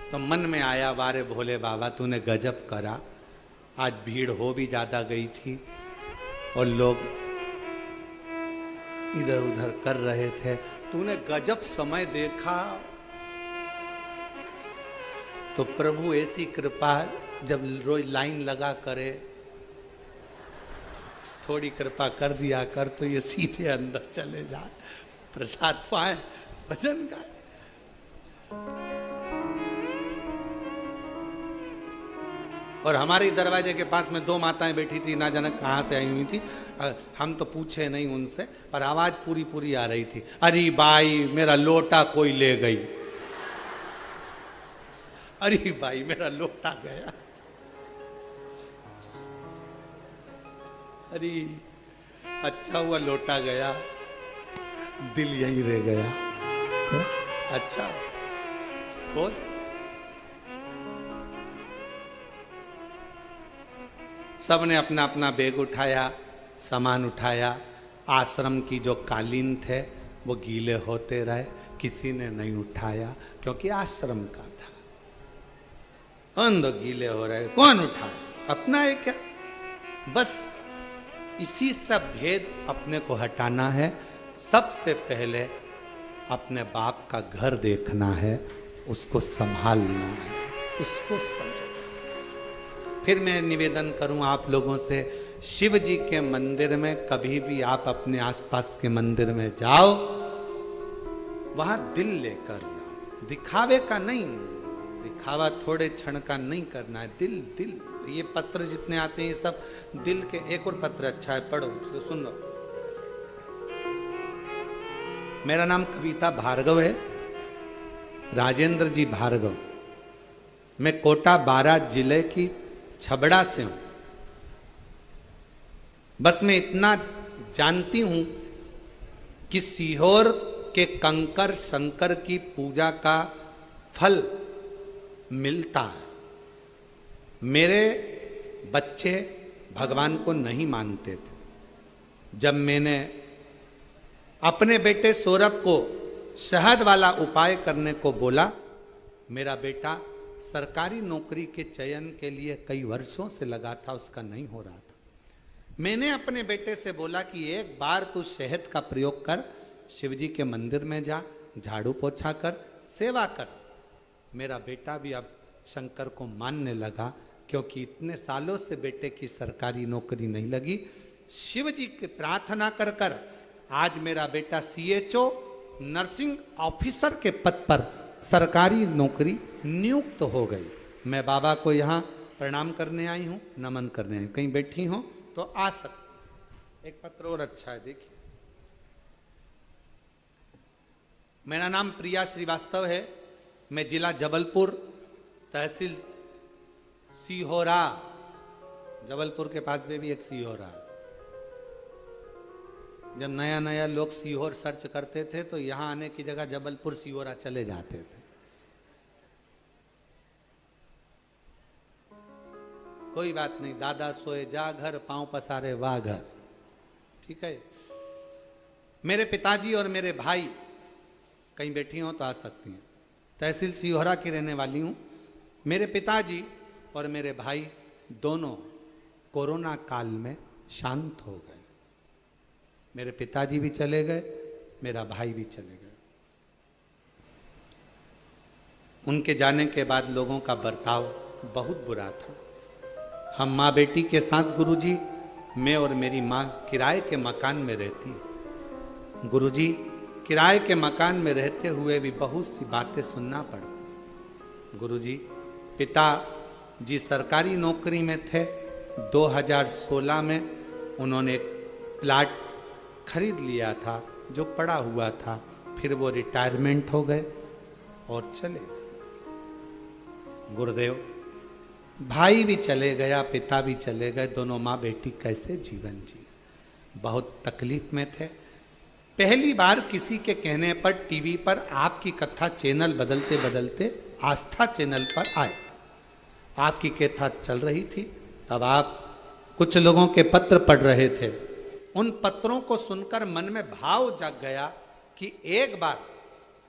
तो मन में आया, वारे भोले बाबा तूने गजब करा, आज भीड़ हो भी ज्यादा गई थी और लोग इधर उधर कर रहे थे, तूने गजब समय देखा। तो प्रभु ऐसी कृपा, जब रोज लाइन लगा करे, थोड़ी कृपा कर दिया कर तो ये सीधे अंदर चले जाए, प्रसाद पाए, भजन गाए। और हमारे दरवाजे के पास में दो माताएं बैठी थी, ना जाने कहाँ से आई हुई थी, हम तो पूछे नहीं उनसे, पर आवाज पूरी पूरी आ रही थी, अरे भाई मेरा लोटा कोई ले गई, अरे भाई मेरा लोटा गया, अरे अच्छा हुआ लोटा गया, दिल यहीं रह गया। अच्छा बोल। सबने अपना अपना बैग उठाया, सामान उठाया, आश्रम की जो कालीन थे वो गीले होते रहे, किसी ने नहीं उठाया क्योंकि आश्रम का था। अंदर गीले हो रहे, कौन उठाए? अपना है क्या? बस इसी सब भेद अपने को हटाना है। सबसे पहले अपने बाप का घर देखना है, उसको संभालना है, उसको समझो। फिर मैं निवेदन करूं आप लोगों से, शिव जी के मंदिर में कभी भी आप अपने आसपास के मंदिर में जाओ, वहां दिल लेकर जाओ, दिखावे का नहीं, दिखावा थोड़े क्षण का नहीं करना है, दिल दिल। ये पत्र जितने आते हैं ये सब दिल के। एक और पत्र अच्छा है, पढ़ो, सुन लो। मेरा नाम कविता भार्गव है, राजेंद्र जी भार्गव। मैं कोटा बारात जिले की छबड़ा से हूं। बस मैं इतना जानती हूं कि सीहोर के कंकर शंकर की पूजा का फल मिलता है। मेरे बच्चे भगवान को नहीं मानते थे। जब मैंने अपने बेटे सौरभ को शहद वाला उपाय करने को बोला, मेरा बेटा सरकारी नौकरी के चयन के लिए कई वर्षों से लगा था, उसका नहीं हो रहा था। मैंने अपने बेटे से बोला कि एक बार तू शहद का प्रयोग कर, शिवजी के मंदिर में जा, झाड़ू पोछा कर, सेवा कर। मेरा बेटा भी अब शंकर को मानने लगा, क्योंकि इतने सालों से बेटे की सरकारी नौकरी नहीं लगी। शिव जी की प्रार्थना कर कर आज मेरा बेटा CHO नर्सिंग ऑफिसर के पद पर सरकारी नौकरी नियुक्त हो गई। मैं बाबा को यहाँ प्रणाम करने आई हूँ, नमन करने आई हूँ। कहीं बैठी हो तो आ सकते। एक पत्र और अच्छा है, देखिए। मेरा नाम प्रिया श्रीवास्तव है। मैं जिला जबलपुर, तहसील सीहोरा, जबलपुर के पास में भी एक सीहोरा है। जब नया नया लोग सीहोर सर्च करते थे तो यहां आने की जगह जबलपुर सीहोरा चले जाते थे। कोई बात नहीं, दादा सोए जा घर, पांव पसारे वाह घर। ठीक है। मेरे पिताजी और मेरे भाई कहीं बैठी हो तो आ सकती हैं। तहसील सिहोरा की रहने वाली हूँ। मेरे पिताजी और मेरे भाई दोनों कोरोना काल में शांत हो गए। मेरे पिताजी भी चले गए, मेरा भाई भी चले गए। उनके जाने के बाद लोगों का बर्ताव बहुत बुरा था। हम माँ बेटी के साथ गुरुजी, मैं और मेरी माँ किराए के मकान में रहती। गुरुजी किराए के मकान में रहते हुए भी बहुत सी बातें सुनना पड़ती। गुरुजी पिता जी सरकारी नौकरी में थे। 2016 में उन्होंने एक प्लाट खरीद लिया था जो पड़ा हुआ था, फिर वो रिटायरमेंट हो गए और चले गए। गुरुदेव भाई भी चले गया, पिता भी चले गए, दोनों माँ बेटी कैसे जीवन जी। बहुत तकलीफ में थे। पहली बार किसी के कहने पर टीवी पर आपकी कथा चैनल बदलते बदलते आस्था चैनल पर आए। आपकी कथा चल रही थी, तब आप कुछ लोगों के पत्र पढ़ रहे थे। उन पत्रों को सुनकर मन में भाव जाग गया कि एक बार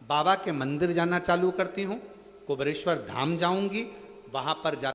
बाबा के मंदिर जाना चालू करती हूँ, कुबेरेश्वर धाम जाऊंगी, वहां पर जा